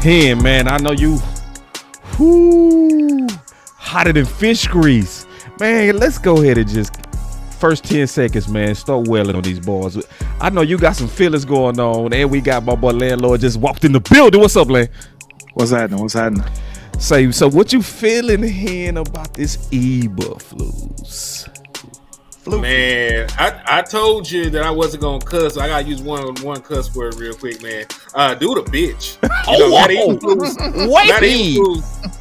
Hen, man, I know you hotter than fish grease. Man, let's go ahead and just first 10 seconds, man, start wailing on these boys. I know you got some feelings going on, and we got my boy Landlord just walked in the building. What's up, Land? What's happening? Say, so what you feeling, Hen, about this Eberflus? Man, I told you that I wasn't gonna cuss. So I gotta use one cuss word real quick, man. Dude, a bitch. Wait,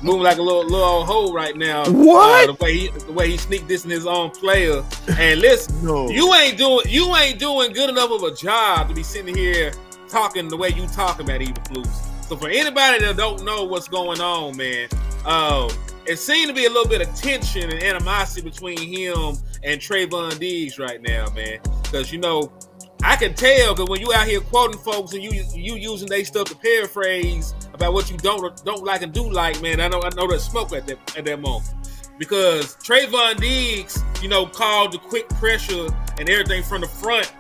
moving like a little old hoe right now. What? The way he sneaked this in his own player. And listen, you ain't doing good enough of a job to be sitting here talking the way you talking about Eberflus. So for anybody that don't know what's going on, man, it seemed to be a little bit of tension and animosity between him and Trayvon Diggs right now, man. Because, I can tell because when you out here quoting folks and you using their stuff to paraphrase about what you don't like and do like, man, I know there's smoke at that moment. Because Trayvon Diggs, called the quick pressure and everything from the front,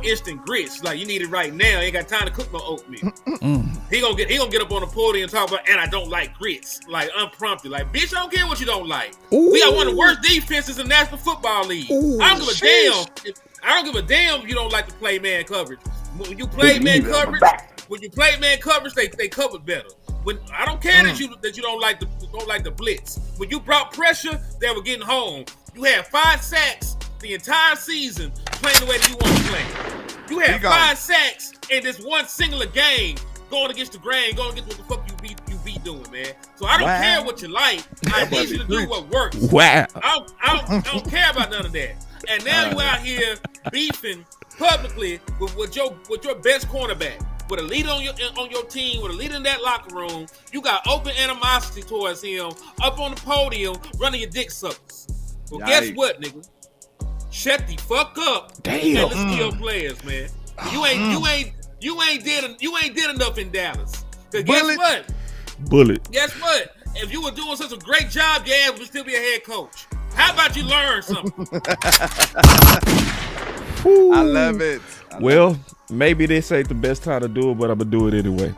instant grits. Like, you need it right now. Ain't got time to cook no oatmeal. He gonna get up on the podium and talk about, and I don't like grits. Like, unprompted. Like, bitch, I don't care what you don't like. Ooh. We got one of the worst defenses in the National Football League. Ooh, I don't give a damn. I don't give a damn if you don't like to play man coverage. When you play man coverage, they covered better. When I don't care that you don't like the blitz. When you brought pressure, they were getting home. You had 5 sacks the entire season playing the way that you want to play. You had 5 sacks in this one singular game going against the grain, going against what the fuck you be doing, man. So I don't care what you like. I need you to do what works. Wow. I don't care about none of that. And now you out here beefing publicly with your best cornerback. With a leader on your team, with a leader in that locker room, you got open animosity towards him, up on the podium, running your dick suckers. Well, guess what, nigga? Shut the fuck up. Damn. And let's kill players, man. You ain't did enough in Dallas. Cause guess what? Bullet. Guess what? If you were doing such a great job, your ass would still be a head coach. How about you learn something? I love it. Maybe this ain't the best time to do it, but I'm gonna do it anyway.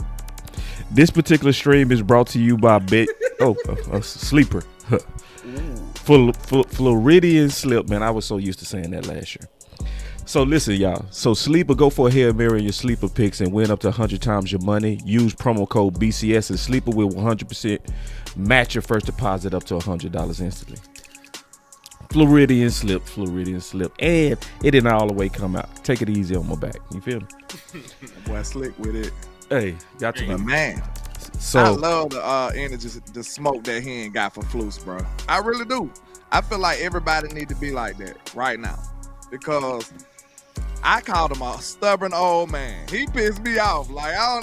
This particular stream is brought to you by a sleeper. Floridian Slip, man. I was so used to saying that last year. So listen, y'all. So Sleeper, go for a Hail Mary in your Sleeper picks and win up to 100 times your money. Use promo code BCS and Sleeper will 100% match your first deposit up to $100 instantly. Floridian Slip. And it didn't all the way come out. Take it easy on my back. You feel me? Boy, slick with it. Hey, got to be. Man. So I love the energy, the smoke that he ain't got for Flus, bro. I really do. I feel like everybody need to be like that right now. Because I called him a stubborn old man. He pissed me off. Like, I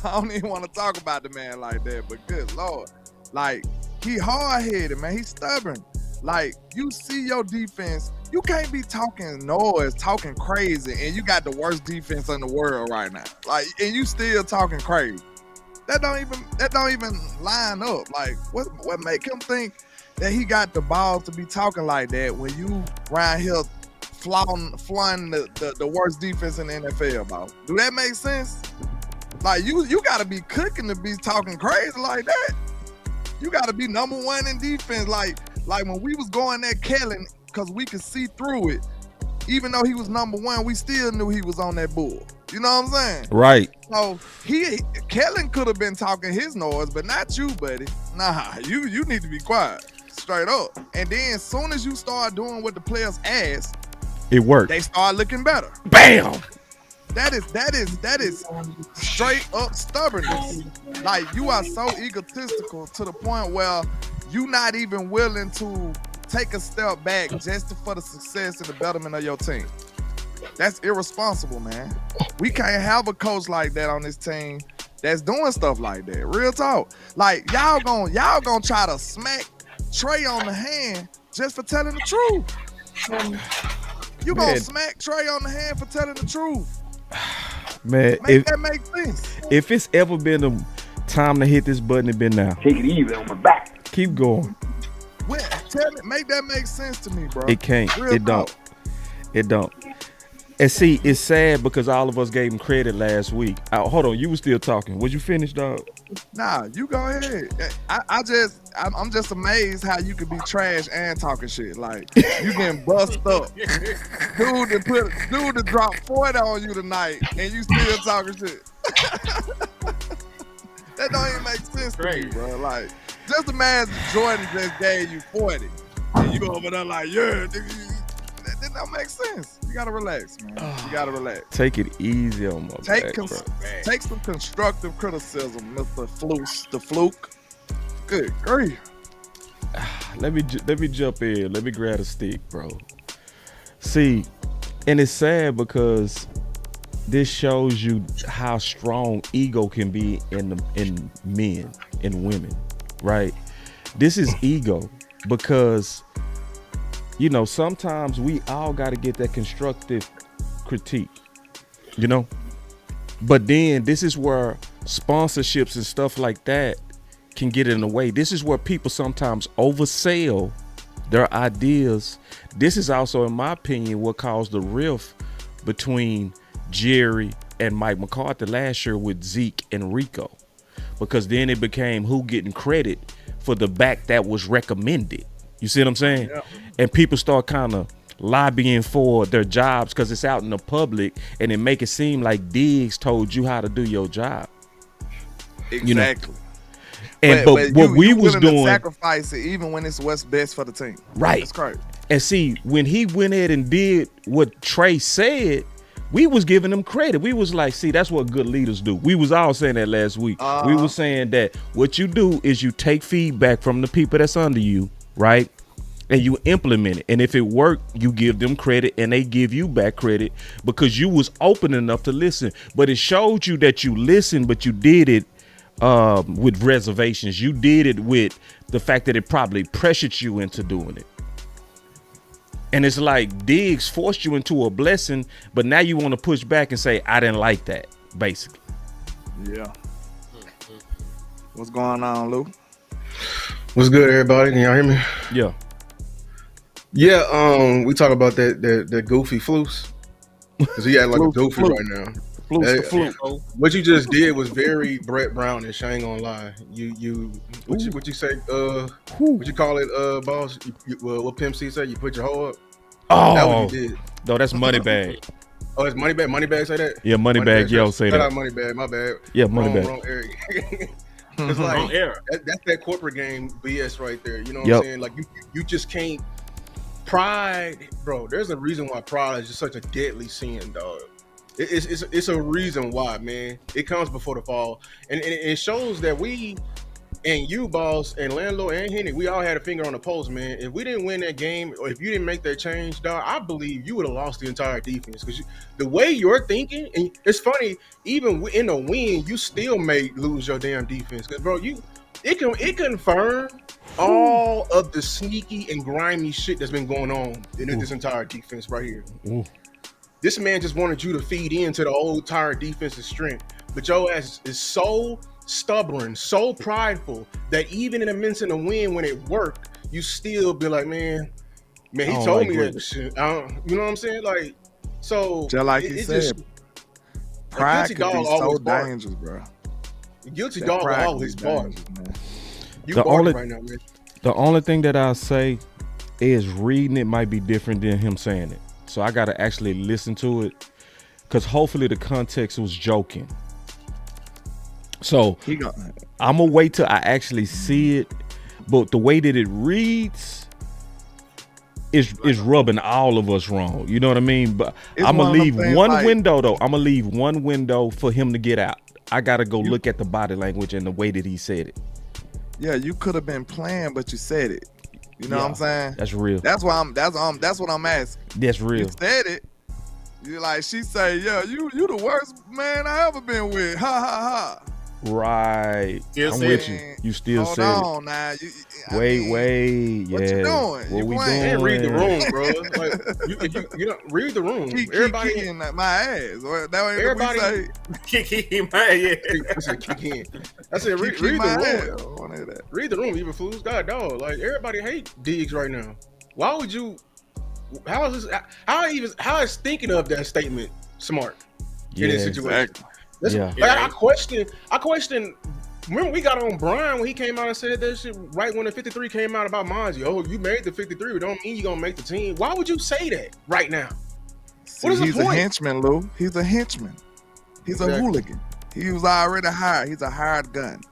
don't even want to talk about the man like that. But good Lord. Like, he hard-headed, man. He's stubborn. Like, you see your defense, you can't be talking noise, talking crazy, and you got the worst defense in the world right now. Like, and you still talking crazy. That don't even line up. Like, what make him think that he got the balls to be talking like that when you around here flying the worst defense in the NFL, bro? Do that make sense? Like, you gotta be cooking to be talking crazy like that. You gotta be number one in defense. Like when we was going at Kellen, because we could see through it, even though he was number one, we still knew he was on that bull. You know what I'm saying? Right. So Kellen could have been talking his noise, but not you, buddy. Nah, you need to be quiet. Straight up. And then as soon as you start doing what the players ask, it worked. They start looking better. Bam! That is straight up stubbornness. Like, you are so egotistical to the point where you not even willing to take a step back just for the success and the betterment of your team. That's irresponsible, man. We can't have a coach like that on this team that's doing stuff like that. Real talk. Like, y'all gonna try to smack Trey on the hand just for telling the truth. You gonna smack Trey on the hand for telling the truth. Man, that make sense. If it's ever been a time to hit this button, it been now. Take it easy on my back. Keep going. Well, make that make sense to me, bro. It can't. Real it talk. don't. It don't. And see, it's sad because all of us gave him credit last week. Hold on, you were still talking. Was you finished, dog? Nah, you go ahead. I'm just amazed how you could be trash and talking shit. Like you getting bust up. Dude to drop 40 on you tonight and you still talking shit. That don't even make sense to me, bro. Like, just imagine Jordan just gave you 40 and you over there like, yeah, nigga, that don't make sense. You gotta relax, man. You gotta relax. Take it easy on my back, bro. Take some constructive criticism, Mr. The Fluke. Good grief. Let me jump in. Let me grab a stick, bro. See, and it's sad because this shows you how strong ego can be in men and women, right? This is ego because, you know, sometimes we all got to get that constructive critique, you know? But then this is where sponsorships and stuff like that can get in the way. This is where people sometimes oversell their ideas. This is also, in my opinion, what caused the rift between Jerry and Mike McCarthy last year with Zeke and Rico, because then it became who getting credit for the back that was recommended. You see what I'm saying? Yeah. And people start kind of lobbying for their jobs because it's out in the public, and it make it seem like Diggs told you how to do your job. Exactly. You know? And but what we was doing, sacrifice it even when it's what's best for the team. Right. That's crazy. And see, when he went ahead and did what Trey said, we was giving him credit. We was like, see, that's what good leaders do. We was all saying that last week. We was saying that what you do is you take feedback from the people that's under you, right? And you implement it. And if it worked, you give them credit and they give you back credit because you was open enough to listen. But it showed you that you listened, but you did it with reservations. You did it with the fact that it probably pressured you into doing it. And it's like Diggs forced you into a blessing, but now you want to push back and say, I didn't like that, basically. Yeah. What's going on, Lou? What's good, everybody? Can y'all hear me? Yeah. Yeah, we talk about that goofy Flus. Because he act like a goofy right now. What you just did was very Brett Brownish. I ain't gonna lie. What you say? What you call it, boss? What Pimp C say? You put your hoe up. Oh, that's what you did. No, that's Moneybag. Oh, it's Moneybag. Moneybag say that. Yeah, Moneybag. Yo, say that. Shout out Moneybag. My bad. Yeah, Moneybag. Wrong area. It's like that's that corporate game BS right there. You know what I'm saying? Like you just can't. Pride, bro. There's a reason why pride is just such a deadly sin, dog. It's a reason why, man. It comes before the fall, and it shows that we and you, boss, and Landlord and Henny, we all had a finger on the pulse, man. If we didn't win that game, or if you didn't make that change, dog, I believe you would have lost the entire defense because the way you're thinking, and it's funny, even in the win, you still may lose your damn defense because, bro, it confirmed all of the sneaky and grimy shit that's been going on in this entire defense right here. Ooh. This man just wanted you to feed into the old tired defensive strength, but your ass is so stubborn, so prideful that even in the midst of the win, when it worked, you still be like, man, he told me that shit. You know what I'm saying? Like, so just like you said, pride can be so dangerous, bro. Guilty dog will always bark. You barking right now, man. The only thing that I'll say is reading it might be different than him saying it. So I got to actually listen to it because hopefully the context was joking. So I'm going to wait till I actually see it. But the way that it reads is rubbing all of us wrong. You know what I mean? But I'm going to leave one window, though. I'm going to leave one window for him to get out. I got to go look at the body language and the way that he said it. Yeah, you could have been playing, but you said it. You know what I'm saying? That's real. That's what I'm asking. That's real. You said it. You like she say, yeah, you the worst man I ever been with. Ha ha ha. Right. I'm with you. You still said it. Hold on now. Wait. What you doing? What we doing? And read the room, bro. Like, you don't read the room. Everybody kicking my ass. That way everybody kicking my ass. I said kick in. I said read the room. Read the room, even fools. God dog. Like everybody hate Diggs right now. Why would you How is thinking of that statement smart in this situation? Exactly. I question. Remember, we got on Brian when he came out and said that shit right when the 53 came out about Monzi. Oh, you made the 53, but don't mean you're gonna make the team. Why would you say that right now? What is the point? He's a henchman, Lou. He's a henchman. He's a hooligan. He was already hired. He's a hired gun.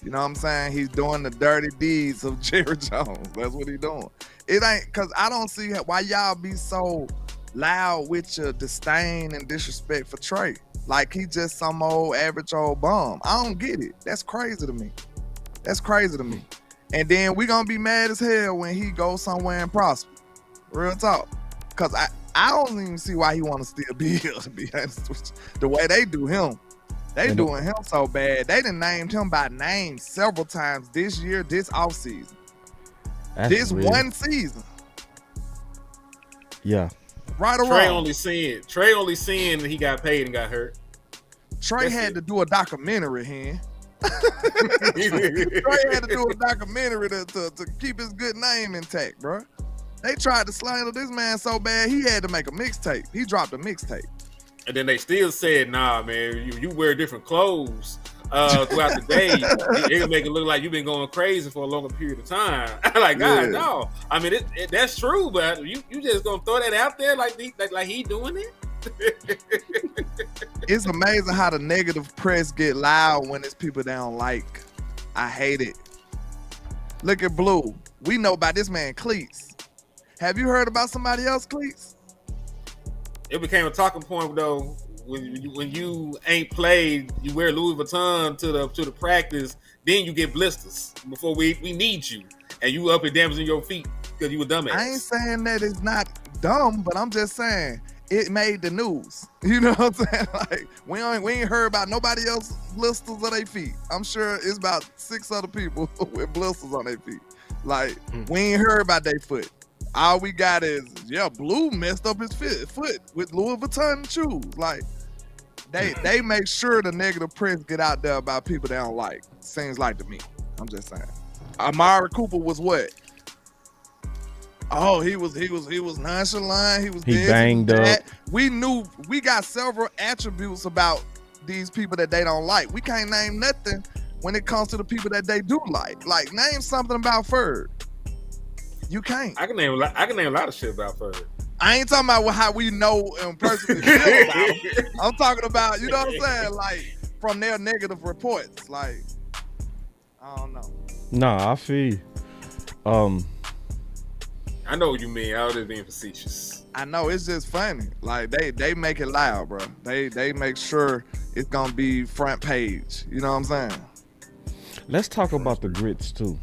You know what I'm saying? He's doing the dirty deeds of Jerry Jones. That's what he's doing. It ain't, because I don't see why y'all be so loud with your disdain and disrespect for Trey. Like he just some average old bum. I don't get it. That's crazy to me. And then we gonna be mad as hell when he goes somewhere and prosper. Real talk. Because I don't even see why he want to still be here, to be honest with you. The way they do him. They doing him so bad. They done named him by name several times this year, this offseason. This weird. One season. Yeah. Right or Trey wrong? Trey only seeing that he got paid and got hurt. Trey had to do a documentary here. Trey had to do a documentary to keep his good name intact, bro. They tried to slander this man so bad he had to make a mixtape. He dropped a mixtape. And then they still said, nah, man, you wear different clothes throughout the day. It'll make it look like you've been going crazy for a longer period of time. Like, God, no. I mean, that's true, but you just gonna throw that out there like he doing it? It's amazing how the negative press get loud when it's people they don't like. I hate it. Look at Blue. We know about this man, Cleats. Have you heard about somebody else, Cleats? It became a talking point though. When you ain't played, you wear Louis Vuitton to the practice, then you get blisters before we need you, and you up and damaging your feet because you a dumbass. I ain't saying that it's not dumb, but I'm just saying it made the news. You know what I'm saying? Like we ain't heard about nobody else blisters on their feet. I'm sure it's about 6 other people with blisters on their feet. Like we ain't heard about their foot. All we got is, Blue messed up his foot with Louis Vuitton shoes. Like, they make sure the negative press get out there about people they don't like. Seems like to me. I'm just saying. Amari Cooper was what? Oh, he was nonchalant. He banged up. We got several attributes about these people that they don't like. We can't name nothing when it comes to the people that they do like. Like, name something about Ferg. You can't. I can name a lot of shit about Ferg. I ain't talking about how we know and personally feel about him. I'm talking about, you know what I'm saying? Like, from their negative reports. Like, I don't know. Nah, I feel. I know what you mean. I was just being facetious. I know, it's just funny. Like, they make it loud, bro. They make sure it's gonna be front page. You know what I'm saying? Let's talk about the grits too.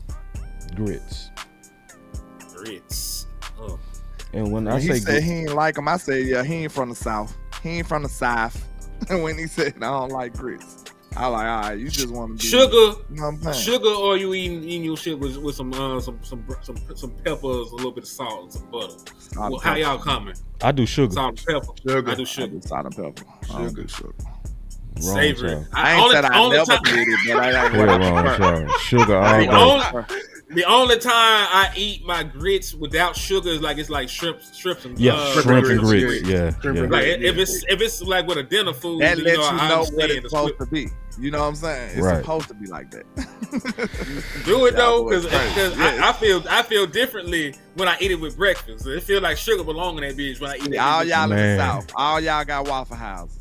Grits. Oh. And when he said he ain't like him, I said, he ain't from the South. He ain't from the South. And when he said, I don't like grits, I like, all right, you just want to be sugar. You know what I'm saying? Sugar, or you eating your shit with some peppers, a little bit of salt, and some butter. Well, how y'all coming? I do sugar. Salt and pepper. Sugar. I do sugar. I do salt and pepper. I don't do sugar. Savory. I ain't said I never did it, but I wrong. Sugar all day. The only time I eat my grits without sugar is like it's like shrimp and shrimp and grits. Yeah. Like if it's like with a dinner food, that lets you know what it's supposed to be. You know what I'm saying? It's supposed to be like that. Do it though, because I feel differently when I eat it with breakfast. It feel like sugar belong in that bitch when I eat it. All y'all in the South, all y'all got Waffle Houses,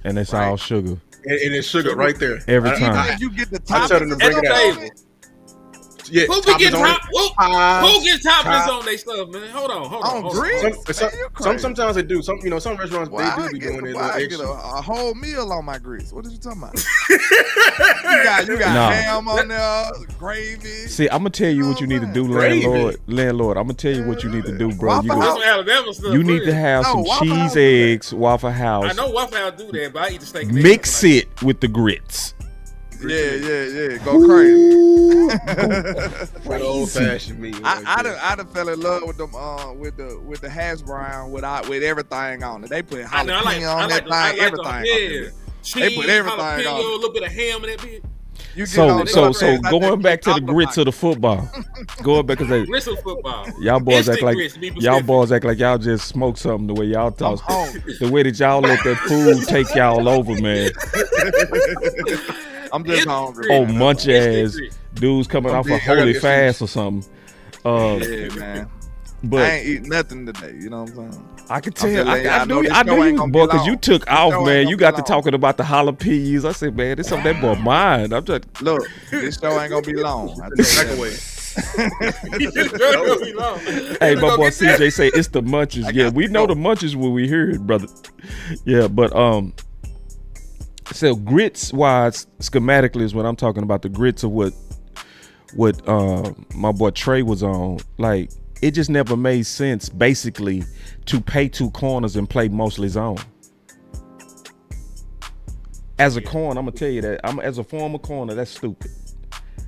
and it's all sugar. And it's sugar right there every time. Even if you get the top at the table. Yeah, who gets toppings on their stuff, man? Hold on. Grits? Sometimes they do. Some restaurants they do be doing it. I get a whole meal on my grits. What did you talking about? you got ham on there, gravy. See, I'm gonna tell you what you need to do, landlord. I'm gonna tell you what you need to do, bro. You need to have some cheese eggs, Waffle House. I know Waffle House do that, but I eat the steak. Mix it with the grits. Yeah. Go crazy. Old fashioned meal. I done fell in love with them with the hash brown with everything on it. They put jalapeno on that thing, everything. Yeah. Cheese, they put everything on a little bit of ham in that bitch. So going back to the grits of the football. Going back because grits of football. Y'all boys act like y'all just smoke something the way y'all talk. The way that y'all let that food take y'all over, man. I'm just hungry. Oh, munch ass dudes coming off a holy fast or something. Yeah, man. But I ain't eating nothing today. You know what I'm saying? I could tell. I knew you, boy, because you took off, man. You got to talking about the jalapenos. I said, man, this something that boy mind. I'm just look. This show ain't gonna be long. Hey, my boy CJ say it's the munches. Yeah, we know the munches when we hear it, brother. Yeah, but so grits wise, schematically is what I'm talking about. The grits of what my boy Trey was on. Like, it just never made sense, basically, to pay two corners and play mostly zone. As a corner, I'm gonna tell you that. As a former corner, that's stupid.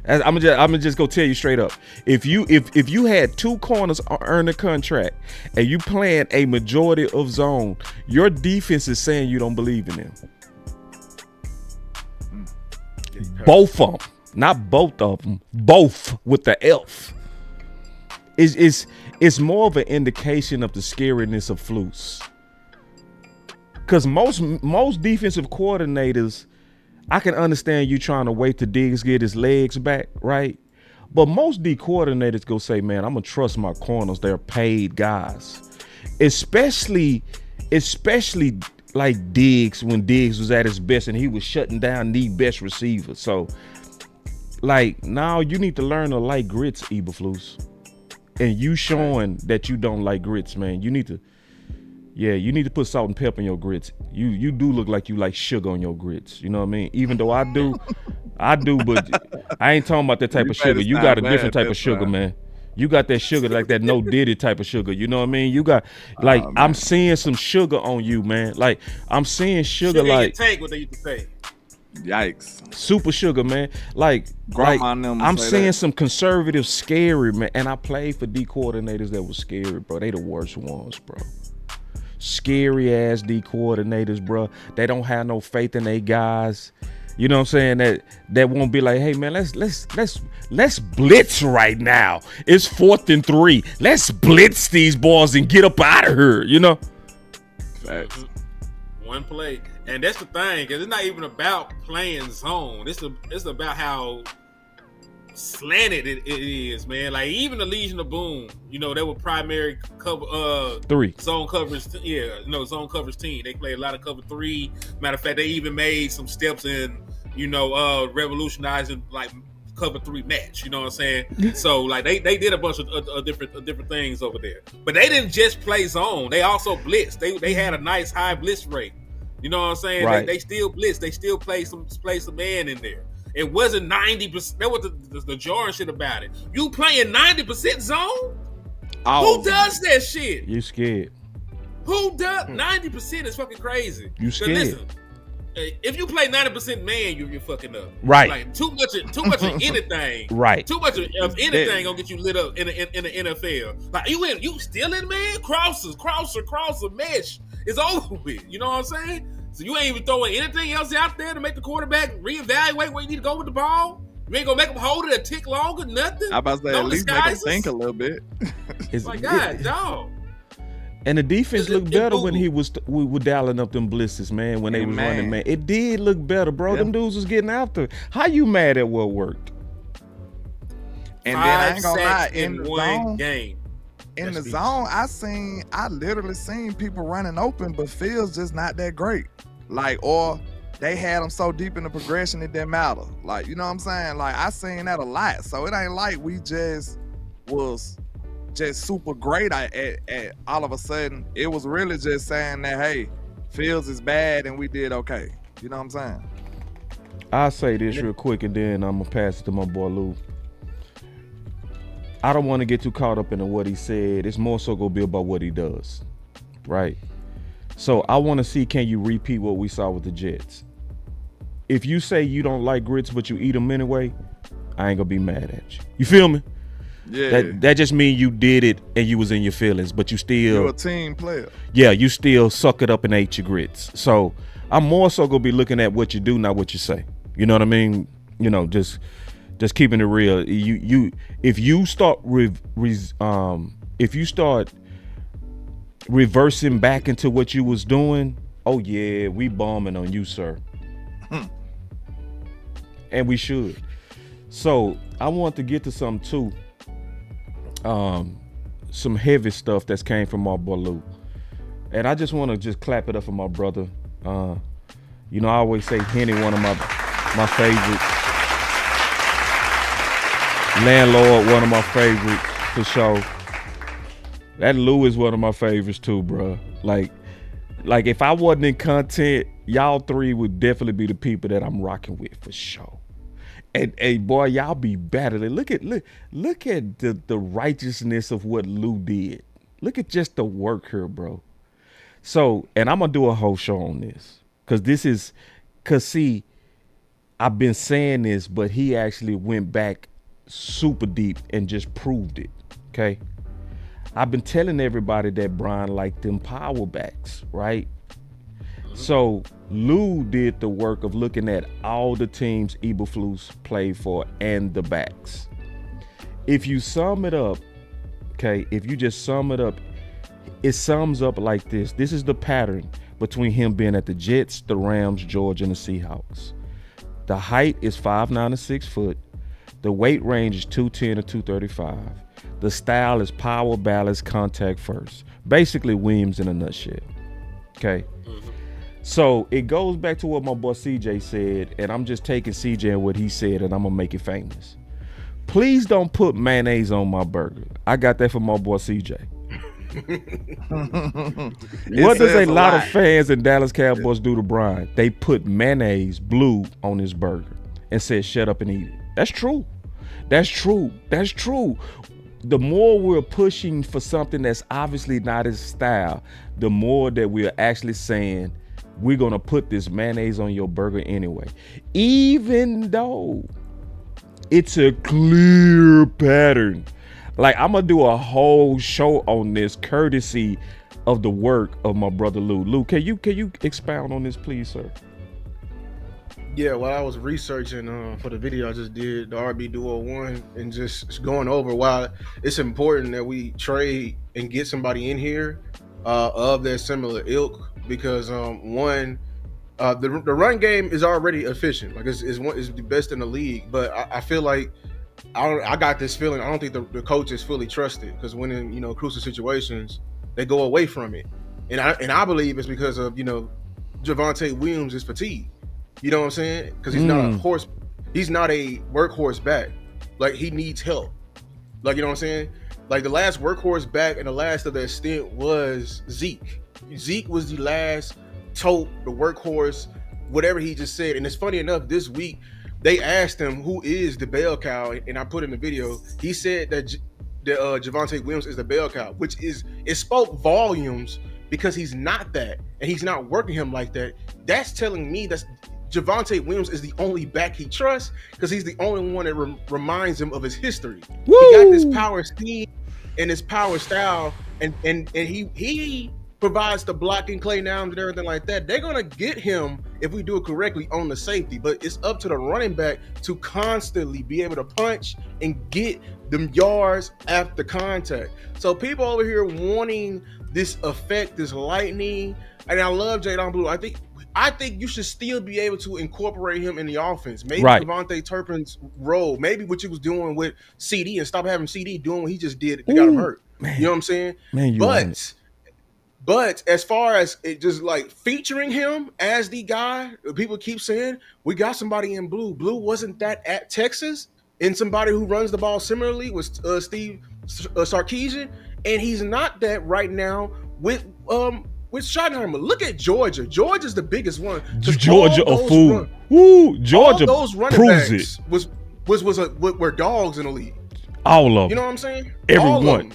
I'm gonna just go tell you straight up. If you had two corners earn a contract and you playing a majority of zone, your defense is saying you don't believe in them. Both of them, not both of them. Both with the F. It's more of an indication of the scariness of Flus. Because most defensive coordinators, I can understand you trying to wait till Diggs get his legs back, right? But most D coordinators go say, man, I'm going to trust my corners. They're paid guys. Especially like Diggs, when Diggs was at his best and he was shutting down the best receiver. So, like, now you need to learn to like grits, Eberflus. And you showing that you don't like grits, man. You need to put salt and pepper in your grits. You do look like you like sugar on your grits. You know what I mean? Even though I do, but I ain't talking about that type of sugar. You got a different type of sugar, man. You got that sugar, like that no diddy type of sugar. You know what I mean? You got, like, I'm seeing some sugar on you, man. Like, I'm seeing sugar like take what they used to say. Yikes. Super sugar, man. Like I'm seeing some conservative scary, man. And I played for D coordinators that was scary, bro. They the worst ones, bro. Scary ass D coordinators, bro. They don't have no faith in they guys. You know what I'm saying? That won't be like, hey man, let's blitz right now. It's 4th and 3. Let's blitz these balls and get up out of here, you know? Facts. One play. And that's the thing, because it's not even about playing zone. It's about how slanted it is, man. Like, even the Legion of Boom, you know, they were primary cover 3 zone coverage. Zone coverage team. They play a lot of cover 3. Matter of fact, they even made some steps in, revolutionizing like cover 3 match. You know what I'm saying? So like they did a bunch of different things over there. But they didn't just play zone. They also blitzed. They had a nice high blitz rate. You know what I'm saying? Right. They still blitz. They still play some man in there. It wasn't 90%. That was the jarring shit about it. You playing 90% zone? Who does that shit? You scared? Who does 90% is fucking crazy. You scared? Listen, if you play 90% man, you're fucking up. Right. Like too much of anything. Right. Too much of anything gonna get you lit up in the NFL. Like you still in man? Crosser, mesh. It's over with. You know what I'm saying? So you ain't even throwing anything else out there to make the quarterback reevaluate where you need to go with the ball? You ain't gonna make them hold it a tick longer, nothing? I about to say, no at least disguises? make them think a little bit. My God, dog. And the defense looked better when we were dialing up them blitzes, man, when they was running, man. It did look better, bro. Yep. Them dudes was getting after. How you mad at what worked? And then I ain't gonna lie, in the zone, game. In the zone, I literally seen people running open, but Fields just not that great. Like, or they had them so deep in the progression it didn't matter. Like, you know what I'm saying? Like, I seen that a lot. So it ain't like we just was just super great at all of a sudden. It was really just saying that, hey, Fields is bad and we did okay. You know what I'm saying? I'll say this real quick and then I'm going to pass it to my boy Lou. I don't want to get too caught up in what he said. It's more so going to be about what he does, right? So I want to see, can you repeat what we saw with the Jets? If you say you don't like grits, but you eat them anyway, I ain't going to be mad at you. You feel me? Yeah. That just means you did it and you was in your feelings, but you still... You're a team player. Yeah, you still suck it up and ate your grits. So I'm more so going to be looking at what you do, not what you say. You know what I mean? You know, just keeping it real. If you start reversing back into what you was doing, oh yeah, we bombing on you, sir. And we should. So I want to get to something too. Some heavy stuff that's came from our boy Lou. And I just want to just clap it up for my brother. You know, I always say Henny, one of my favorites. Landlord, one of my favorites for sure. That Lou is one of my favorites too, bro. Like if I wasn't in content, y'all three would definitely be the people that I'm rocking with for sure. And hey, boy, y'all be battling. Look at the righteousness of what Lou did. Look at just the work here, bro. So, and I'm gonna do a whole show on this, cause see, I've been saying this, but he actually went back super deep and just proved it. Okay, I've been telling everybody that Brian liked them power backs, right? So Lou did the work of looking at all the teams Eberflus played for and the backs. If you sum it up, okay, if you just sum it up, it sums up like this. This is the pattern between him being at the Jets, the Rams, Georgia, and the Seahawks. The height is 5'9" to 6 foot. The weight range is 210 to 235. The style is power, balance, contact first. Basically Williams in a nutshell. Okay. So it goes back to what my boy CJ said, and I'm just taking CJ and what he said, and I'm gonna make it famous. Please don't put mayonnaise on my burger. I got that from my boy CJ. What does a lot of fans in Dallas Cowboys do to Brian? They put mayonnaise blue on his burger and said, shut up and eat it. That's true. That's true. That's true. The more we're pushing for something that's obviously not his style, the more that we're actually saying, we're going to put this mayonnaise on your burger anyway. Even though it's a clear pattern. Like, I'm going to do a whole show on this courtesy of the work of my brother Lou. Lou, can you expound on this, please, sir? Yeah, while I was researching for the video I just did, the RB Duo 1, and just going over why it's important that we trade and get somebody in here of their similar ilk, because the run game is already efficient. Like it's the best in the league, but I feel like I got this feeling I don't think the coach is fully trusted, because when in crucial situations they go away from it, and I believe it's because of Javonte Williams is fatigued. You know what I'm saying? Because he's not a workhorse back. Like, he needs help. Like, you know what I'm saying? Like, the last workhorse back and the last of that stint was Zeke. Zeke was the last tote, the workhorse, whatever he just said. And it's funny enough, this week they asked him who is the bell cow, and I put in the video. He said that Javonte Williams is the bell cow, which it spoke volumes, because he's not that, and he's not working him like that. That's telling me that Javonte Williams is the only back he trusts, because he's the only one that reminds him of his history. Woo! He got this power scheme and his power style, and he provides the blocking, clay downs, and everything like that. They're gonna get him if we do it correctly on the safety, but it's up to the running back to constantly be able to punch and get them yards after contact. So people over here wanting this effect, this lightning, and I love Jadon Blue. I think you should still be able to incorporate him in the offense. Maybe right. Devontae Turpin's role, maybe what you was doing with CD, and stop having CD doing what he just did to got him hurt. Man. You know what I'm saying? Man, but as far as it just like featuring him as the guy, people keep saying we got somebody in blue. Blue wasn't that at Texas, and somebody who runs the ball similarly was Steve Sarkisian, and he's not that right now with Schottenheimer. Look at Georgia. Georgia's the biggest one. Georgia a fool. Woo, Georgia all those running proves backs it. were dogs in the league. All of them. You know what I'm saying? Everyone.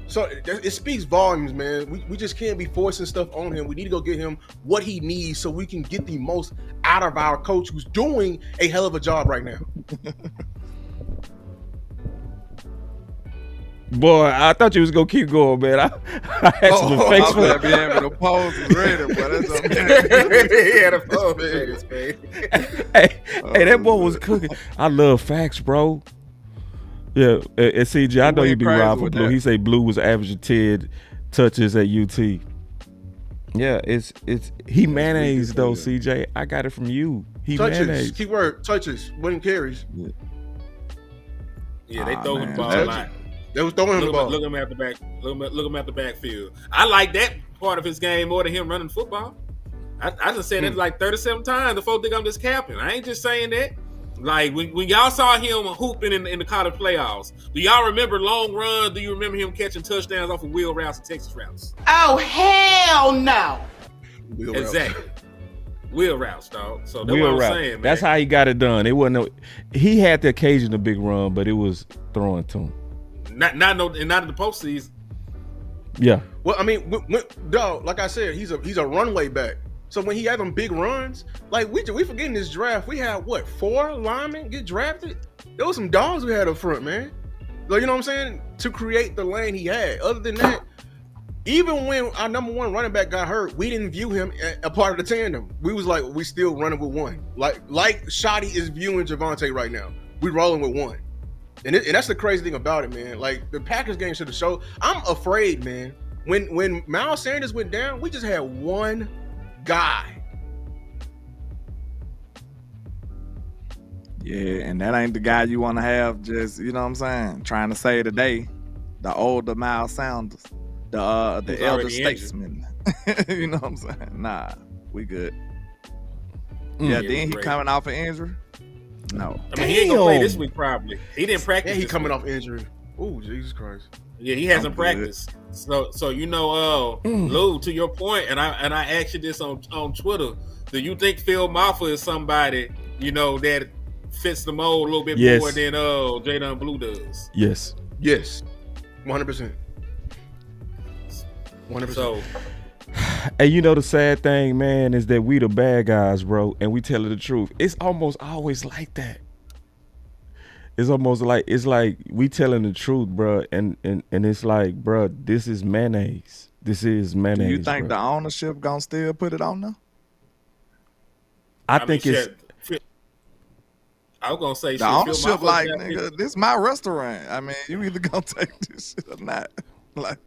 So it speaks volumes, man. We just can't be forcing stuff on him. We need to go get him what he needs so we can get the most out of our coach, who's doing a hell of a job right now. Boy, I thought you was gonna keep going, man. I had some fakes for that. The pose is ready, but that's okay. Yeah, the pose is ready. Hey, that boy was cooking. I love facts, bro. Yeah, and CJ, I know you be riding for Blue. He say Blue was averaging 10 touches at UT. Yeah, he mayonnaise though, CJ. I got it from you. He mayonnaise. Keyword touches, winning carries. Yeah, they throw him the ball a lot. They was throwing him the ball. Look him at the back. Look him at the backfield. I like that part of his game more than him running football. I just said it like 37 times. The folks think I'm just capping. I ain't just saying that. Like when y'all saw him hooping in the college playoffs, do y'all remember long runs? Do you remember him catching touchdowns off of wheel routes and Texas routes? Oh hell no! Exactly. Wheel routes, dog. So that's what I'm saying, man. That's how he got it done. It wasn't. He had the occasion a big run, but it was throwing to him. Not in the postseason. Yeah. Well, I mean, dog. Like I said, he's a runway back. So when he had them big runs, like we forgetting this draft, we had 4 linemen get drafted. There was some dogs we had up front, man. Like, you know what I'm saying? To create the lane he had. Other than that, even when our number 1 running back got hurt, we didn't view him a part of the tandem. We was like, we still running with one. Like Shoddy is viewing Javonte right now. We rolling with one. And that's the crazy thing about it, man. Like the Packers game should have showed. I'm afraid, man. When Miles Sanders went down, we just had one guy. Yeah, and that ain't the guy you want to have just, you know what I'm saying, trying to save the day. The older Miles Sanders. The elder statesman. You know what I'm saying? Nah, we good. Yeah, then he coming off an injury. No. I mean, he ain't gonna play this week probably. He didn't practice. Yeah, he coming off injury. Oh, Jesus Christ. Yeah, he hasn't practiced. So you know, Lou, to your point, and I asked you this on Twitter. Do you think Phil Maffa is somebody, you know, that fits the mold a little bit more than Jadon Blue does? Yes. 100%. 100%. So, and you know the sad thing, man, is that we the bad guys, bro, and we tell the truth. It's almost always like that. It's almost like we telling the truth, bro, and it's like, bro, this is mayonnaise. This is mayonnaise. Do you think the ownership gonna still put it on there? I think it's. I was gonna say the ownership, like, nigga, this is my restaurant. I mean, you either gonna take this shit or not. Like,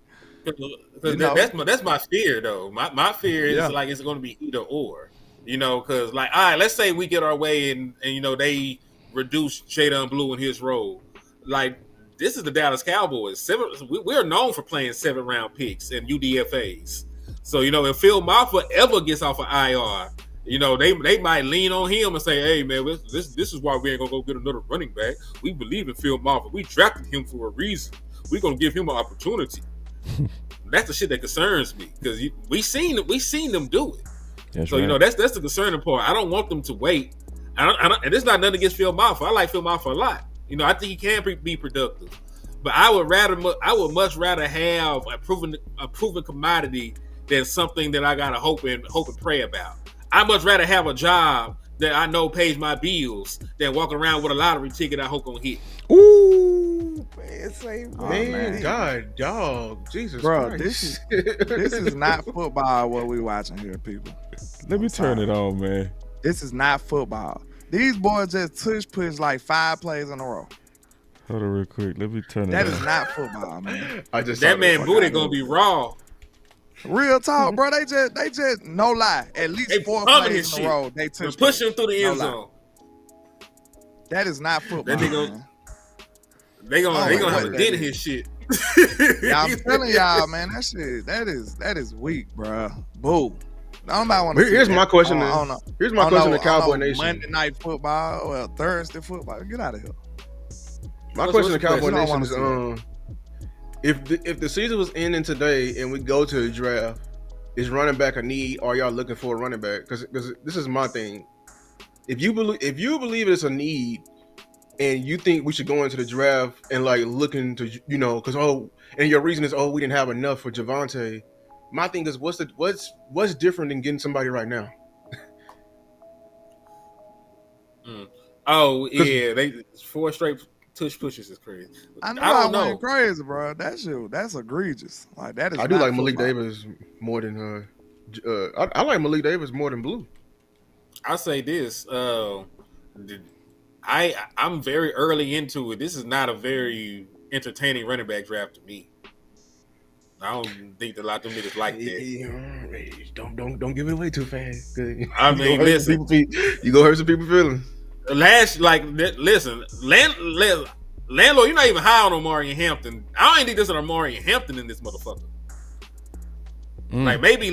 that's my fear though. My fear is like it's gonna be either or. You know, because like, all right, let's say we get our way and you know they reduce Jadon Blue in his role. Like, this is the Dallas Cowboys. We're known for playing 7th-round picks and UDFAs. So, you know, if Phil Maffa ever gets off of IR, you know, they might lean on him and say, hey, man, this is why we ain't going to go get another running back. We believe in Phil Maffa. We drafted him for a reason. We're going to give him an opportunity. That's the shit that concerns me because we seen them do it. That's so, right. You know, that's the concerning part. I don't want them to wait. And it's not nothing against Phil Maffa. I like Phil Maffa a lot. You know, I think he can be productive. But I would much rather have a proven commodity than something that I gotta hope and pray about. I much rather have a job that I know pays my bills than walk around with a lottery ticket I hope gonna hit. Ooh, man, God, dog, Jesus, bro, Christ. this is not football. What we watching here, people. Let me turn it on, man. This is not football. These boys just push like 5 plays in a row. Hold on real quick. Let me turn it on. That is not football, man. That man booty gonna be raw. Real talk, bro. They just no lie. At least 4 plays in a row. They push him through the end zone. That is not football. They gonna have a dent in his shit. Yeah, I'm telling y'all, man. That is weak, bro. Boo. Here's my question. Here's my question to Cowboy Nation. Monday night football or Thursday football. Get out of here. My question to Cowboy Nation is, if the season was ending today and we go to the draft, is running back a need, or are y'all looking for a running back? Because this is my thing. If you believe it's a need, and you think we should go into the draft and like looking to, you know, because and your reason is we didn't have enough for Javonte. My thing is, what's different than getting somebody right now? Oh yeah, they 4 straight tush pushes is crazy. I know I don't know. Went crazy, bro. That's egregious. Like that is. I do like Malik Davis more than I like Malik Davis more than Blue. I say this. I'm very early into it. This is not a very entertaining running back draft to me. I don't think that a lot of them niggas like that. Don't give it away too fast. I mean, listen, you gonna hurt some people's feelings. Listen, Landlord, you're not even high on Omarion Hampton. I don't even think there's an Omarion Hampton in this motherfucker. Like maybe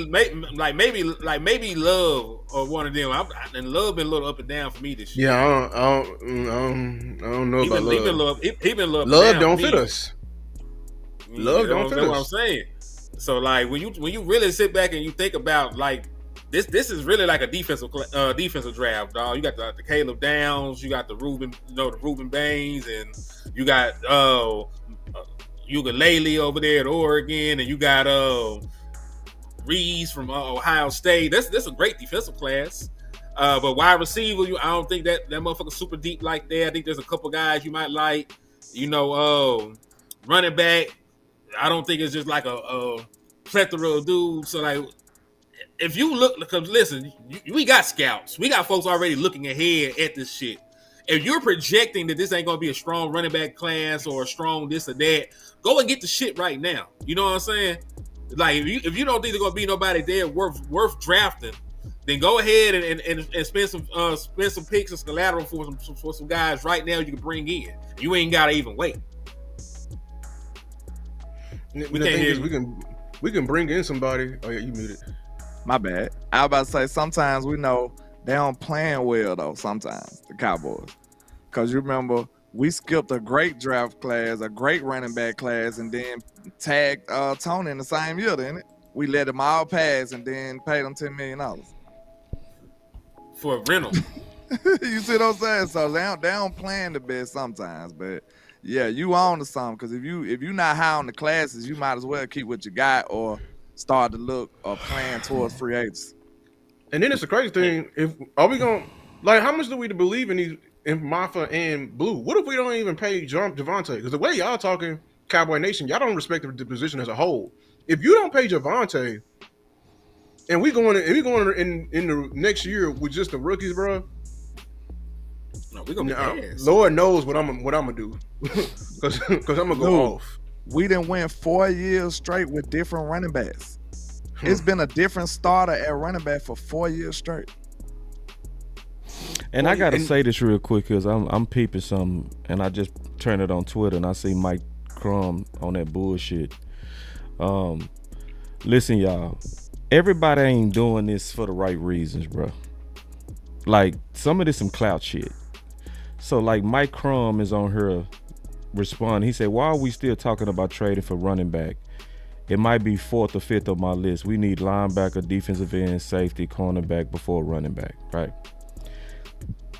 Love or one of them. And Love been a little up and down for me this year. Yeah, I don't know about Love. He been Love don't fit us. Love don't fit us. That's what I'm saying. So like when you really sit back and you think about like this is really like a defensive draft, dog. You got the Caleb Downs, you got the Reuben Baines, and you got Ugalele over there at Oregon, and you got Reeves from Ohio State. That's a great defensive class. But wide receiver, I don't think that motherfucker's super deep like that. I think there's a couple guys you might like. Running back, I don't think it's just like a plethora of dudes. So like, if you look, because listen, we got scouts. We got folks already looking ahead at this shit. If you're projecting that this ain't going to be a strong running back class or a strong this or that, go and get the shit right now. You know what I'm saying? Like, if you don't think there's going to be nobody there worth drafting, then go ahead and spend some picks and collateral for some guys right now you can bring in. You ain't got to even wait. We can bring in somebody. Oh yeah, you muted. My bad. I was about to say sometimes we know they don't plan well though. Sometimes the Cowboys, because you remember we skipped a great draft class, a great running back class, and then tagged Tony in the same year. Didn't it? We let them all pass and then paid them $10 million for a rental. You see what I'm saying? So they don't plan the best sometimes, but. Yeah, you on to something, because if you're not high on the classes, you might as well keep what you got or start to look or plan towards free agents. And then it's a crazy thing. Are we going like how much do we believe in Mafa and Blue? What if we don't even pay Javonte? Because the way y'all talking Cowboy Nation, y'all don't respect the position as a whole. If you don't pay Javonte, and we going in the next year with just the rookies, bro. No, we're gonna be ass. Lord knows what I'm gonna do, because I'm gonna go off. We didn't win 4 years straight with different running backs. It's been a different starter at running back for 4 years straight. And I gotta say this real quick, because I'm peeping something, and I just turned it on Twitter and I see Mike Crum on that bullshit. Listen, y'all, everybody ain't doing this for the right reasons, bro. Like some of this some clout shit. So like Mike Crum is on here responding. He said, why are we still talking about trading for running back? It might be 4th or 5th on my list. We need linebacker, defensive end, safety, cornerback before running back, right?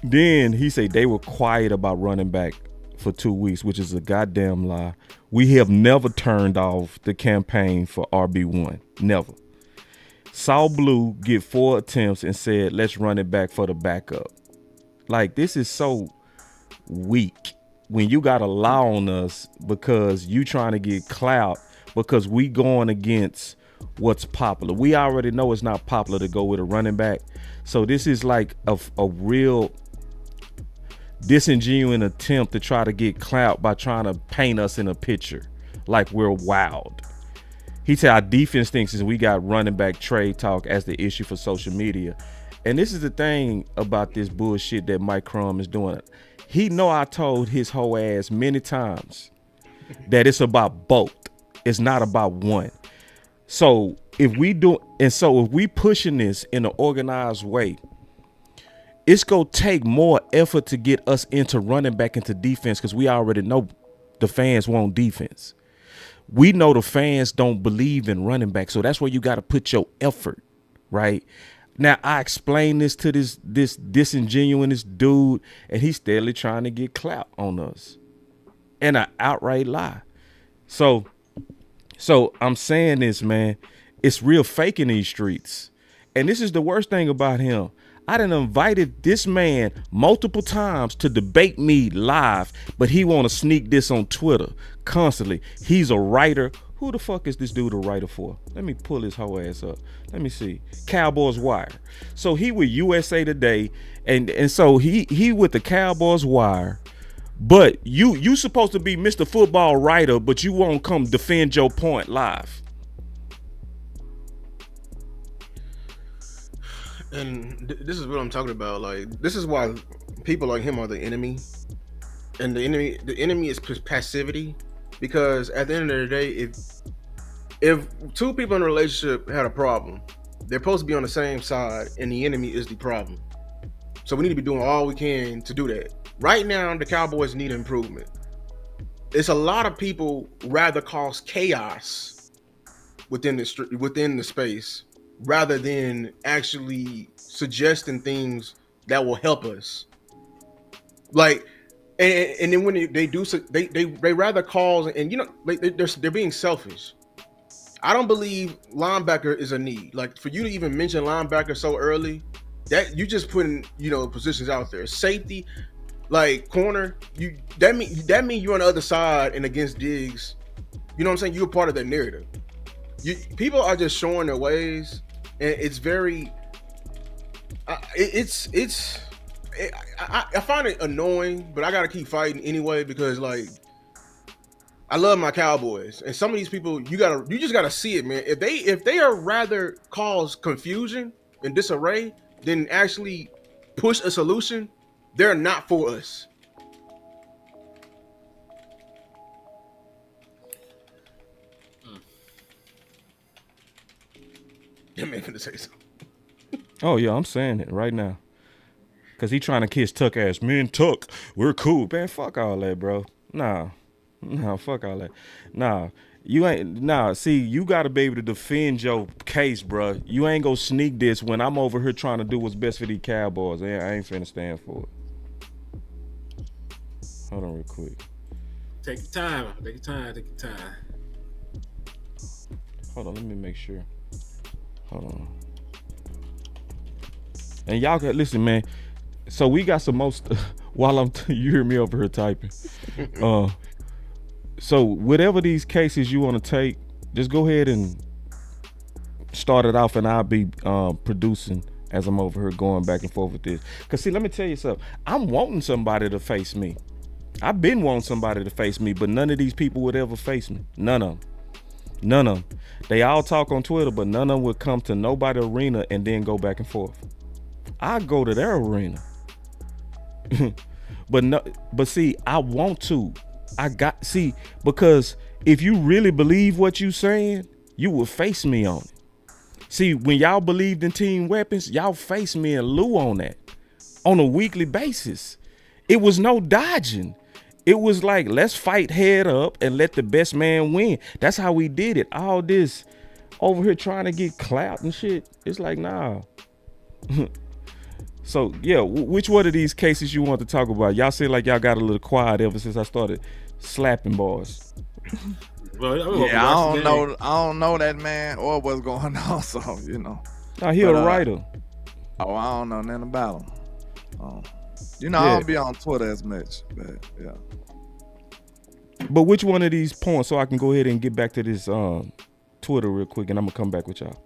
Then he said they were quiet about running back for 2 weeks, which is a goddamn lie. We have never turned off the campaign for RB1. Never. Saw Blue get 4 attempts and said, let's run it back for the backup. Like, this is so weak when you got to lie on us because you trying to get clout because we going against what's popular. We already know it's not popular to go with a running back. So this is like a real disingenuous attempt to try to get clout by trying to paint us in a picture like we're wild. He said our defense thinks is we got running back trade talk as the issue for social media. And this is the thing about this bullshit that Mike Crum is doing. He know I told his whole ass many times that it's about both. It's not about one. So if we pushing this in an organized way, it's gonna take more effort to get us into running back into defense because we already know the fans want defense. We know the fans don't believe in running back, so that's where you got to put your effort, right? Now, I explained this to this disingenuous dude, and he's steadily trying to get clout on us. And an outright lie. So I'm saying this, man. It's real fake in these streets. And this is the worst thing about him. I done invited this man multiple times to debate me live, but he want to sneak this on Twitter constantly. He's a writer. Who the fuck is this dude a writer for? Let me pull his whole ass up. Let me see. Cowboys Wire. So he with USA Today, and so he with the Cowboys Wire. But you supposed to be Mr. Football writer, but you won't come defend your point live. And this is what I'm talking about. Like, this is why people like him are the enemy, and the enemy is passivity. Because at the end of the day, if two people in a relationship had a problem, they're supposed to be on the same side, and the enemy is the problem. So we need to be doing all we can to do that. Right now, the Cowboys need improvement. It's a lot of people rather cause chaos within the space rather than actually suggesting things that will help us. Like, and then when they do, they rather cause, and you know, they're being selfish. I don't believe linebacker is a need. Like, for you to even mention linebacker so early, that you just putting, you know, positions out there. Safety, like corner, that mean you're on the other side and against Diggs. You know what I'm saying? You're part of that narrative. People are just showing their ways, and it's very. I find it annoying, but I gotta keep fighting anyway because, like, I love my Cowboys, and some of these people you just gotta see it, man. If they are rather cause confusion and disarray than actually push a solution, they're not for us. That man finna say something. Oh yeah, I'm saying it right now. Cause he trying to kiss Tuck ass. Me and Tuck, we're cool. Man, fuck all that, bro. Nah, fuck all that. Nah, you ain't. Nah, see, you gotta be able to defend your case, bro. You ain't gonna sneak this when I'm over here trying to do what's best for these Cowboys. I ain't finna stand for it. Hold on real quick. Take your time. Hold on, let me make sure. Hold on. And y'all can listen, man. So we got some most while you hear me over here typing. So whatever these cases you want to take, just go ahead and start it off, and I'll be producing as I'm over here going back and forth with this. Cause see, let me tell you something. I'm wanting somebody to face me. I've been wanting somebody to face me, but none of these people would ever face me. None of them. They all talk on Twitter, but none of them would come to nobody arena and then go back and forth. I go to their arena. but see, I want to. Because if you really believe what you saying, you will face me on it. See, when y'all believed in team weapons, y'all face me and Lou on that on a weekly basis. It was no dodging. It was like, let's fight head up and let the best man win. That's how we did it. All this over here trying to get clout and shit. It's like, nah. So, yeah, which one of these cases you want to talk about? Y'all seem like y'all got a little quiet ever since I started slapping boys. Yeah, I don't know that man or what's going on, so, you know. Nah, he a writer. Oh, I don't know nothing about him. You know, Yeah. I don't be on Twitter as much, but, yeah. But which one of these points, so I can go ahead and get back to this Twitter real quick, and I'm going to come back with y'all.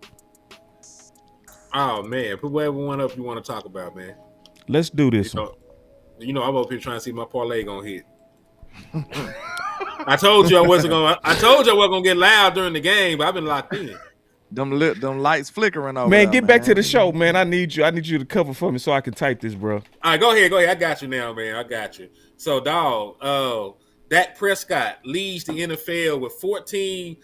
Oh man, put whatever one up you want to talk about, man. Let's do this one. You know, I'm up here trying to see my parlay gonna hit. I told you I wasn't gonna get loud during the game, but I've been locked in. Them lights flickering over Man, there, get back to the show, man. I need you to cover for me so I can type this, bro. All right, go ahead. I got you now, man. I got you. So, dog, Dak Prescott leads the NFL with 14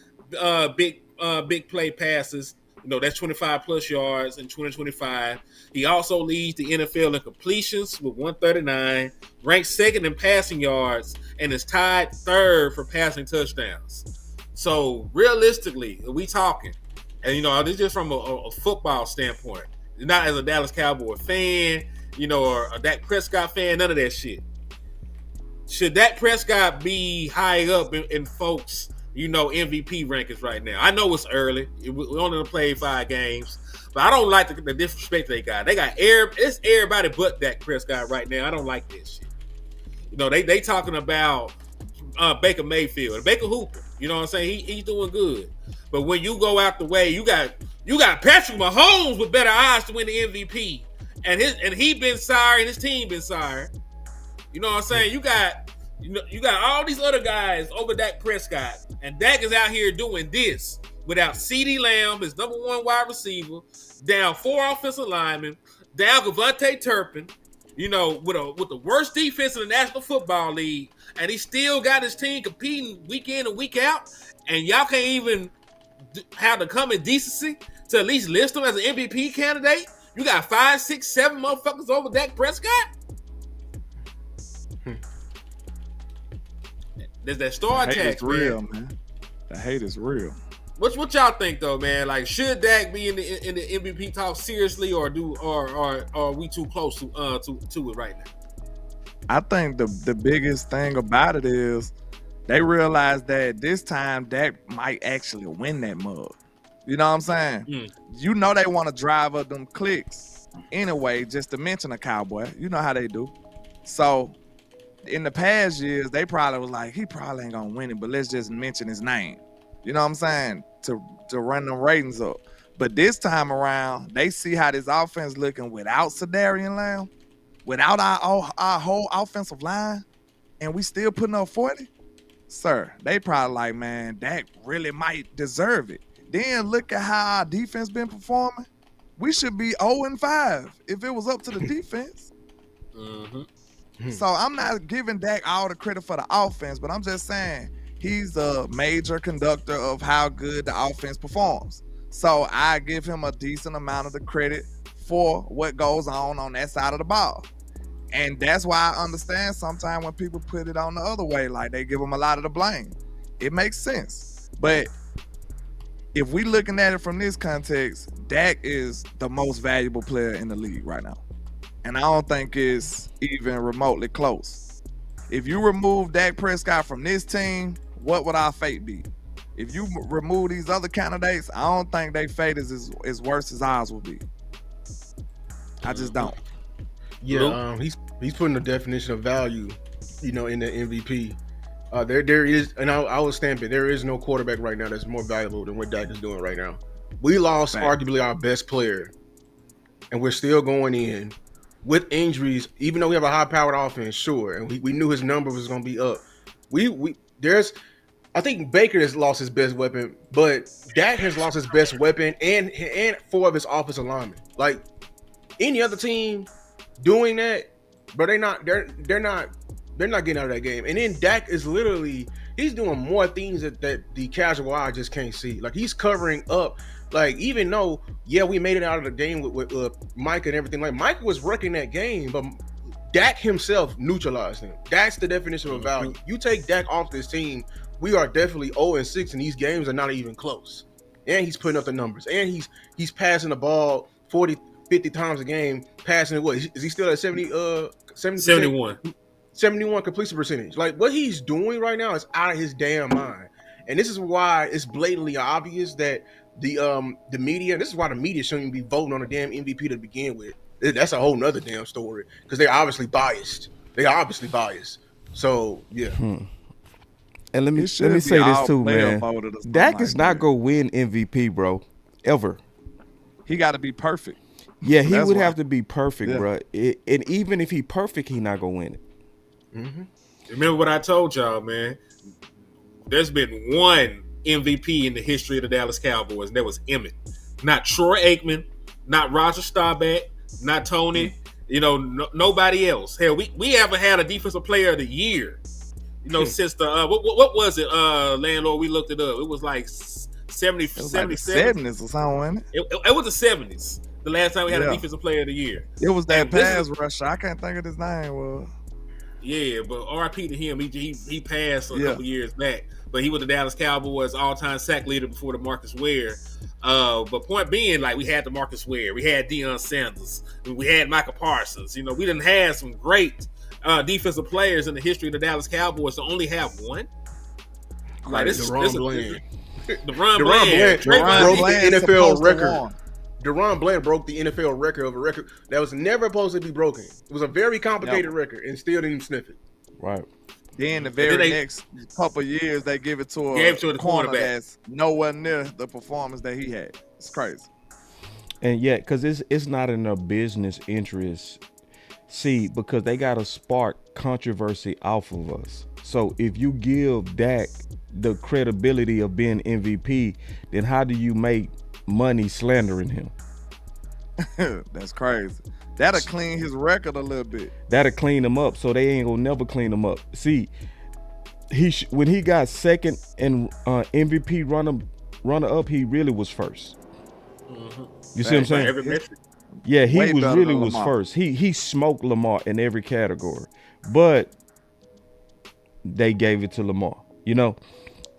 big play passes. You know, that's 25 plus yards in 2025. He also leads the NFL in completions with 139, ranked second in passing yards, and is tied third for passing touchdowns. So realistically, we talking, and you know, this is just from a football standpoint, not as a Dallas Cowboy fan, you know, or a Dak Prescott fan, none of that shit. Should Dak Prescott be high up in folks', you know, MVP rankings right now? I know it's early. We only played 5 games, But I don't like the disrespect they got. They got it's everybody but Dak Prescott right now. I don't like this shit. You know, they talking about Baker Mayfield, Baker Hooper. You know what I'm saying? He's doing good. But when you go out the way, you got Patrick Mahomes with better odds to win the MVP. And he been sorry, and his team been sorry. You know what I'm saying? You got all these other guys over Dak Prescott, and Dak is out here doing this without CeeDee Lamb, his number one wide receiver, down 4 offensive linemen, down Devontae Turpin, you know, with the worst defense in the National Football League, and he still got his team competing week in and week out, and y'all can't even have the common decency to at least list him as an MVP candidate. You got 5, 6, 7 motherfuckers over Dak Prescott. There's that star tax, real, man. The hate is real. What y'all think though, man? Like, should Dak be in the MVP talk seriously, or are we too close to it right now? I think the biggest thing about it is they realize that this time Dak might actually win that mug. You know what I'm saying? You know they want to drive up them clicks anyway, just to mention a Cowboy. You know how they do. So in the past years, they probably was like, he probably ain't gonna win it, but let's just mention his name. You know what I'm saying? To run them ratings up. But this time around, they see how this offense looking without Sedarian Lamb, without our whole offensive line, and we still putting up 40. Sir, they probably like, man, Dak really might deserve it. Then look at how our defense been performing. We should be 0-5 if it was up to the defense. So I'm not giving Dak all the credit for the offense, but I'm just saying he's a major conductor of how good the offense performs. So I give him a decent amount of the credit for what goes on that side of the ball. And that's why I understand sometimes when people put it on the other way, like they give him a lot of the blame. It makes sense. But if we looking at it from this context, Dak is the most valuable player in the league right now. And I don't think it's even remotely close. If you remove Dak Prescott from this team, what would our fate be? If you remove these other candidates, I don't think their fate is as worse as ours will be. I just don't. Yeah, he's putting the definition of value, you know, in the MVP. There is, and I will stamp it. There is no quarterback right now that's more valuable than what Dak is doing right now. We lost arguably our best player, and we're still going in with injuries. Even though we have a high-powered offense, sure, and we knew his number was going to be up. I think Baker has lost his best weapon, but Dak has lost his best weapon and 4 of his offensive linemen. Like any other team doing that, but they're not getting out of that game. And then Dak is literally, he's doing more things that the casual eye just can't see. Like he's covering up. Like even though, we made it out of the game with Mike and everything. Like Mike was wrecking that game, but Dak himself neutralized him. That's the definition of value. You take Dak off this team, we are definitely 0-6, and these games are not even close. And he's putting up the numbers, and he's passing the ball 40, 50 times a game, passing it. What is he still at 71 completion percentage? Like what he's doing right now is out of his damn mind. And this is why it's blatantly obvious that the media. This is why the media shouldn't be voting on a damn MVP to begin with. That's a whole nother damn story because they're obviously biased. So yeah. And let me say this too, man. Dak is not gonna win MVP, bro. Ever. He got to be perfect. Yeah, he would have to be perfect, bro. And even if he perfect, he not gonna win it. Remember what I told y'all, man. There's been one MVP in the history of the Dallas Cowboys, and that was Emmett. Not Troy Aikman, not Roger Staubach, not Tony. You know, nobody else. Hell, we haven't had a defensive player of the year. You know, since the what was it? Landlord, we looked it up. It was like 70, it was 77. Like the 70s or something, wasn't it? It was the 70s. The last time we had a defensive player of the year. It was that pass rusher. I can't think of his name. Well, yeah, but RIP to him. He passed a couple years back, but he was the Dallas Cowboys all-time sack leader before the Marcus Ware. But point being, like we had the Marcus Ware, we had Deion Sanders, we had Michael Parsons. You know, we didn't have some great defensive players in the history of the Dallas Cowboys to only have one. Like this is the Ron Bland NFL record. DeRon Bland broke the NFL record of a record that was never supposed to be broken. It was a very complicated record, and still didn't even sniff it. Right. Then the very next couple of years, they give it to a corner that's nowhere near the performance that he had. It's crazy. And yet, because it's not in their business interest. See, because they got to spark controversy off of us. So if you give Dak the credibility of being MVP, then how do you make money slandering him? That's crazy. That'll clean his record a little bit. That'll clean him up, so they ain't gonna never clean him up. See, when he got second and MVP runner up, he really was first. Mm-hmm. You see what I'm saying? Yeah, he was first. He smoked Lamar in every category, but they gave it to Lamar, you know,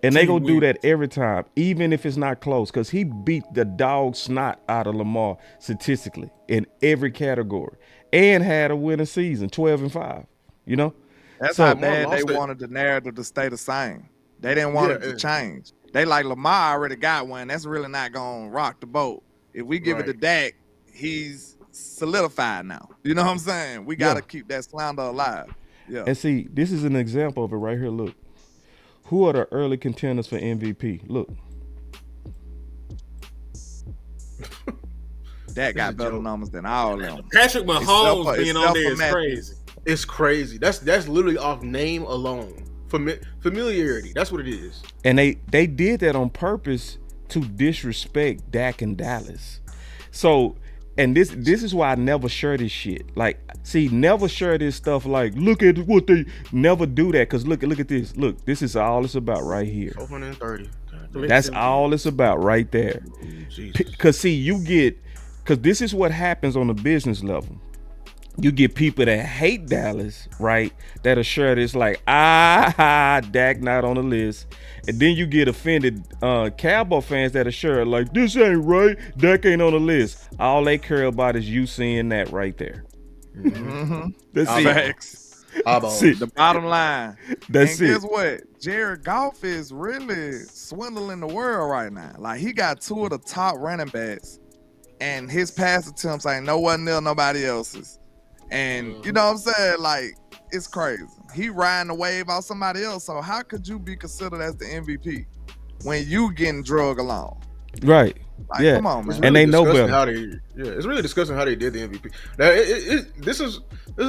and they gonna do that every time, even if it's not close, because he beat the dog snot out of Lamar statistically in every category and had a winning season, 12-5. You know, that's how bad they wanted the narrative to stay the same. They didn't want it to change. They like Lamar already got one. That's really not gonna rock the boat. If we give it to Dak, he's solidified now. You know what I'm saying? We got to keep that slander alive. Yeah. And see, this is an example of it right here. Look, who are the early contenders for MVP? Look. Dak got better numbers than all of them. Patrick Mahomes being on there is crazy. It's crazy. That's literally off name alone. Familiarity. That's what it is. And they did that on purpose to disrespect Dak and Dallas. So, and this is why I never share this shit. Like, see, never share this stuff. Like, look at what they never do that. Cause look at this. Look, this is all it's about right here. 430. That's all it's about right there. Cause see, cause this is what happens on the business level. You get people that hate Dallas, right? That'll share this like, Dak not on the list. And then you get offended Cowboy fans that'll share like, this ain't right. Dak ain't on the list. All they care about is you seeing that right there. Mm-hmm. That's it. The bottom line. That's and guess what? Jared Goff is really swindling the world right now. Like, he got two of the top running backs, and his pass attempts ain't nowhere near nobody else's. And you know what I'm saying? Like, it's crazy. He riding the wave off somebody else. So how could you be considered as the MVP when you getting drug along? Right. Like, come on, man. And they know better. It's really disgusting how they did the MVP. Now, this is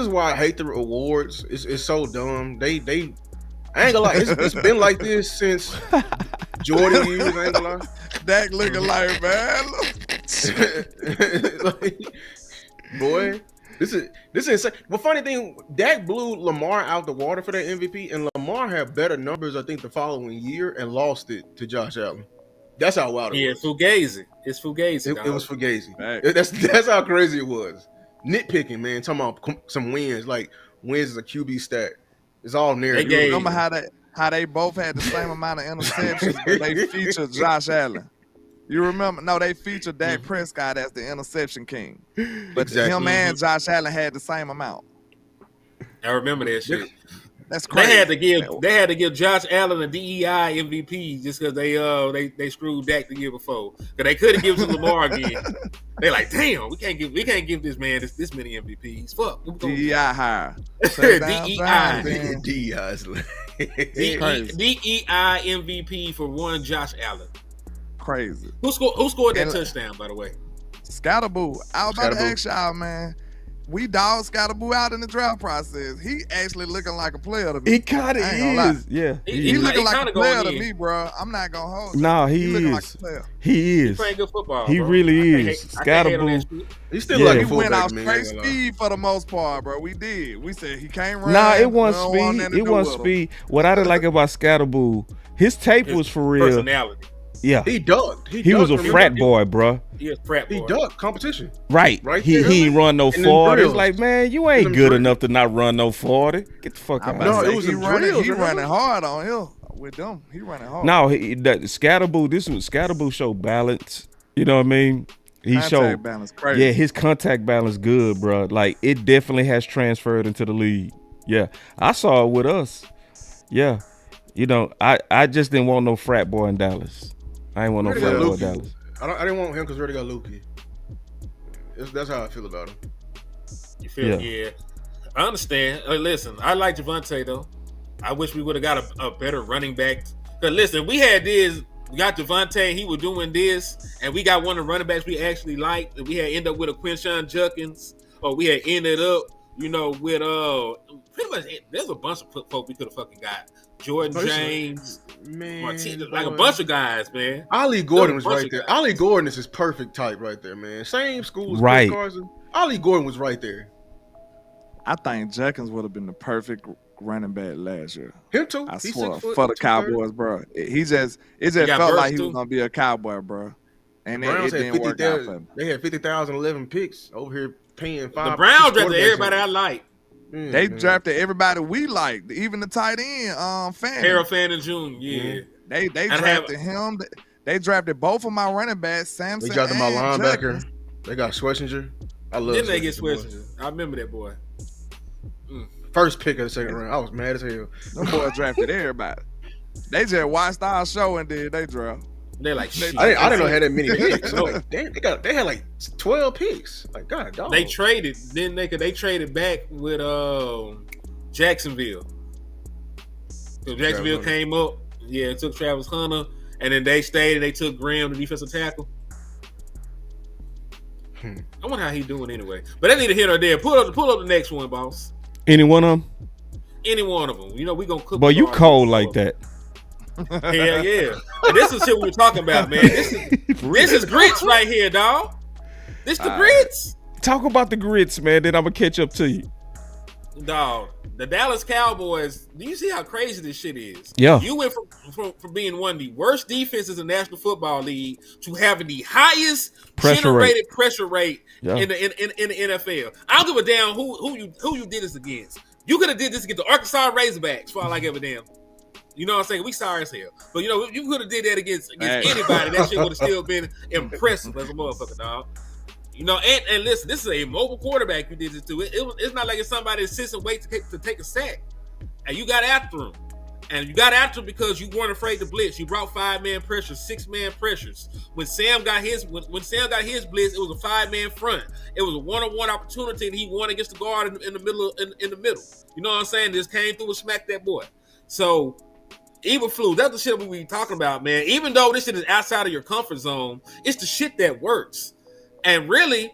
why I hate the awards. It's so dumb. They I ain't gonna lie. It's been like this since Jordan years. I ain't gonna lie. Dak looking like, man. Like, boy. This is insane. But funny thing, Dak blew Lamar out the water for that MVP, and Lamar had better numbers, I think, the following year, and lost it to Josh Allen. That's how wild it was. Fugazi. It's Fugazi. It was Fugazi. Right. That's how crazy it was. Nitpicking, man. Talking about some wins, like wins is a QB stat. It's all narrative. You remember how they both had the same amount of interceptions, but they featured Josh Allen. You remember? No, they featured Dak Prescott as the interception king. But him and Josh Allen had the same amount. I remember that shit. That's crazy. They had to give Josh Allen a DEI MVP just because they screwed Dak the year before. Because they couldn't give it to Lamar again. They like, damn, we can't give this man this many MVPs. Fuck. DEI higher. DEI MVP for one Josh Allen. Crazy. Who scored that touchdown, by the way? Scatterboo. I was about to ask y'all, man. We dogged Scatterboo out in the draft process. He actually looking like a player to me. He kind of is. Yeah. He looking like a player to me, bro. I'm not going to hold you. No, he is. Like a player. He is. He's playing good football, He bro. really is. Scatterboo. He's still like a fullback, we went off man. straight speed for the most part, bro. We did. We said he can't run. Nah, it wasn't speed. It wasn't speed. What I didn't like about Scatterboo, his tape was for real. Personality. Yeah, he ducked. He was a frat boy, bro. He was a frat boy. He ducked competition. Right. He ain't run no 40. It's like, man, you ain't good enough to not run no 40. Get the fuck out. No, it was he running hard on him with them. He running hard. No, Scatterboo. This was Scatterboo showed balance. You know what I mean? He showed balance. Crazy. Yeah, his contact balance good, bro. Like, it definitely has transferred into the league. Yeah, I saw it with us. Yeah, you know, I just didn't want no frat boy in Dallas. I ain't want no frat boy in Dallas. I didn't want him because we already got Lukey. That's how I feel about him. You feel? Yeah. I understand. Listen, I like Javonte though. I wish we would have got a better running back. Because listen, we got Javonte, he was doing this, and we got one of the running backs we actually liked. We had ended up with a Quinshon Judkins, or we had ended up, with pretty much there's a bunch of folk we could have fucking got. Jordan James, man, Martinez, like a bunch of guys, man. Ollie Gordon was right there. Ollie Gordon is his perfect type right there, man. Same school as right. Chris Carson. Ollie Gordon was right there. I think Judkins would have been the perfect running back last year. Him too. I swear, for the Cowboys, bro. It just felt like he was gonna be a Cowboy, bro. And it didn't work out for him. They had 50,011 picks over here paying $5. The Browns drafted everybody I like. They drafted everybody we liked, even the tight end, Fanning. Harold Fanning Jr. Yeah, they drafted him. They drafted both of my running backs, Samson. They drafted my linebacker. Judkins. They got Schlesinger. I love. Didn't they get Schlesinger? I remember that boy. First pick of the second round. I was mad as hell. Them boys drafted everybody. They just watched our show and did they draft. They're like, shit. I didn't know they had that many picks. Like, damn, they had like 12 picks. Like, God, dog. They traded, didn't they? Cause they traded back with Jacksonville. So Jacksonville came up, took Travis Hunter, and then they stayed and they took Graham, the defensive tackle. I wonder how he doing anyway. But they need to hit her there. Pull up the next one, boss. Any one of them? Any one of them. We gonna cook. Boy, you cold like that. Hell yeah. And this is shit we were talking about, man. This is grits right here, dog. This the grits. Talk about the grits, man. Then I'm gonna catch up to you. Dog, the Dallas Cowboys. Do you see how crazy this shit is? Yeah. You went from being one of the worst defenses in the National Football League to having the highest pressure rate in the NFL. I don't give a damn who you did this against. You could have did this against the Arkansas Razorbacks, for all I give a damn. You know what I'm saying? We sorry as hell. But you could have did that against anybody. That shit would have still been impressive as a motherfucker, dog. And listen, this is a mobile quarterback you did this to. It's not like it's somebody that sits and waits to take a sack. And you got after him. And you got after him because you weren't afraid to blitz. You brought 5-man pressures, 6-man pressures. When Sam got his blitz, it was a 5-man front. It was a one-on-one opportunity, and he won against the guard in the middle. You know what I'm saying? Just came through and smacked that boy. So even flu, that's the shit we be talking about, man. Even though this shit is outside of your comfort zone, it's the shit that works. And really,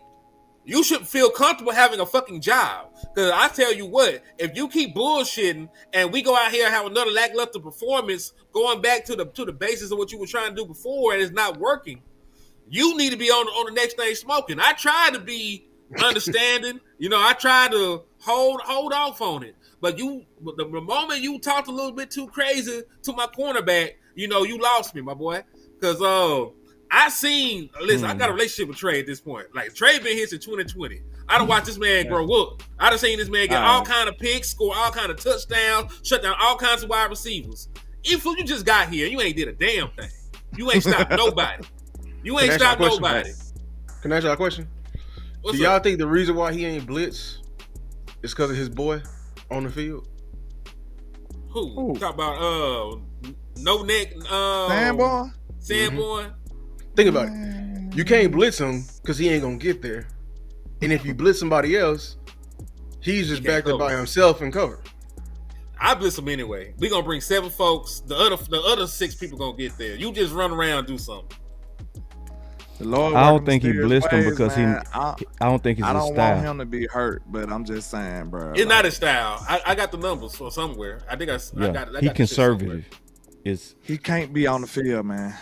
you should feel comfortable having a fucking job. Because I tell you what, if you keep bullshitting and we go out here and have another lackluster performance, going back to the basis of what you were trying to do before and it's not working, you need to be on the next thing smoking. I try to be understanding. I try to hold off on it. But the moment you talked a little bit too crazy to my cornerback, you lost me, my boy. Because I got a relationship with Trey at this point. Like, Trey been here since 2020. I done watched this man grow up. I done seen this man get all kind of picks, score all kind of touchdowns, shut down all kinds of wide receivers. If you just got here, you ain't did a damn thing. You ain't stopped nobody. You ain't stopped nobody. Can I ask y'all a question? Do y'all think the reason why he ain't blitz is because of his boy on the field? Who? Talk about no neck Sanborn? Think about it. You can't blitz him because he ain't gonna get there. And if you blitz somebody else, he's just back there by himself and cover. I blitz him anyway. We gonna bring 7 folks. The other 6 people gonna get there. You just run around and do something. The Lord I don't think he blitzed him because I don't think it's his style. I don't want him to be hurt, but I'm just saying, bro. It's not his style. I got the numbers for somewhere. I think I got he conservative. He can't be on the field, man.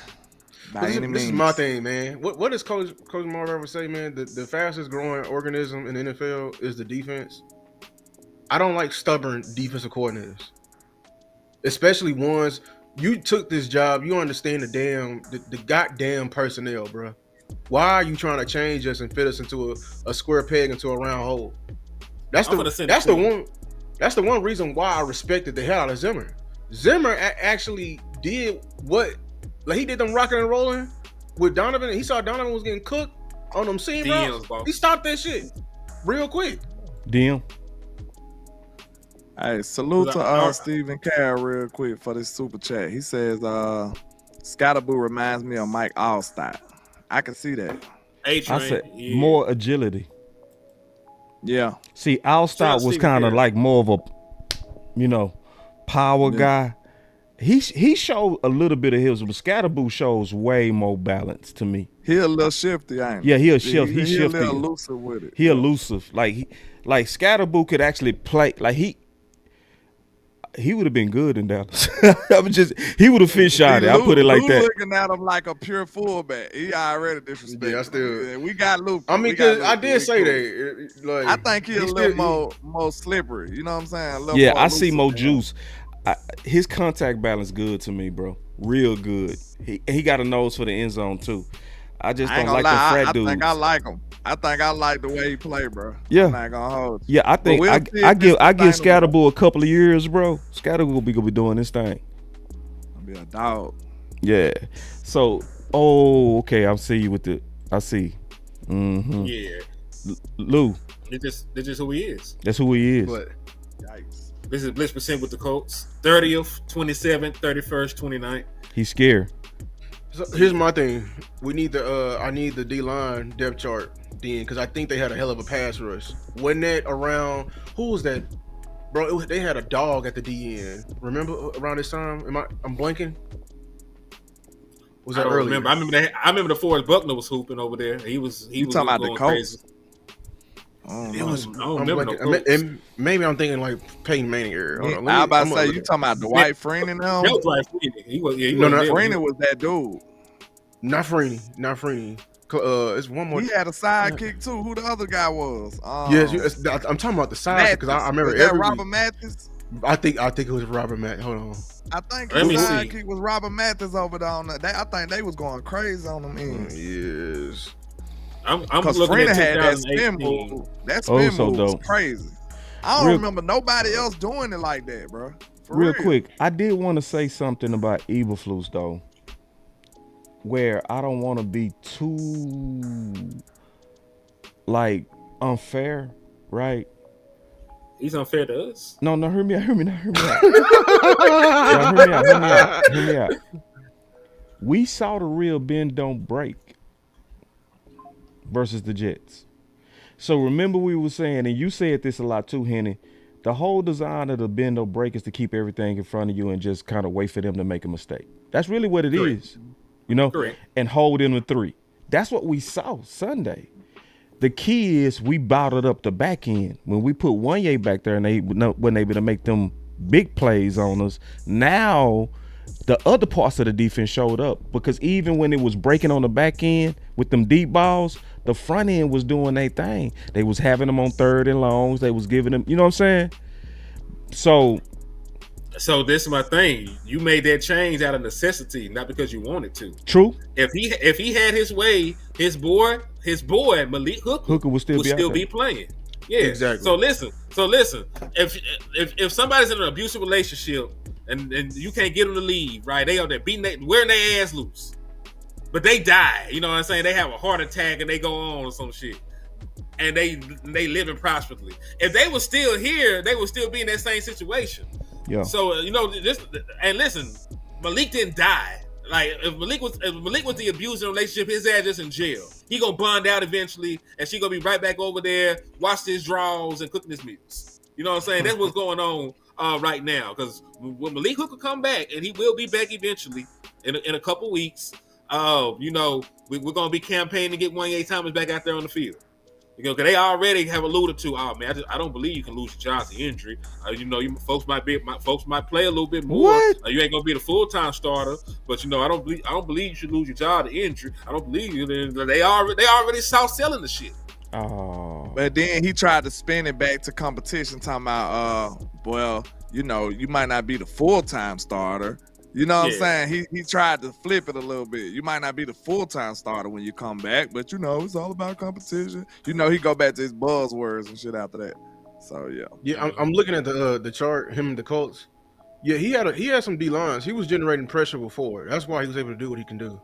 This is my thing, man. What does Coach Marv ever say, man? The fastest growing organism in the NFL is the defense. I don't like stubborn defensive coordinators, especially ones. You took this job. You understand the goddamn personnel, bro. Why are you trying to change us and fit us into a square peg into a round hole? That's the one reason why I respected the hell out of Zimmer. Zimmer actually did what. Like, he did them rocking and rolling with Donovan, and he saw Donovan was getting cooked on them seam routes. He stopped that shit real quick. DM. Hey, salute to Stephen Carroll real quick for this super chat. He says, Scottaboo reminds me of Mike Allstott. I can see that. I said more agility. Yeah. See, Alstott was kind of like more of a, power guy. He showed a little bit of his, but Scatterboo shows way more balance to me. He a little shifty, ain't he? Yeah, he'll shift. He's shifty. He a little elusive with it. He elusive. Like Scatterboo could actually play. Like he would have been good in Dallas. He would have fit shot it. I'll put it like that. Looking at him like a pure fullback. He already disrespectful. Yeah, we got Luke. I mean, because I did say that. Like, I think he's a little more slippery. You know what I'm saying? Yeah, I see more juice. His contact balance good to me, bro. Real good. He got a nose for the end zone too. I just don't like the frat dudes. I think I like him. I think I like the way he play, bro. Yeah. I'm not gonna hold you. Yeah, I think I give Scatterboo a couple of years, bro. Scatterboo will be doing this thing. I'll be a dog. Yeah. So, okay. I see I see. Mm-hmm. Yeah. Lou. That's just who he is. That's who he is. But, Yikes. This is blitz percent with the Colts. 30th, 27th, 31st, 29th. He's scared. So here's my thing. I need the D-line depth chart then, because I think they had a hell of a pass rush. Wasn't that around, who was that? Bro, they had a dog at the DN. Remember around this time? I'm blanking? Was that earlier? I remember the Forrest Buckner was hooping over there. He was talking about going the Colts? crazy. Maybe I'm thinking like Peyton Manning era. I about to say you talking about Dwight Freeney now? That was Dwight Freeney. Freeney was that dude. Not Freeney. It's one more. He had a sidekick too. Who the other guy was? Yes, I'm talking about the sidekick because I remember every Robert Mathis. I think it was Robert Mathis. Hold on. I think his sidekick was Robert Mathis over there on that. I think they was going crazy on them ends. Yes. I'm because looking Freeney at had that spin move. That spin move was crazy. I don't remember nobody else doing it like that, bro. Real quick, I did want to say something about Eberflus though, where I don't want to be too like unfair, right? He's unfair to us. No, hear me out. Hear me out. We saw the real bend don't break versus the Jets. So remember we were saying, and you said this a lot too, Henny, the whole design of the bend don't break is to keep everything in front of you and just kind of wait for them to make a mistake. That's really what it is, Correct. And hold in with 3. That's what we saw Sunday. The key is we bottled up the back end. When we put Wanye back there and they wasn't able to make them big plays on us, now the other parts of the defense showed up, because even when it was breaking on the back end with them deep balls, the front end was doing their thing. They was having them on 3rd and longs. They was giving them, you know what I'm saying? So this is my thing. You made that change out of necessity, not because you wanted to. True. If he had his way, his boy Malik Hooker would still be playing. Yeah, exactly. So listen. If somebody's in an abusive relationship and you can't get them to leave, right? They out there wearing their ass loose, but they die. You know what I'm saying? They have a heart attack and they go on or some shit, and they living prosperously. If they were still here, they would still be in that same situation. Yeah. So and listen, Malik didn't die. Like if Malik was the abusive relationship, his ass is in jail. He gonna bond out eventually, and she gonna be right back over there, washing his drawers and cooking his meals. You know what I'm saying? That's what's going on right now. Because when Malik Hooker come back, and he will be back eventually in a couple weeks, we're gonna be campaigning to get Wanye Thomas back out there on the field. Because they already have alluded to, I don't believe you can lose your job to injury. Folks might play a little bit more. What? You ain't gonna be the full-time starter, but I don't believe you should lose your job to injury. I don't believe you. They already soft selling the shit. Oh. But then he tried to spin it back to competition, talking about, you might not be the full-time starter. You know what I'm saying? He tried to flip it a little bit. You might not be the full-time starter when you come back, but it's all about competition. He go back to his buzzwords and shit after that. So yeah. Yeah, I'm looking at the chart, him and the Colts. Yeah, he had some D lines. He was generating pressure before. That's why he was able to do what he can do.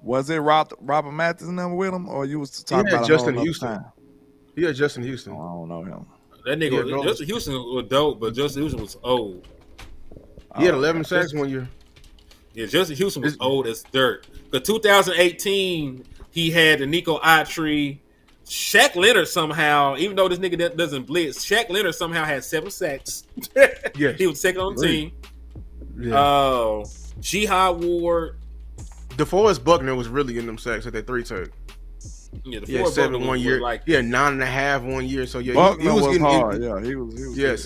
Was it Robert Mathis number with him, or you was talking about Justin Houston? He had Justin Houston. Oh, I don't know him. That nigga, Justin Houston was dope, but Justin Houston was old. He had 11 sacks one year. Yeah, Justin Houston was old as dirt. The 2018 He had the Nico Autry. Shaq Leonard somehow, even though this nigga doesn't blitz, Shaq Leonard somehow had 7 sacks. Yes. He was second on the team. Yeah. Jihad Ward. DeForest Buckner was really in them sacks at that 3 tech. Yeah, he had 7 1 year. He had 9.5 1 year. So yeah, Buckner he was getting hard. Yeah, he was. Yes,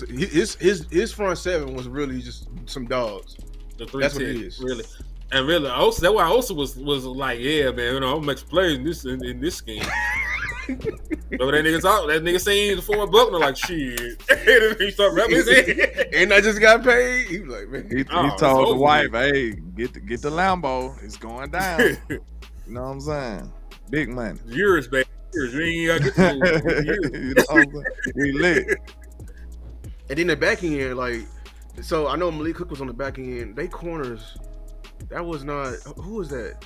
his front 7 was really just some dogs. The 3 That's what it is. Really. And really, Osa, that's why Osa was like, yeah, man, I'm gonna make some plays in this scheme. So that nigga saying the Ford Buckner like shit. He started rubbing his head. And I just got paid. He was like, man. He told the wife, hey, get the Lambo. It's going down. You know what I'm saying? Big money. Yours, baby. You ain't got to get the you know what I'm saying? We lit. And then the back end, like, so I know Malik Cook was on the back end. They corners, that was not, who was that?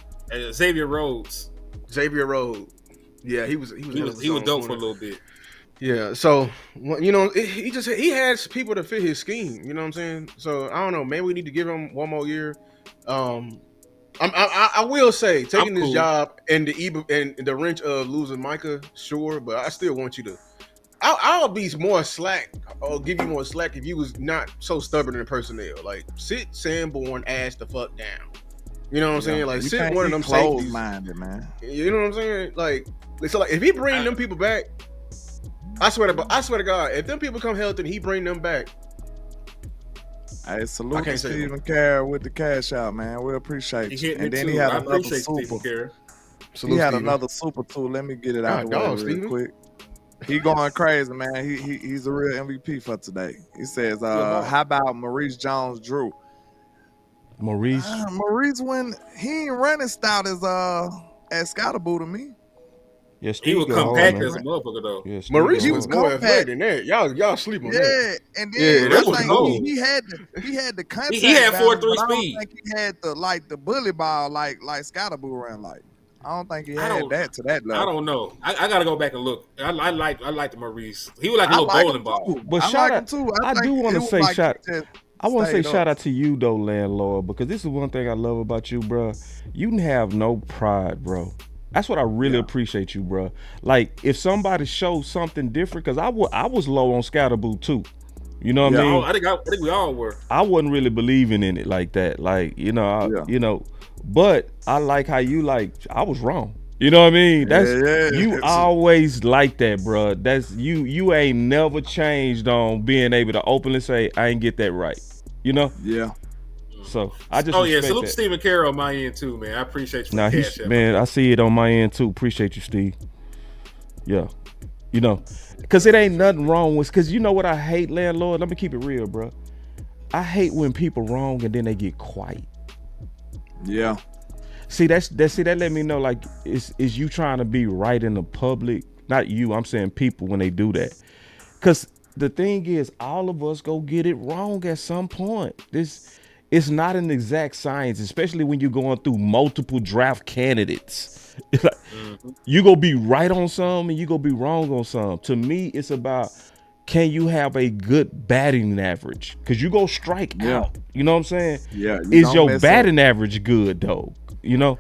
Xavier Rhodes. Yeah, he was dope corner for a little bit. Yeah, so he has people to fit his scheme. You know what I'm saying? So I don't know. Maybe we need to give him one more year. I will say taking this job and the wrench of losing Micah, sure, but I still want you to. I'll be more slack. I'll give you more slack if you was not so stubborn in personnel. Like sit Sanborn ass the fuck down. You know what I'm saying? Like sit one of them safeties. Minded, man. You know what I'm saying? Like so, like if he bring them people back, I swear to God, if them people come healthy and he bring them back. Hey, salute to Stephen Carroll with the cash out, man. We appreciate you. And then he had another super. He had another super too. Let me get it out the way real quick. He going crazy, man. He's a real MVP for today. He says, how about Maurice Jones-Drew? Maurice when he ain't running stout as Scottaboo to me. Yes, he was compact as a motherfucker though. Yes, Maurice was more athletic than that. Y'all sleep on that. And then that was cool. he had the contact. He had 4.3 speed. I don't think he had the bully ball like Scottaboo ran like. I don't think he had that to that level. I don't know. I gotta go back and look. I like the Maurice. He was like a little bowling ball. But shout out, I do want to say shout out to you though, Landlord, because this is one thing I love about you, bro. You have no pride, bro. That's what I really appreciate you, bro. Like if somebody shows something different, because I was low on Scatterboo too. You know what I mean? I think we all were. I wasn't really believing in it like that. Like but I like how you I was wrong. You know what I mean? That's you always like that, bro. That's you ain't never changed on being able to openly say I ain't get that right. You know? Yeah. So I just salute Stephen Carroll on my end too, man. I appreciate you. Man, I see it on my end too. Appreciate you, Steve. Yeah. You know, because it ain't nothing wrong with, because you know what I hate, Landlord? Let me keep it real, bro. I hate when people wrong and then they get quiet. Yeah. See, that let me know, like, is you trying to be right in the public? Not you, I'm saying people when they do that. Because the thing is, all of us go get it wrong at some point. It's not an exact science, especially when you're going through multiple draft candidates. You go be right on some and you go be wrong on some. To me, it's about, can you have a good batting average? Because you go strike out. You know what I'm saying? Yeah. Is your batting average good though? You know?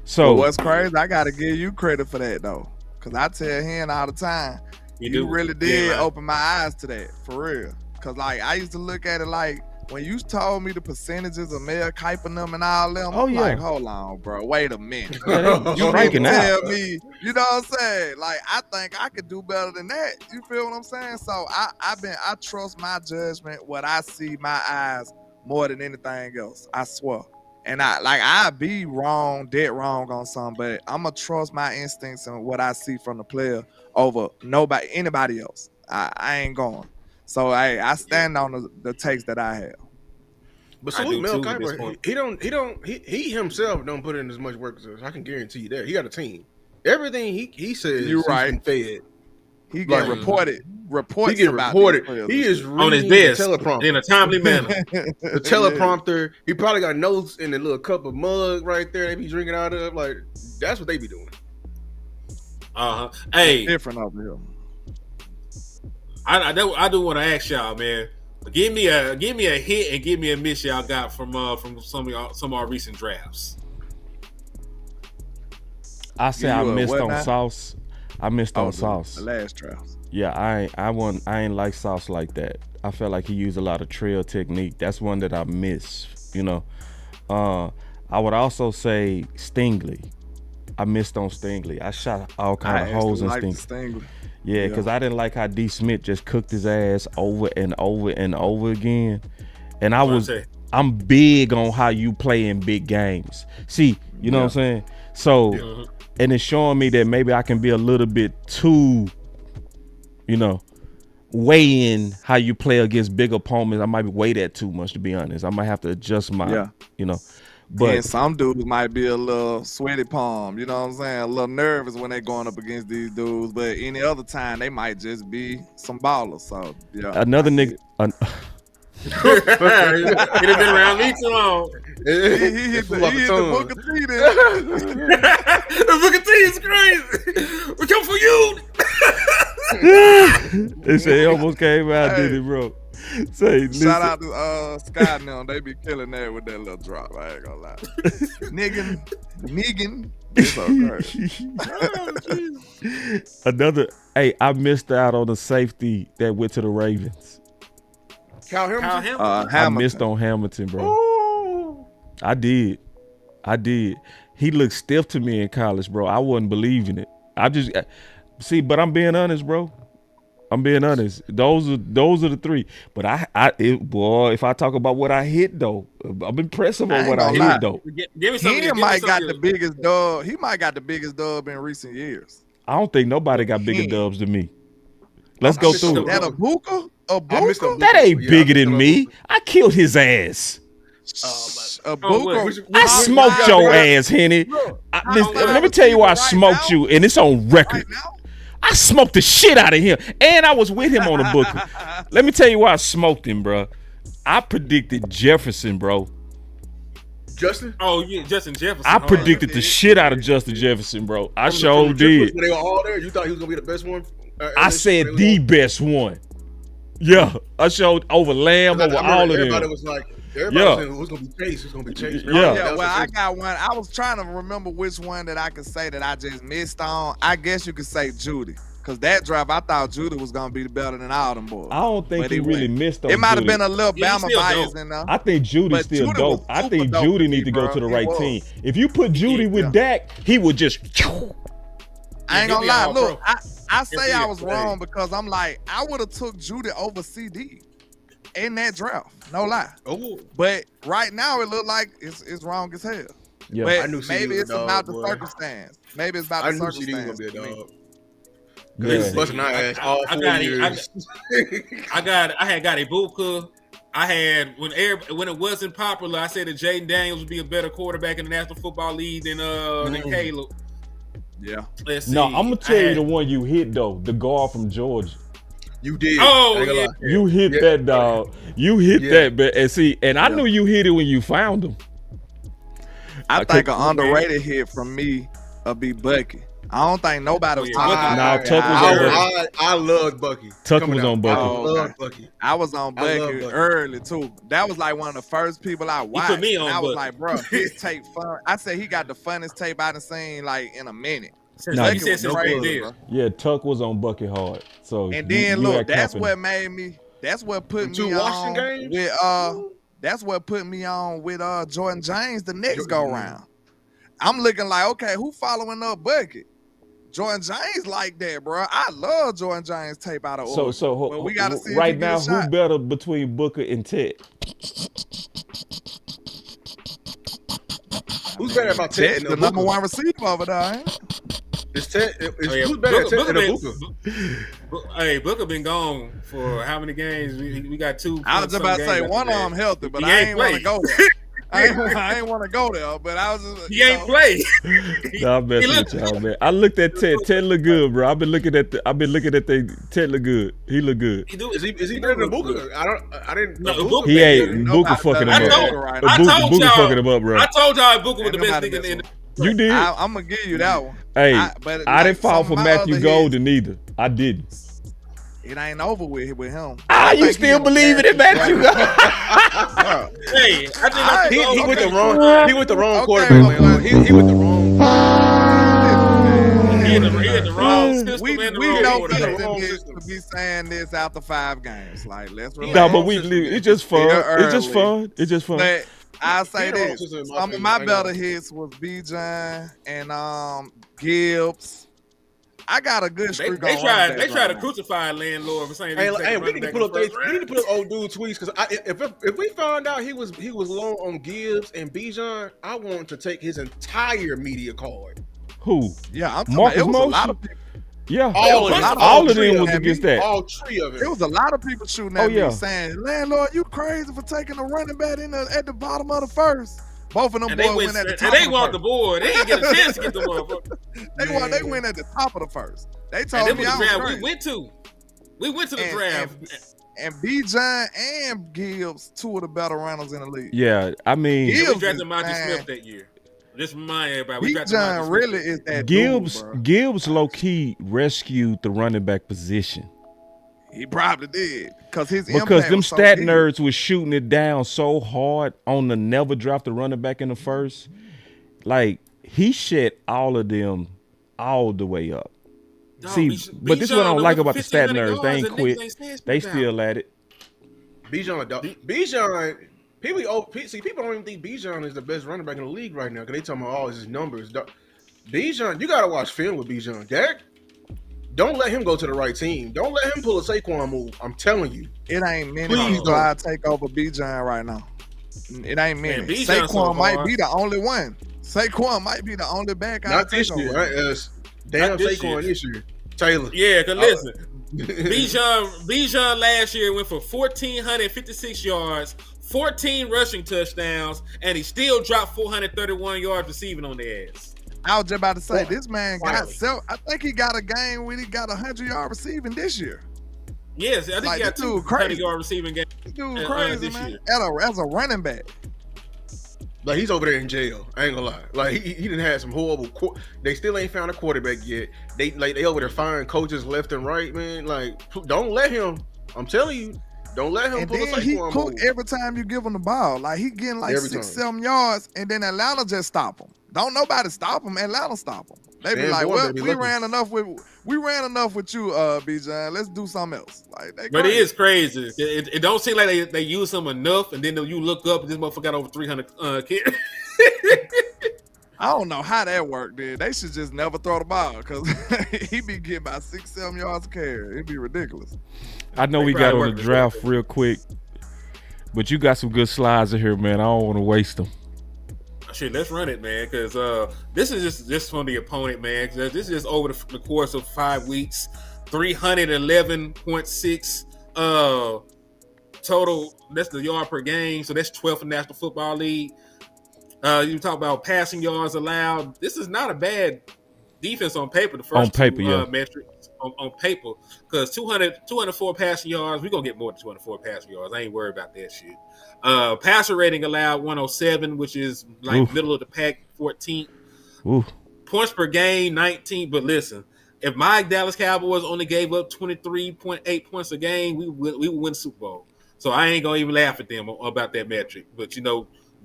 So what's crazy, I gotta give you credit for that though. Cause I tell him all the time, you really did open my eyes to that, for real. Cause like I used to look at it like, when you told me the percentages of Mel Kiper and them and all them, I'm like, hold on, bro, wait a minute. You didn't tell me, you know what I'm saying? Like, I think I could do better than that. You feel what I'm saying? So I trust my judgment, what I see, my eyes, more than anything else. I swear. And I be wrong, dead wrong on something, but I'ma trust my instincts and what I see from the player over anybody else. I ain't going. So I stand on the takes that I have. But salute Mel Kiper. He himself don't put in as much work as us. I can guarantee you that. He got a team. Everything he says, you're right. Fed. He get reports. He get reported. He is on his best in a timely manner. The teleprompter. He probably got notes in the little cup of mug right there they be drinking out of. Like that's what they be doing. Hey, different over here. I do want to ask y'all, man. Give me a hit and give me a miss y'all got from some of our recent drafts. I say I missed on Sauce. I missed on Sauce. The last drafts. Yeah, I ain't like Sauce like that. I felt like he used a lot of trail technique. That's one that I miss. I would also say Stingley. I missed on Stingley. I shot all kind of holes in Stingley. Yeah, because I didn't like how D. Smith just cooked his ass over and over and over again. And I'm big on how you play in big games. See, you know what I'm saying? So, and it's showing me that maybe I can be a little bit too, weigh in how you play against big opponents. I might weigh that too much, to be honest. I might have to adjust my, But and some dudes might be a little sweaty palm, you know what I'm saying? A little nervous when they going up against these dudes. But any other time, they might just be some ballers. So, yeah. Another nigga. He done been around me too long. He hit the Booker T there. The Booker T is crazy. We come for you. They say he almost came out, did it, bro? Shout out to Scott and them. They be killing that with that little drop. I ain't gonna lie. Negan. It's okay. I missed out on the safety that went to the Ravens. Kyle Hamilton? I missed on Hamilton, bro. Ooh. I did. He looked stiff to me in college, bro. I wasn't believing it. But I'm being honest, bro. I'm being honest. Those are the three. But if I talk about what I hit though, I'm impressive on what I hit though. He might got the biggest dub. He might got the biggest dub in recent years. I don't think nobody got bigger dubs than me. Let's go through it. That a Booker? That ain't bigger than me. I killed his ass. I smoked your ass, Henny. Let me tell you why I smoked you, and it's on record. I smoked the shit out of him, and I was with him on the Booker. Let me tell you why I smoked him, bro. I predicted Jefferson, bro. Justin? Oh, yeah, Justin Jefferson. I predicted the shit out of Justin Jefferson, bro. I sure did. When they were all there, you thought he was gonna be the best one? I said the best one. Yeah, I showed over Lamb, over all of them. Everybody was like, everybody was gonna be Chase. It's gonna be Chase. Yeah. Well, I got one. I was trying to remember which one that I could say that I just missed on. I guess you could say Judy. Because that drive, I thought Judy was going to be better than all them boys. I don't think he really missed on It might have Judy. been a little Bama bias in there. I think Judy's still dope. I think Judy need to go to the right team. If you put Judy with Dak, he would just... I ain't gonna lie. Look, I say I was wrong because I'm like, I would have took Judy over CD in that draft. No lie. Oh. But right now, it look like it's wrong as hell. Yeah. But maybe it's about the circumstance. Maybe it's about the circumstance. I knew CD was gonna be a dog. I had got a Ibuka. I had when it wasn't popular, I said that Jaden Daniels would be a better quarterback in the National Football League than Caleb. Yeah. Let's see. No, I'm gonna tell you the one you hit though, the guard from Georgia. You did. Oh, yeah. You hit that, dog. You hit that, but I knew you hit it when you found him. I think an underrated hit from me would be Bucky. I don't think nobody was talking about Tuck was on Bucky. I loved Bucky. Tuck was on Bucky. I loved Bucky. I was on Bucky early too. That was like one of the first people I watched. He put me on I was Bucky. like, bro, his tape fun. I said he got the funnest tape I done seen like in a minute. No, he said since crazy, yeah, Tuck was on Bucky hard. So and then look, that's what made me. That's what put me on with. That's what put me on with Jordan James the next go round. I'm looking like, okay, who following up Bucky? Jordan James like that, bro. I love Jordan James tape out of order. So we gotta see right now, who better between Booker and Ted? Who's better about Ted? The number one receiver over there, ain't it? It's Ted. Who's better Ted than Booker? Hey, Booker been gone for how many games? We got two. I was just about to say one of them healthy, but I ain't want to go there. I ain't want to go there, but I was just, he ain't play. No, I'm messing with y'all, man. I looked at Ted. Ted look good, bro. I've been looking at the Ted look good. He look good. Is he better than Booker? I didn't know. Booker. He ain't. Booker fucking him up. Booker fucking him up, bro. I told y'all Booker was the best nigga in the. You did. I'm gonna give you that one. Hey, I didn't fall for Matthew Golden either. I didn't. It ain't over with him. You still believing in Matthew Golden? Hey, I think he went the wrong. He went the wrong quarterback. He went the wrong. got the wrong system we and the we wrong don't quarterback. to be saying this after 5 games. Like, let's relax. No, but it's just fun. It's just fun. It's just fun. But I'll say this: some of my better hits was Bijan and Gibbs. I got a good streak. They try to crucify Landlord for saying. Hey, we need to put up old dude tweets because if we found out he was low on Gibbs and Bijan, I want to take his entire media card. Who? Yeah, I'm Marcus talking about, it was Motion? a lot of people. Yeah, all of them was against that. All 3 of them. There was a lot of people shooting at me saying, "Landlord, you crazy for taking a running back at the bottom of the first." Both of them boys went at the top. And they want the board. They didn't get a chance to get the motherfucker. They went at the top of the first. They told me I was crazy. We went to the draft. And Bijan and Gibbs, 2 of the better runners in the league. Yeah, I mean, we drafted Monty Smith that year. Just remind everybody. Bijan really is that Gibbs low key rescued the running back position. He probably did because them stat nerds was shooting it down so hard on the never drop the running back in the first. Like, he shut all of them all the way up. No, but this is what I don't like about the stat nerds. They ain't quit. They still at it. Bijan, people don't even think Bijan is the best running back in the league right now because they talking about all his numbers. Bijan, you gotta watch film with Bijan. Derek, don't let him go to the right team. Don't let him pull a Saquon move. I'm telling you. It ain't many people I take over Bijan right now. It ain't many. Saquon might be the only one. Saquon might be the only back I take over. Not this year. Damn Saquon this year. Taylor. Yeah, because listen, Bijan last year went for 1,456 yards, 14 rushing touchdowns, and he still dropped 431 yards receiving on the ass. I was just about to say, this man got I think he got a game when he got 100-yard receiving this year. Yes, I think he got 2 100-yard receiving games. This dude crazy, man. As a running back. Like, he's over there in jail. I ain't gonna lie. Like, he didn't have some horrible. They still ain't found a quarterback yet. They over there firing coaches left and right, man. Like, don't let him. I'm telling you, don't let him pull a Saquon move. Every time you give him the ball, like he getting like 6-7 yards, and then Atlanta just stop him. Don't nobody stop him. Atlanta stop him. They be like, well, we ran enough with you, Bijan. Let's do something else. Like, but it is crazy. It don't seem like they use him enough, and then you look up and this motherfucker got over 300 kids. I don't know how that worked, dude. They should just never throw the ball because he be getting about 6-7 yards a carry. It'd be ridiculous. I know we got on the draft real quick, but you got some good slides in here, man. I don't want to waste them. Shit, let's run it, man, because this is just from the opponent, man. This is just over the course of 5 weeks, 311.6 total. That's the yard per game, so that's 12th in National Football League. You talk about passing yards allowed. This is not a bad defense on paper. The first metrics on paper, because 204 passing yards. We're gonna get more than 204 passing yards. I ain't worried about that shit. Passer rating allowed 107, which is like middle of the pack, 14th. Points per game, 19. But listen, if my Dallas Cowboys only gave up 23.8 points a game, we would win the Super Bowl. So I ain't gonna even laugh at them about that metric. But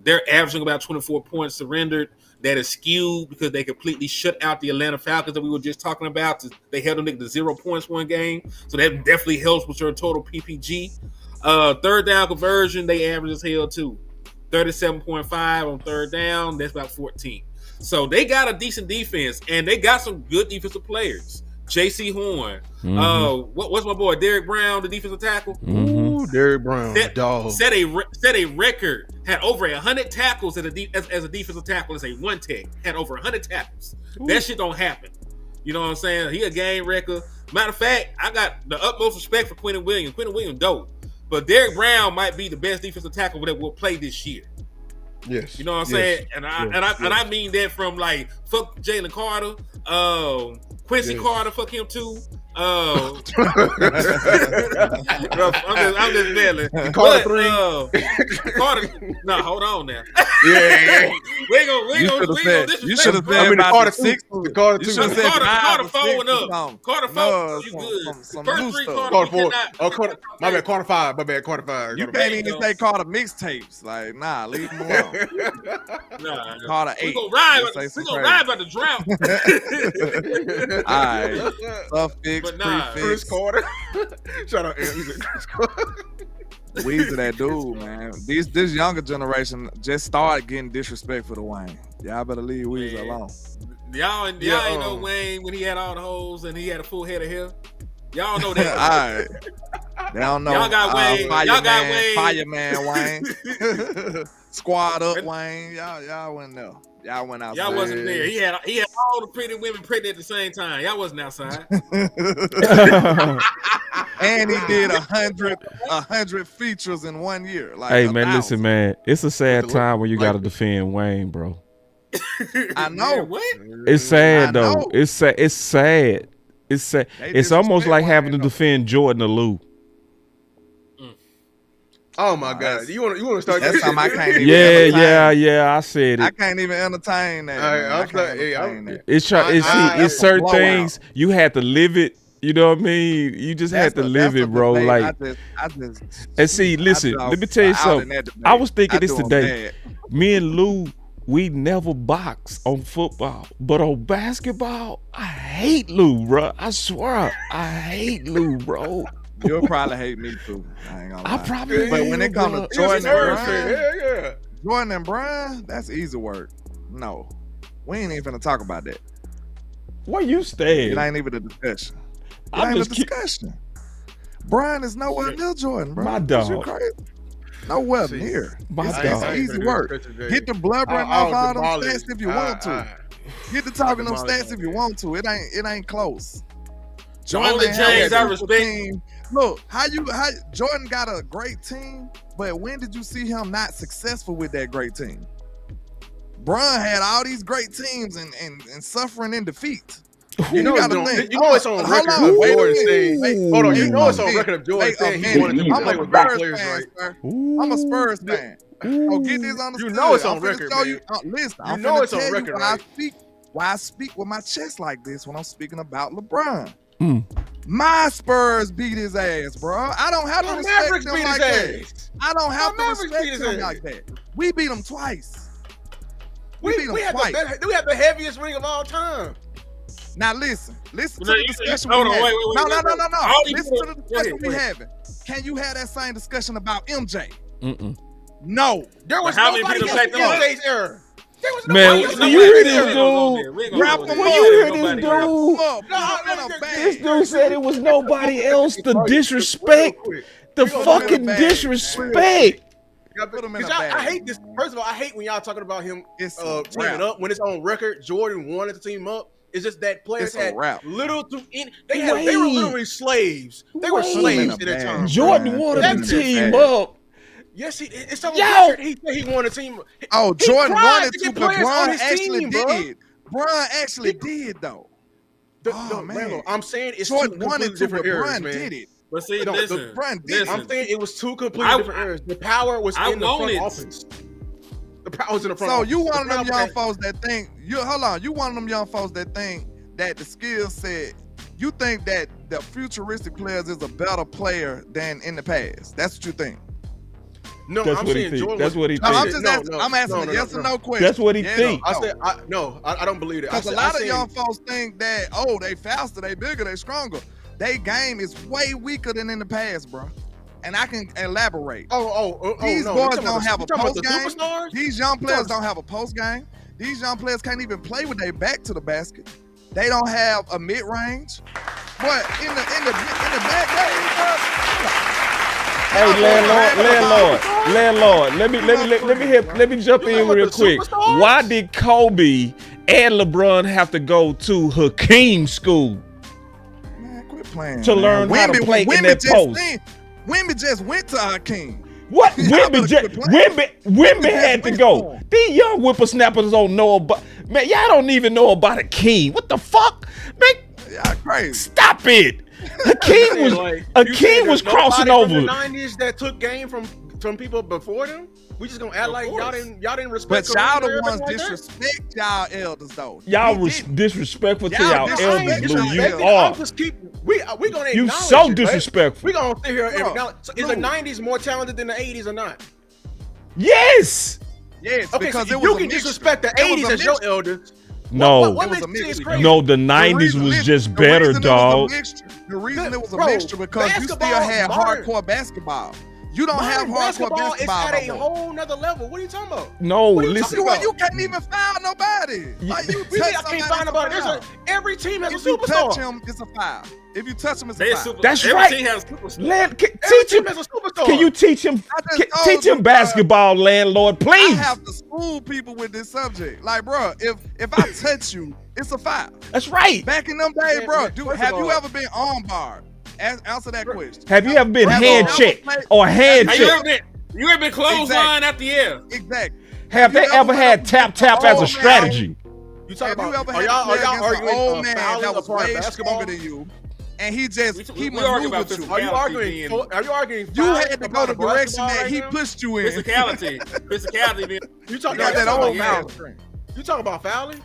they're averaging about 24 points surrendered. That is skewed because they completely shut out the Atlanta Falcons that we were just talking about. They held them to 0 points one game. So that definitely helps with your total PPG. Third down conversion, they average as hell too. 37.5 on third down. That's about 14. So they got a decent defense, and they got some good defensive players. J.C. Horn. What's my boy? Derek Brown, the defensive tackle. Ooh, Derek Brown, dog. Set a record. Had over 100 tackles as a defensive tackle. As a one tech. Had over 100 tackles. Ooh. That shit don't happen. You know what I'm saying? He a game record. Matter of fact, I got the utmost respect for Quentin Williams. Quentin Williams dope. But Derek Brown might be the best defensive tackle that will play this year. Yes. You know what I'm saying? And I mean that from like fuck Jalen Carter, Quincy Carter, fuck him too. I'm just meddling. Carter 3. No, hold on now. Yeah. we gonna You should have said the about Carter the 6. The Carter 2. You should have said Carter 5 4 or 6 and up. or something. Carter 4, No, you good. some Carter new 3, stuff. Carter 4. My bad, Carter 5. My bad, Carter 5. You can't even say Carter mixtapes. Like, nah, leave them alone. Nah, Carter 8. We gonna ride about the drought. All right. Suffix, But nah, prefix. Chris Carter. Shout out Chris Carter. Weezy that dude, man. This younger generation just started getting disrespectful to Wayne. Y'all better leave Weezy alone. Y'all ain't know Wayne when he had all the hoes and he had a full head of hair. Y'all know that. All right. They don't know. Y'all got Wayne. Y'all got Wayne. Fireman Wayne. Squad up Wayne. Y'all went there. Y'all went outside. Y'all wasn't there. He had all the pretty women pregnant at the same time. Y'all wasn't outside. And he did 100 features in 1 year. Like, hey man, listen, man. It's a sad time when you gotta defend Wayne, bro. I know. Man, what? It's sad though. It's sad. It's sad. It's sad. It's almost like having to defend Jordan or Lou. Oh my God! You want to start? That's something I can't even. Yeah. I said it. I can't even entertain that. It's certain things you had to live it. You know what I mean? You just had to live it, bro. Like, and see, listen. Let me tell you something. I was thinking this today. Me and Lou, we never box on football, but on basketball, I hate Lou, bro. I swear, I hate Lou, bro. You'll probably hate me too. I ain't gonna lie. I probably. But when it comes to Jordan and Brian, that's easy work. No, we ain't even finna talk about that. Where you stand? It ain't even a discussion. It ain't a discussion. Brian is nowhere near Jordan, bro. My dog. You crazy? Nowhere near. It's easy work. Hit the blubbering off all them stats if you want to. Get to talking them stats if you want to. It ain't close. Only James I respect. Look, how Jordan got a great team, but when did you see him not successful with that great team? Bron had all these great teams and suffering in defeat. You know it's on record of Jordan saying, hold on, you know it's on record of Jordan saying he wanted to play with great players, right? I'm a Spurs fan. Oh, get this understood. You know it's on record, man. Listen, you know it's on record, right? Why I speak with my chest like this when I'm speaking about LeBron. My Spurs beat his ass, bro. I don't have to respect him like that. I don't have to respect him like that. We beat him twice. We beat him twice. We have the heaviest ring of all time. Now listen to the discussion we're having. No. Listen to the discussion we're having. Can you have that same discussion about MJ? No. There was nobody in MJ's era. Man, when you hear this dude said it was nobody else to disrespect. The fucking disrespect. I hate this. First of all, I hate when y'all talking about him teaming up when it's on record. Jordan wanted to team up. It's just that players had little to any. They were literally slaves. They were slaves at that time. Jordan wanted to team up. Yes, it's on record. He said he wanted to team. Oh, Jordan wanted to, but Bron actually did. Bron actually did, though. Man, I'm saying it's Jordan two completely different eras, man. Did it. But see, listen, I'm saying it was two completely different eras. The power was in the front office. The power was in the front office. So you one of them young folks that think you one of them young folks that think that the skill set. You think that the futuristic players is a better player than in the past. That's what you think. No, I'm saying Jordan. That's what he thinks. I'm asking a yes or no question. That's what he thinks. I said, I don't believe it. Because a lot of young folks think that, they faster, they bigger, they stronger. They game is way weaker than in the past, bro. And I can elaborate. These boys don't have a post game. These young players don't have a post game. These young players can't even play with their back to the basket. They don't have a mid range. But in the back game, hey, landlord. Let me jump in real quick. Why did Kobe and LeBron have to go to Hakeem school? Man, quit playing. To learn how to play in that post. Wimby just went to Hakeem. What? Wimby had to go. These young whippersnappers don't know about. Man, y'all don't even know about Hakeem. What the fuck, man? Y'all crazy. Stop it. Hakeem was crossing over. From the 90s that took game from people before them. We just gonna act like y'all didn't respect. But y'all the ones disrespect y'all elders though. Y'all disrespectful to y'all elders, Lou. You are. We gonna. You so disrespectful. We gonna sit here and acknowledge. So is the 90s more talented than the 80s or not? Yes. Yes. Okay, because so you can disrespect the 80s as your elders. No, what makes it crazy? No, the 90s was just better, dog. The reason it was a mixture because you still had hardcore basketball. You don't have hardcore basketball. It's at a whole nother level. What are you talking about? No, listen. You can't even foul nobody. Like you touch I can't find nobody. Every team has a superstar. If you touch him, it's a foul. If you touch him, it's a foul. That's every right. Team has a superstar. Teach him. Has a superstar. Can you teach him? Teach him basketball, landlord, please. I have to school people with this subject. Like, bro, if I touch you, it's a foul. That's right. Back in them days, bro. Have you ever been arm barred? Answer that question. Have you ever been hand checked or hand checked? You ever been clothesline at the air? Exactly. Have they ever had tap as a strategy? You talk about? Are y'all arguing old man that was way stronger than you, and he maneuvered you? Are you arguing? You had to go the direction that he pushed you in. Physicality. You talking about that old man? You talking about fouling?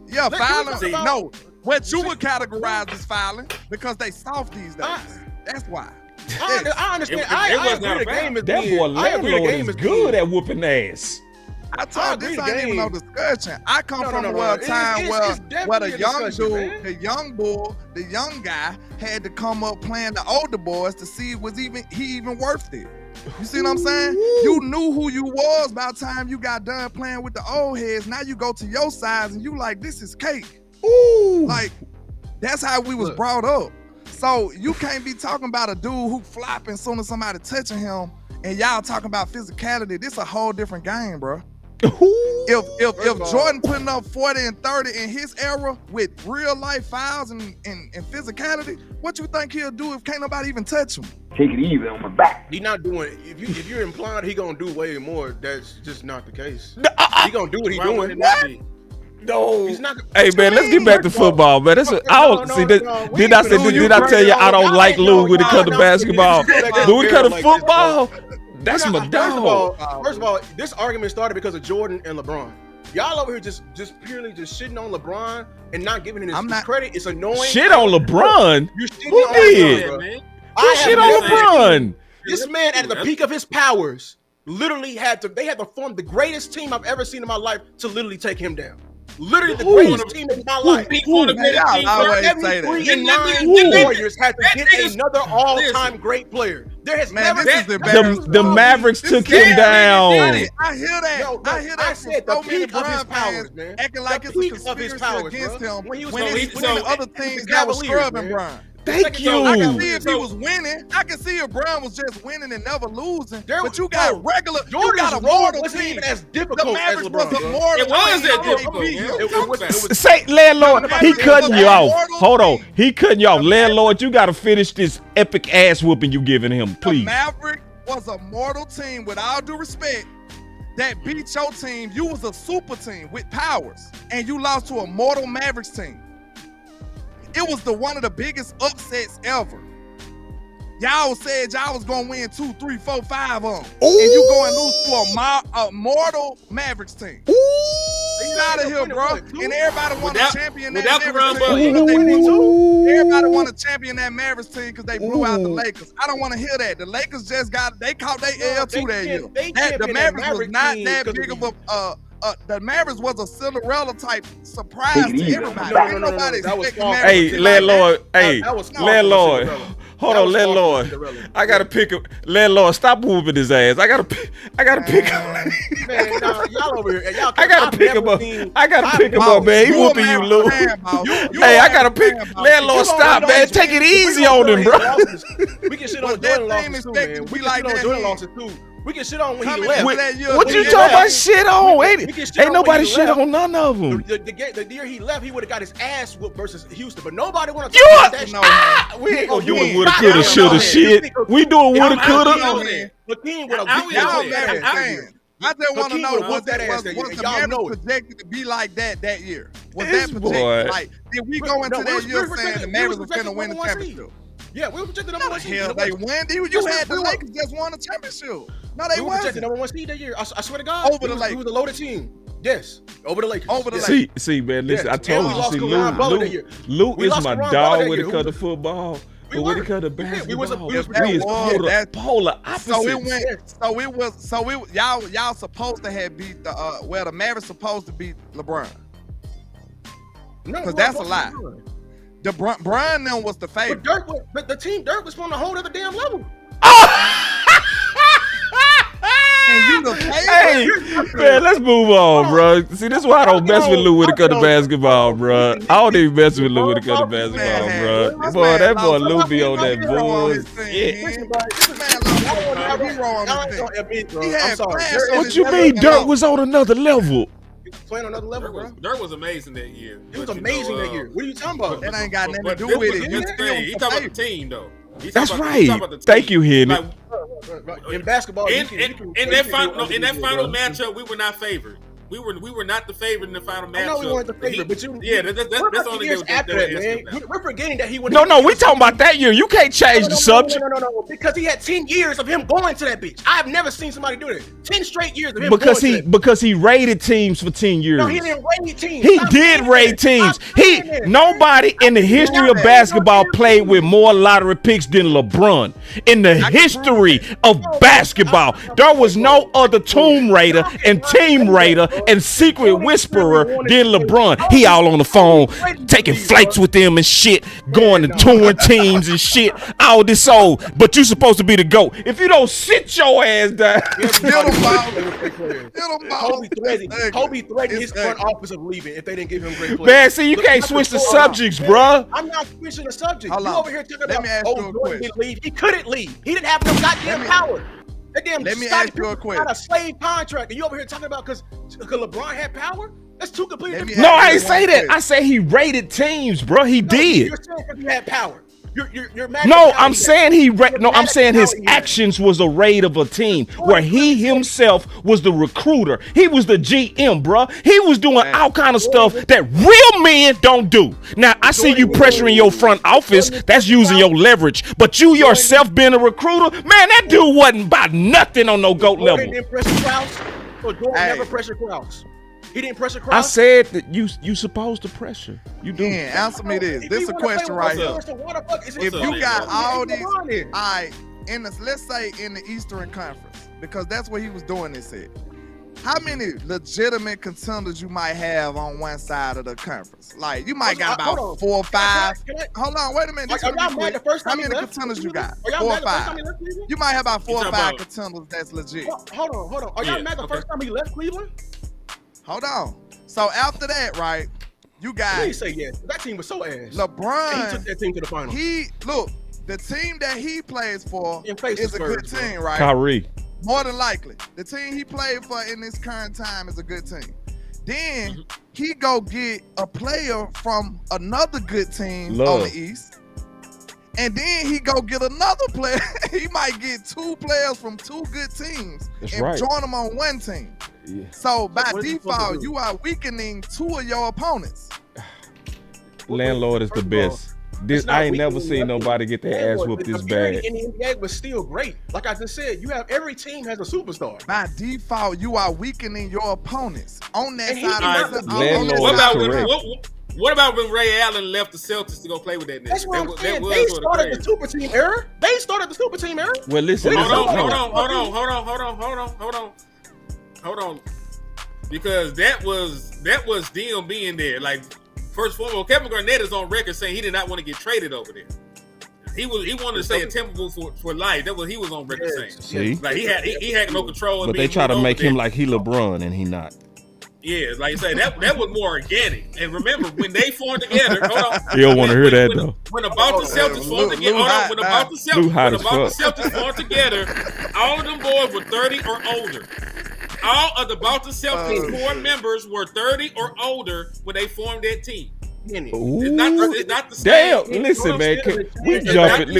Yeah, fouling. No. What you would categorize as fouling because they soft these days. That's why. I understand. I agree the game is that boy Landlord is good at whooping ass. I told you this ain't even no discussion. I come from a time where the young guy had to come up playing the older boys to see was he even worth it. You see what I'm saying? You knew who you was by the time you got done playing with the old heads. Now you go to your size and you like, this is cake. Ooh. Like, that's how we was brought up. So you can't be talking about a dude who flopping as soon as somebody touching him and y'all talking about physicality. This a whole different game, bro. If Jordan putting up 40 and 30 in his era with real life fouls and physicality, what you think he'll do if can't nobody even touch him? Take it easy on my back. He not doing it. If you're implying he gonna do way more, that's just not the case. He gonna do what he doing. What? No, he's not. Hey man, let's get back to football, man. Did I tell you I don't like Lou when it comes to basketball? When it comes to football, that's my dog. First of all, this argument started because of Jordan and LeBron. Y'all over here just purely shitting on LeBron and not giving him his credit. It's annoying. Shit on LeBron? Who did? Who shit on LeBron? This man at the peak of his powers literally had to form the greatest team I've ever seen in my life to literally take him down. Literally the greatest team in my life. Every 3 and 9 Warriors had to get another all-time great player. There has never been. The Mavericks took him down. I hear that. I said the peak of his powers, man. Acting like it's a conspiracy against him when he's winning other teams that was scrubbing Brian. Thank you. I can see if he was winning. I can see if Brown was just winning and never losing. But you got regular. You got a mortal team. Even as difficult the Mavericks as LeBron. Was a mortal. It was that difficult. Say, landlord, he cutting you off. Hold on, he cutting you off. Landlord, you got to finish this epic ass whooping you giving him, please. The Maverick was a mortal team, with all due respect, that beat your team. You was a super team with powers, and you lost to a mortal Mavericks team. It was one of the biggest upsets ever. Y'all said y'all was gonna win 2, 3, 4, 5 on them. And you go and lose to a mortal Mavericks team. Get out of here, bro. And everybody want to champion that Mavericks team because they beat you. Everybody want to champion that Mavericks team because they blew out the Lakers. I don't want to hear that. The Lakers just they caught their L too that year. The Mavericks was not that big of a the Mavericks was a Cinderella type surprise to everybody. Ain't nobody expecting Mavericks. Hey, landlord. Hey, landlord. Hold on, landlord. I gotta pick him. Landlord, stop whooping his ass. I gotta pick him. Man, y'all over here. I gotta pick him up. I gotta pick him up, man. He whooping you, Lou. Hey, I gotta pick. Landlord, stop, man. Take it easy on him, bro. We can shit on Jordan losses too, man. We can shit on Jordan losses too. We can shit on when he left. What you talking about shit on? Ain't nobody shit on none of them. The year he left, he would have got his ass whooped versus Houston, but nobody want to talk about that shit. We ain't gonna do it woulda, coulda, shoulda shit. We doing woulda, coulda. Hakeem would have beat y'all. I just want to know was the Mavericks projected to be like that year? Was that projected? Like, did we go into that year saying the Mavericks was going to win the championship? Yeah, we were projected number 1 seed. Hell, they won. You had the Lakers just won a championship. No, they were projected number 1 seed that year. I swear to God. Over the Lakers. It was a loaded team. Yes, over the Lakers. See, man, listen, I told you, Lou is my dog when it comes to football. But when it comes to basketball, we is polar opposites. Y'all supposed to have beat the Mavericks supposed to beat LeBron. No, because that's a lie. The Brian them was the favorite. But the team Dirk was on a whole other damn level. And you the favorite. Hey, man, let's move on, bro. See, this is why I don't mess with Lou when it comes to basketball, bro. I don't even mess with Lou when it comes to basketball, bro. Boy, that boy Lou be on that bullshit. What you mean Dirk was on another level? Playing on another level, bro. Dirk was amazing that year. He was amazing that year. What are you talking about? That ain't got nothing to do with it. He talking about the team, though. That's right. Thank you, Henry. In basketball, in that final matchup, we were not favored. We were not the favorite in the final matchup. I know we weren't the favorite, but that's only years after that, man. We're forgetting that he went. No, we talking about that year. You can't change the subject. No, because he had 10 years of him going to that bitch. I have never seen somebody do that. 10 straight years of him because he raided teams for 10 years. No, he didn't raid teams. He did raid teams. Nobody in the history of basketball played with more lottery picks than LeBron. In the history of basketball, there was no other Tomb Raider and Team Raider and Secret Whisperer than LeBron. He all on the phone, taking flights with them and shit, going to touring teams and shit. All this old, but you supposed to be the GOAT. If you don't sit your ass down. Kobe threatened his front office of leaving if they didn't give him great players. Man, see, you can't switch the subjects, bruh. I'm not switching the subject. You over here talking about, Jordan didn't leave. He couldn't leave. He didn't have no goddamn power. Let me ask you a question. Got a slave contract, and you over here talking about because LeBron had power? That's two completely different. No, I ain't say that. I say he raided teams, bro. He did. You're saying because he had power. You're mad. No, I'm saying I'm saying his actions was a raid of a team where he himself was the recruiter. He was the GM, bro. He was doing all kind of stuff that real men don't do. Now, I see you pressuring your front office. That's using your leverage. But you yourself being a recruiter, man, that dude wasn't about nothing on no GOAT level. Jordan didn't pressure Krause. So Jordan never pressured Krause. He didn't pressure Krause. I said that you supposed to pressure. You do. Yeah, answer me this. This is a question right here. If you got all these, let's say in the Eastern Conference, because that's what he was doing this at. How many legitimate contenders you might have on one side of the conference? Like you might got about 4 or 5. Hold on, wait a minute. How many contenders you got? 4 or 5. You might have about 4 or 5 contenders that's legit. Hold on. Are y'all mad the first time he left Cleveland? Hold on. So after that, right, you got. Please say yes. That team was so ass. LeBron. And he took that team to the final. The team that he plays for is a good team, right? Kyrie. More than likely, the team he played for in this current time is a good team. Then he go get a player from another good team on the East. And then he go get another player. He might get 2 players from 2 good teams join them on one team. Yeah. So by default, you are weakening 2 of your opponents. Landlord is the best. I ain't never seen nobody get their ass whooped this bad. In the NBA was still great. Like I just said, you have every team has a superstar. By default, you are weakening your opponents on that side. What about when Ray Allen left the Celtics to go play with that nigga? That's what I'm saying. They started the super team era. Well, listen. Hold on. Because that was them being there. Like, first of all, Kevin Garnett is on record saying he did not want to get traded over there. He wanted to stay at Timberwolves for life. That's what he was on record saying. See? Like he had no control. But they try to make him like he LeBron and he not. Yeah, like I say, that was more organic. And remember, when they formed together, hold on. You don't want to hear that though. When the Boston Celtics formed together, when the Boston Celtics formed together, all of them boys were 30 or older. All of the Boston Celtics core members were 30 or older when they formed that team. It's not the same. Damn, listen, man.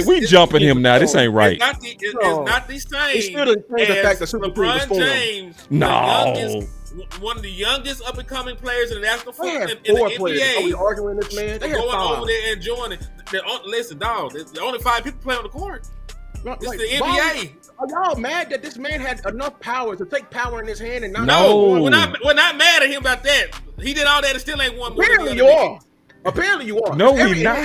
We jumping him now. This ain't right. It's not the same. It's still the fact that LeBron James. No. one of the youngest up and coming players in the national football in four the players. NBA. Are we arguing this, man? They going five. over there and enjoying it. Listen, dog. The only 5 people play on the court. It's Like, the NBA. Are y'all mad that this man had enough power to take power in his hand and not? No, we're not mad at him about that. He did all that and still ain't won more. Apparently you are. Apparently you are. No, we not.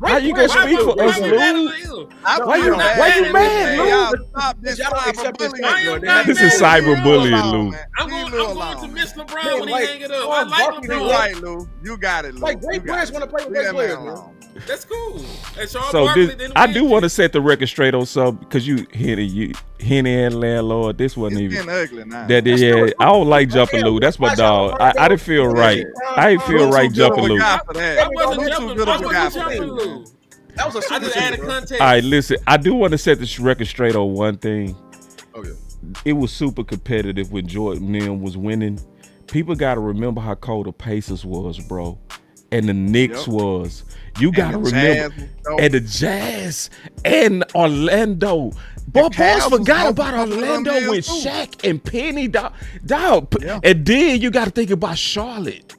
How you gonna speak for us, Lou? Why you mad, Lou? This is cyberbullying, Lou. I'm going to miss LeBron when he hang it up. I like LeBron. Right, Lou. You got it, Lou. Like great players want to play with great players, man. That's cool. So I do want to set the record straight on something because Henny and Landlord. This wasn't even ugly now. I don't like jumping Lou. That's my dog. I didn't feel right. I didn't feel right jumping Lou. I wasn't jumping Lou. That was a super. I just added context. All right, listen. I do want to set the record straight on one thing. Okay. It was super competitive when Jordan Nim was winning. People got to remember how cold the Pacers was, bro, and the Knicks was. You got to remember, and the Jazz and Orlando. Boys forgot about Orlando with Shaq and Penny, dog. Yeah. And then you got to think about Charlotte.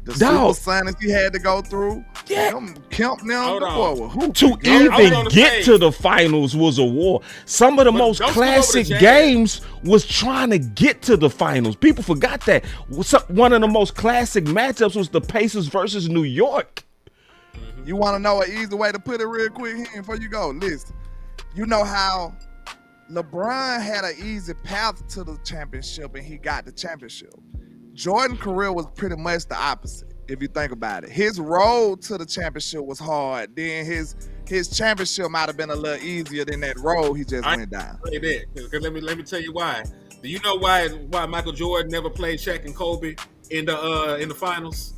The Super Sonics he had to go through. Yeah. Kemp now. To even get to the finals was a war. Some of the most classic games was trying to get to the finals. People forgot that. One of the most classic matchups was the Pacers versus New York. You want to know an easy way to put it real quick here before you go? Listen, you know how LeBron had an easy path to the championship and he got the championship. Jordan's career was pretty much the opposite, if you think about it. His road to the championship was hard. Then his championship might have been a little easier than that road he just went down. Say that, because let me tell you why. Do you know why Michael Jordan never played Shaq and Kobe in the finals?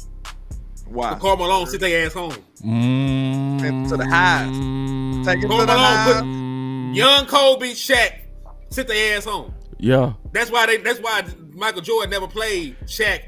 Why? Karl Malone sit their ass home. To the highs. Take it to the highs. Young Kobe, Shaq sit their ass home. Yeah. That's why Michael Jordan never played Shaq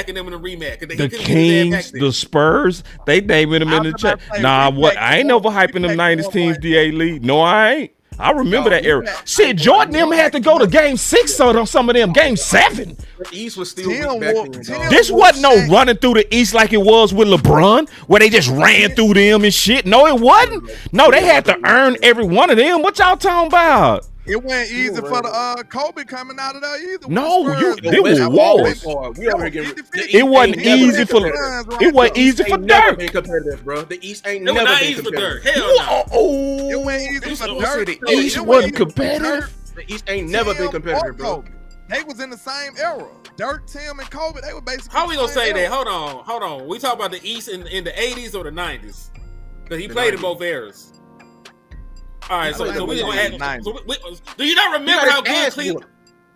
and them in a rematch. The Kings, the Spurs, they naming them in the chat. Nah, what? I ain't never hyping them 90s teams, DA Lee. No, I ain't. I remember that era. Shit, Jordan them had to go to game 6 on some of them, game 7. The East was still weak back then. This wasn't no running through the East like it was with LeBron, where they just ran through them and shit. No, it wasn't. No, they had to earn every one of them. What y'all talking about? It wasn't easy for the Kobe coming out of there either. No, it was wars. It wasn't easy for Dirk. The East ain't never been easy for Dirk. competitive. Hell no. It wasn't easy for Dirk. The East wasn't competitive. The East ain't never been competitive, bro. They was in the same era. Dirk, Tim, and Kobe, they were basically. How we gonna say that? Hold on. We talk about the East in the 80s or the 90s? Because he played in both eras. All right, so we gonna add. Do you not remember how good Cleveland?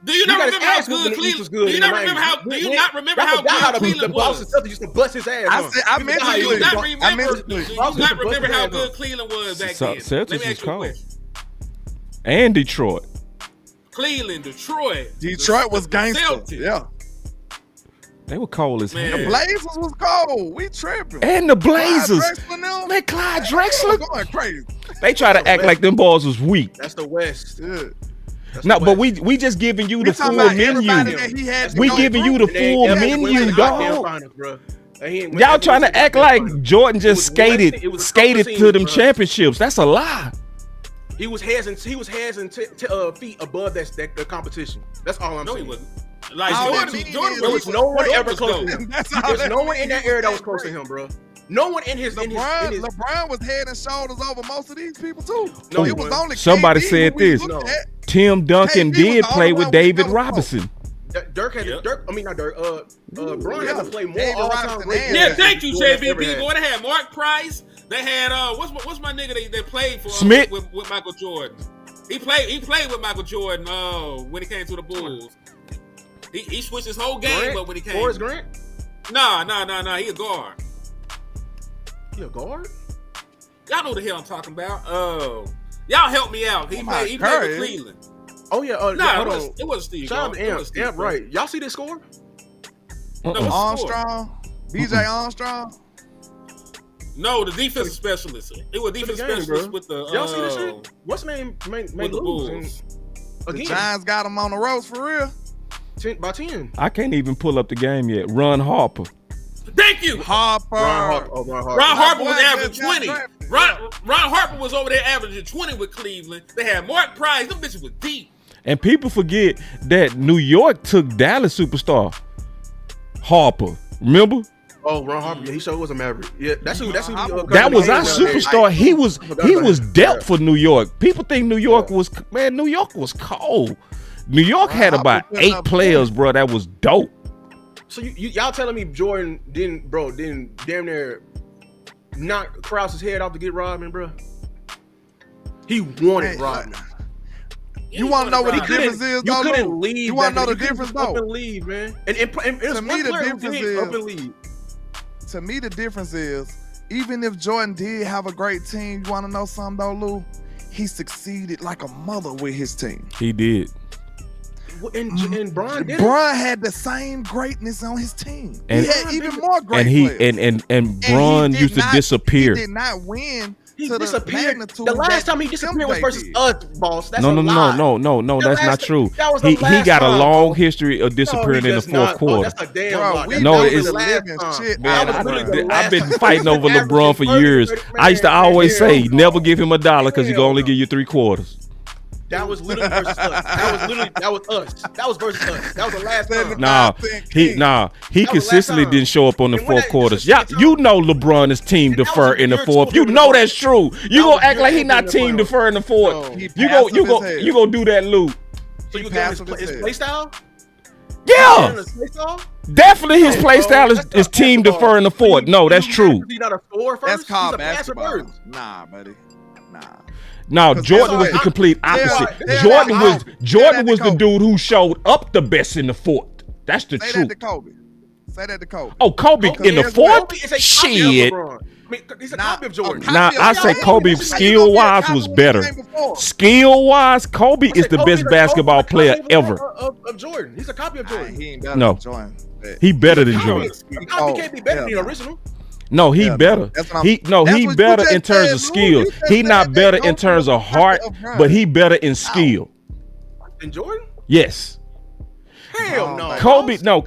Do you not remember how good Cleveland? Do you not remember how? Do you not remember how good Cleveland was? Used to bust his ass. I mentioned Cleveland. Do you not remember how good Cleveland was back then? Celtics was cold. And Detroit. Cleveland, Detroit was gangster. Yeah. They were cold as hell. The Blazers was cold. We tripping. And the Blazers. Man, Clyde Drexler. Going crazy. They try to act like them balls was weak. That's the West. Yeah. No, but we just giving you the full menu. We giving you the full menu, dog. Y'all trying to act like Jordan just skated to them championships. That's a lie. He was heads and feet above that competition. That's all I'm saying. He wasn't. Like Jordan there was no one ever close to him. There's no one in that era that was close to him, bro. No one in his LeBron was head and shoulders over most of these people too. No, it was only somebody said this. Tim Duncan did play with David Robinson. Dirk had Dirk. I mean not Dirk. Bron had to play more all-time great. Yeah, thank you, JVP. Boy, they had Mark Price. They had what's my nigga they played for Smith with Michael Jordan. He played with Michael Jordan when he came to the Bulls. He switched his whole game up when he came. Forrest Grant? Nah. He a guard. He a guard? Y'all know the hell I'm talking about. Y'all help me out. He played with Cleveland. Oh yeah. It wasn't Steve. Shout out to Amp, right? Y'all see this score? No, Armstrong, BJ Armstrong. No, the defensive specialist. It was defensive specialist with the. Y'all see this shit? What's the name? With the Bulls. The Giants got him on the ropes for real. 10. I can't even pull up the game yet. Ron Harper. Thank you. Harper. Ron Harper was averaging 20. Ron Ron Harper was over there averaging 20 with Cleveland. They had Mark Price. Them bitches was deep. And people forget that New York took Dallas superstar Harper. Remember? Oh, Ron Harper. Yeah, he sure was a Maverick. Yeah, that's who. That was our superstar. He was dealt for New York. People think New York was cold. New York had about 8 players, bro. That was dope. So y'all telling me Jordan didn't damn near knock Krause's head off to get Rodman, bro? He wanted Rodman. You want to know what the difference is, though? You couldn't leave. You want to know the difference, though? Up and leave, man. And to me, the difference is up and leave. To me, the difference is even if Jordan did have a great team, you want to know something, though, Lou? He succeeded like a mother with his team. He did. And Bron did. Bron had the same greatness on his team. And he had even more great players. And Bron used to disappear. He did not win. He disappeared. The last time he disappeared was versus us, boss. That's no, that's not true. That was the He last got a time, long bro. history of disappearing in the fourth quarter. That's a damn lie. I've been fighting over LeBron for years. I used to always say, never give him $1 because he's gonna only give you 3/4. That was literally versus us. That was us. That was versus us. That was the last time. He consistently didn't show up on the fourth quarters. Yeah, you know LeBron is team defer in the fourth. You know that's true. You gonna act like he not team defer in the fourth. You gonna do that, Lou. So you got his play style? Yeah. Definitely his play style is team defer in the fourth. No, that's true. He's not a 4 first. That's called basketball. Nah, buddy. Nah. No, Jordan was the complete opposite. Jordan was the dude who showed up the best in the fourth. That's the truth. Say that to Kobe. Oh, Kobe in the fourth? Shit. He's a copy of Jordan. Now, I say Kobe skill-wise was better. Skill-wise, Kobe is the best basketball player ever. Of Jordan. He's a copy of Jordan. He ain't better than Jordan. He better than Jordan. A copy can't be better than the original. No, he better. He better in terms of skill. He not better in terms of heart, but he better in skill. Than Jordan? Yes. Hell no. Kobe. Now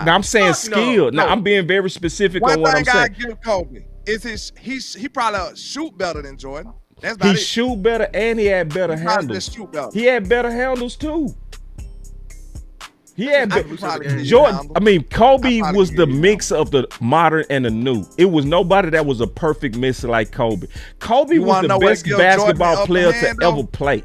I'm saying Fuck skill. no. Now I'm being very specific on what I'm saying. One thing I give Kobe is he probably shoot better than Jordan. That's about He it. shoot better and he had better handles. He had better handles too. He had Jordan. I mean, Kobe was the mix of the modern and the new. It was nobody that was a perfect mix like Kobe. Kobe was the best basketball player to ever play.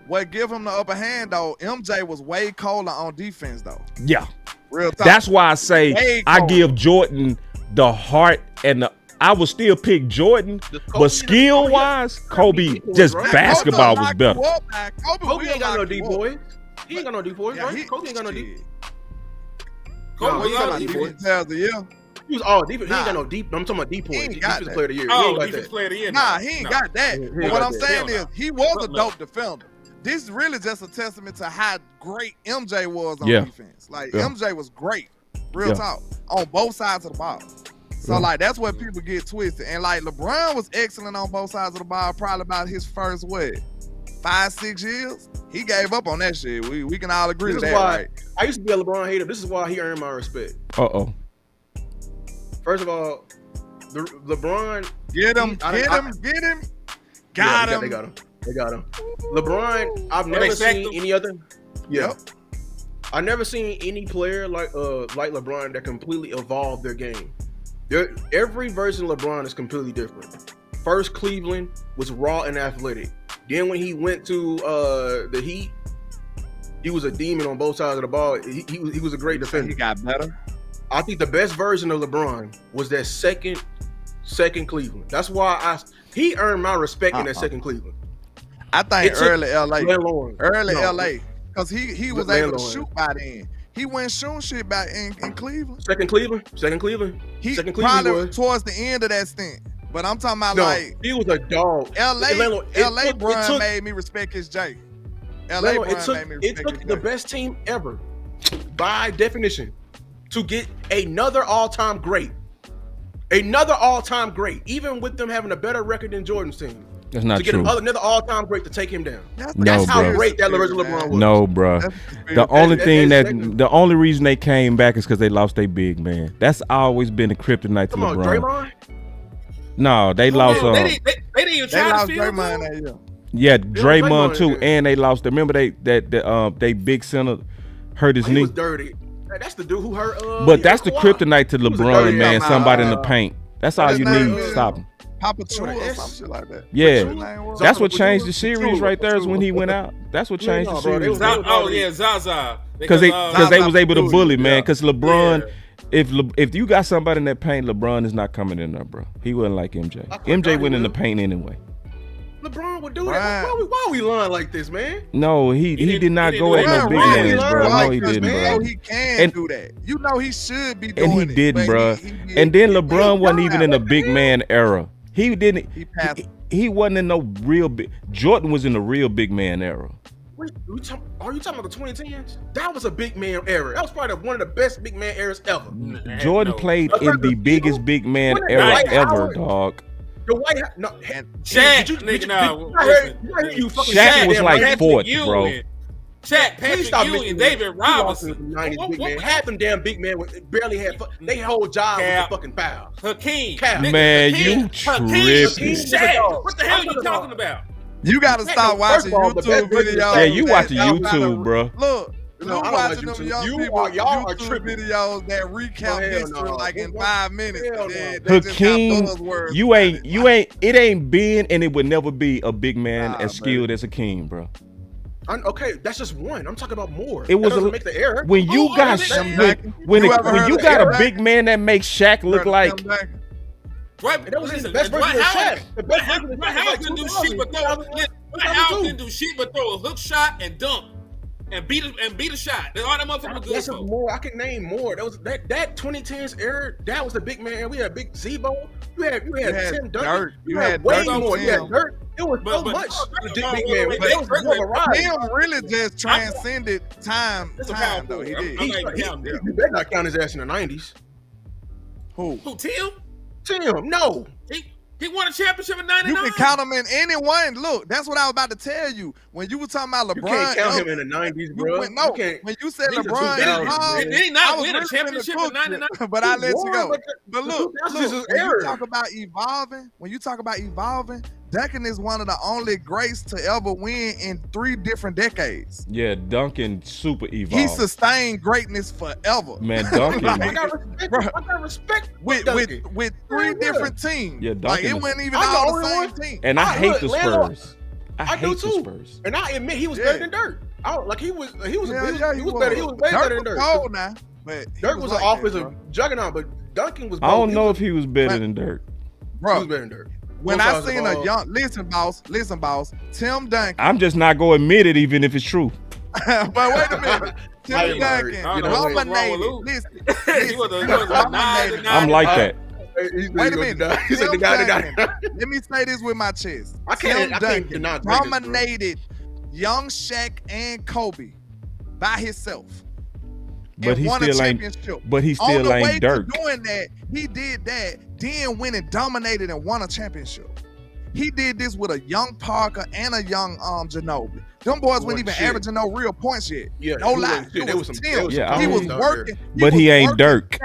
What give him the upper hand though? MJ was way colder on defense though. Yeah, real talk. That's why I say I give Jordan the heart and the. I would still pick Jordan, but skill wise, Kobe just basketball was better. Kobe ain't got no D boy. He ain't got no D boys, right? Kobe ain't got no D. Kobe ain't got no defense. He was all defense. He ain't got no deep. I'm talking about D points. Defensive player of the year. Oh, defensive player of the year. Nah, he ain't got that. But what I'm saying is, he was a dope defender. This is really just a testament to how great MJ was on defense. Like MJ was great, real talk, on both sides of the ball. So like that's what people get twisted. And like LeBron was excellent on both sides of the ball, probably about his first 5-6 years. He gave up on that shit. We can all agree to that, right? I used to be a LeBron hater. This is why he earned my respect. First of all, LeBron get him. Got him. They got him. LeBron, I've never seen any other. Yeah. I've never seen any player like LeBron that completely evolved their game. Every version of LeBron is completely different. First, Cleveland was raw and athletic. Then when he went to the Heat, he was a demon on both sides of the ball. He was a great defender. He got better. I think the best version of LeBron was that second Cleveland. That's why he earned my respect in that second Cleveland. I think early LA, because he was able to shoot by then. He went shooting shit back in Cleveland. Second Cleveland. He probably towards the end of that stint. But I'm talking about he was a dog. LA Bron made me respect his J. It took the best team ever, by definition, to get another all-time great. Even with them having a better record than Jordan's team. That's not true. Another all-time great to take him down. That's how great that original LeBron was. No, bro. The only reason they came back is because they lost their big man. That's always been the kryptonite to LeBron. Draymond? No, they lost. They didn't even try to Draymond that year. Yeah, Draymond too, and they lost. Remember they big center hurt his knee. He was dirty. That's the dude who hurt. But that's the kryptonite to LeBron, man. Somebody in the paint. That's all you need to stop him. Papa Chua or some shit like that. Yeah, that's what changed the series right there. Is when he went out. That's what changed the series. Zaza. Because they was able to bully, man. Because LeBron, if you got somebody in that paint, LeBron is not coming in there, bro. He wasn't like MJ. MJ went in the paint anyway. LeBron would do that. Why are we lying like this, man? No, he did not go at no big man, bro. No, he didn't, bro. He can do that. You know he should be doing it. And he didn't, bro. And then LeBron wasn't even in the big man era. He didn't. He wasn't in no real big. Jordan was in the real big man era. Are you talking about the 2010s? That was a big man era. That was probably one of the best big man eras ever. Jordan played in the biggest big man era ever, dog. The White House, no, Shaq, Shaq was like fourth, bro. Shaq, Patrick Ewing, David Robinson. Half them damn big men barely had. They whole job was a fucking foul. Hakeem, man, you tripping? What the hell are you talking about? You gotta stop watching YouTube videos. Yeah, you watching YouTube, bro. Look. Watching them young people YouTube videos that recount history like in 5 minutes. Hakeem, it ain't been and it would never be a big man as skilled as Hakeem, bro. Okay, that's just one. I'm talking about more. It was make the error. When you got when you got a big man that makes Shaq look like. Dwight Howard didn't do shit but throw a hook shot and dunk. And beat a shot. That's all that motherfucker good for. More. I can name more. That was that 2010s era. That was the big man. We had Big Z-Bo. You had Tim Duncan. You had way more. You had Dirt. It was so much. Big man. It was more of a ride. Tim really just transcended time. Though he did. You better not count his ass in the 90s. Who? Tim? Tim? No. He won a championship in '99. You can count him in any one. Look, that's what I was about to tell you. When you were talking about LeBron, you can't count him in the '90s, bro. When you said LeBron, did he not win a championship in '99? But I let you go. But look, when you talk about evolving, Duncan is one of the only greats to ever win in 3 different decades. Yeah, Duncan super evolved. He sustained greatness forever. Man, Duncan. I got respect with 3 different teams. Yeah, Duncan. Like it wasn't even all the same team. And I hate the Spurs. I hate the Spurs. And I admit he was better than Dirt. He was better. He was way better than Dirt. Cold now, but Dirt was an offensive juggernaut, but Duncan was. I don't know if he was better than Dirt. Bro, he was better than Dirt. When I seen a young, listen, boss, Tim Duncan. I'm just not going to admit it, even if it's true. But wait a minute, Tim Duncan dominated. Listen, I'm like that. Wait a minute. He said the guy. Let me say this with my chest. Tim Duncan dominated young Shaq and Kobe by himself. But he still ain't. But he still ain't Dirk. Doing that, he did that. Then went and dominated and won a championship. He did this with a young Parker and a young Ginobili. Them boys weren't even averaging no real points yet. Yeah, no lie. It was Tim. He was working. But he ain't Dirk.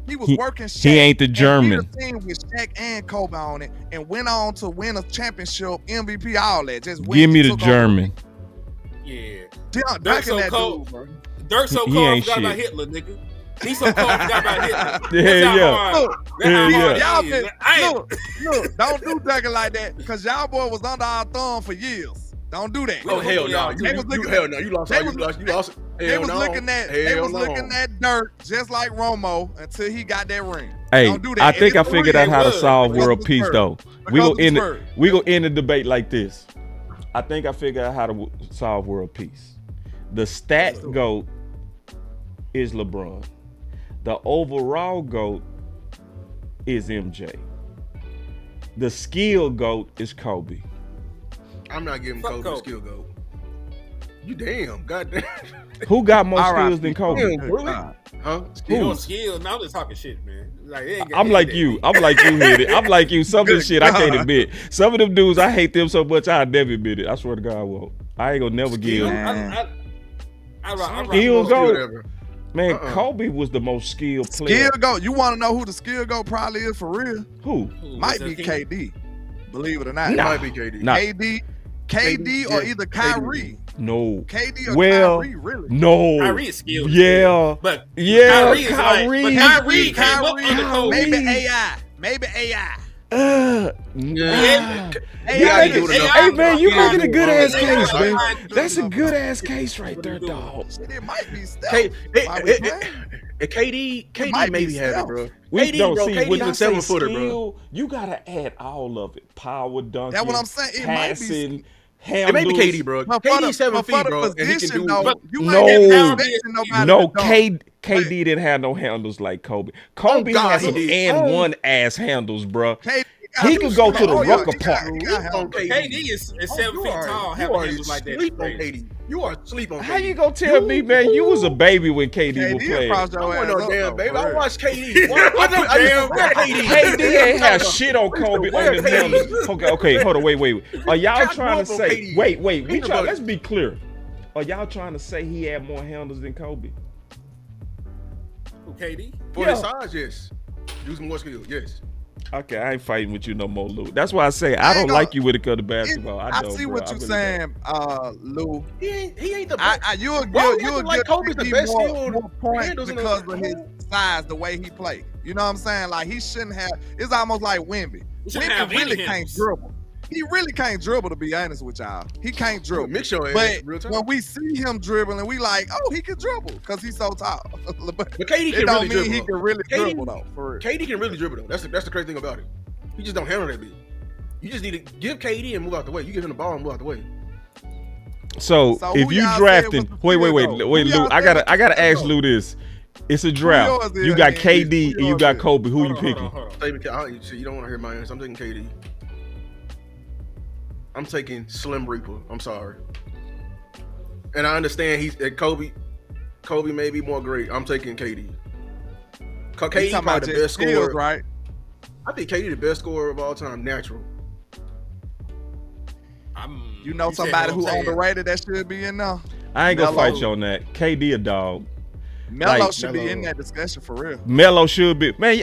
He was working Shaq. He ain't the German. He team with Shaq and Kobe on it and went on to win a championship, MVP, all that. Just give me the German. Yeah. Dirk so cold, bro. Dirk so cold, I forgot about Hitler, nigga. He's so cold, I forgot about Hitler. Look, don't do Duncan like that, because y'all boy was under our thumb for years. Don't do that. Oh, hell no. You lost. They was looking at Dirk just like Romo until he got that ring. Hey, don't do that. I think I figured out how to solve world peace, though. We gonna end the debate like this. I think I figured out how to solve world peace. The stat GOAT is LeBron. The overall GOAT is MJ. The skill GOAT is Kobe. I'm not giving Kobe the skill GOAT. You damn, goddamn. Who got more skills than Kobe? Really? Huh? Skill. No, I'm just talking shit, man. Like, I'm like you. I'm like you, hit it. I'm like you. Some of this shit I can't admit. Some of them dudes, I hate them so much I never admit it. I swear to God, I won't. I ain't gonna never give. Skill go. Man, Kobe was the most skilled player. Skill go. You want to know who the skill go probably is for real? Who? Might be KD. Believe it or not. It might be KD. Nah. KD or either Kyrie. No. KD or Kyrie, really? No. Kyrie is skilled. Yeah. But Kyrie came up under Kobe. Maybe AI. Yeah. Hey man, you making a good ass case, man. That's a good ass case right there, dog. It might be Steph. KD maybe have it, bro. KD is a 7-footer, bro. You gotta add all of it. Power, dunking, that's what I'm saying. It passing, might be. Handles. It may be KD, bro. KD 7 feet, bro. And he can do. No, KD didn't have no handles like Kobe. Kobe had some and one ass handles, bro. He could go to the Rucker Park. KD is 7 feet tall. Having handles like that. You are asleep on KD. How you gonna tell me, man? You was a baby when KD was playing. I wasn't no damn baby. I watched KD. KD ain't have shit on Kobe on the handles. Okay, hold on, wait. Are y'all trying to say? Wait. Let's be clear. Are y'all trying to say he had more handles than Kobe? Who, KD? For his size, yes. Using more skill, yes. Okay, I ain't fighting with you no more, Lou. That's why I say I don't like you when it comes to basketball. I see what you're saying, Lou. He ain't the best. You'll like Kobe's the best more points because of his size, the way he played. You know what I'm saying? Like he shouldn't have. It's almost like Wemby. Wemby really can't dribble. He really can't dribble, to be honest with y'all. He can't dribble. But when we see him dribbling, we like, oh, he can dribble because he's so tall. But KD can really dribble. He can really dribble, though. For real. KD can really dribble, though. That's the crazy thing about it. He just don't handle that bit. You just need to give KD and move out the way. You give him the ball and move out the way. So if you drafting, wait, Lou, I gotta ask Lou this. It's a draft. You got KD and you got Kobe. Who you picking? You don't want to hear my answer. I'm taking KD. I'm taking Slim Reaper. I'm sorry. And I understand he's Kobe. Kobe may be more great. I'm taking KD. KD probably the best scorer, right? I think KD the best scorer of all time, natural. You know somebody who underrated that should be in there? I ain't gonna fight you on that. KD a dog. Melo should be in that discussion for real. Melo should be. Man,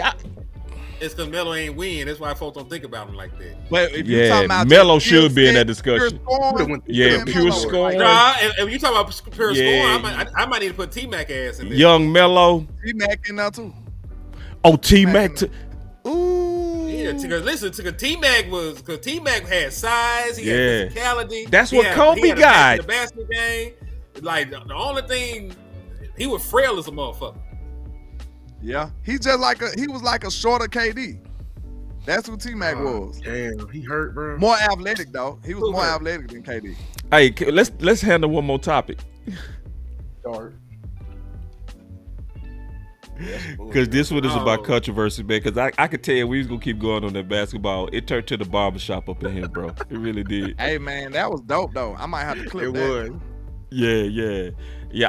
it's because Melo ain't win. That's why folks don't think about him like that. But if you're talking about Melo should be in that discussion. Pure scoring. Nah, if you talk about pure scoring, I might need to put T-Mac ass in there. Young Melo. T-Mac in there too. Oh, T-Mac. Ooh. Yeah, because T-Mac had size. He had physicality. That's what Kobe got. The basket game. Like the only thing, he was frail as a motherfucker. Yeah, he was like a shorter KD. That's who T-Mac was. Damn, he hurt, bro. More athletic though. He was more athletic than KD. Hey, let's handle one more topic. Start. Because this one is about controversy, man. Because I could tell you we was gonna keep going on that basketball. It turned to the barbershop up in here, bro. It really did. Hey man, that was dope though. I might have to clip that. It was. Yeah.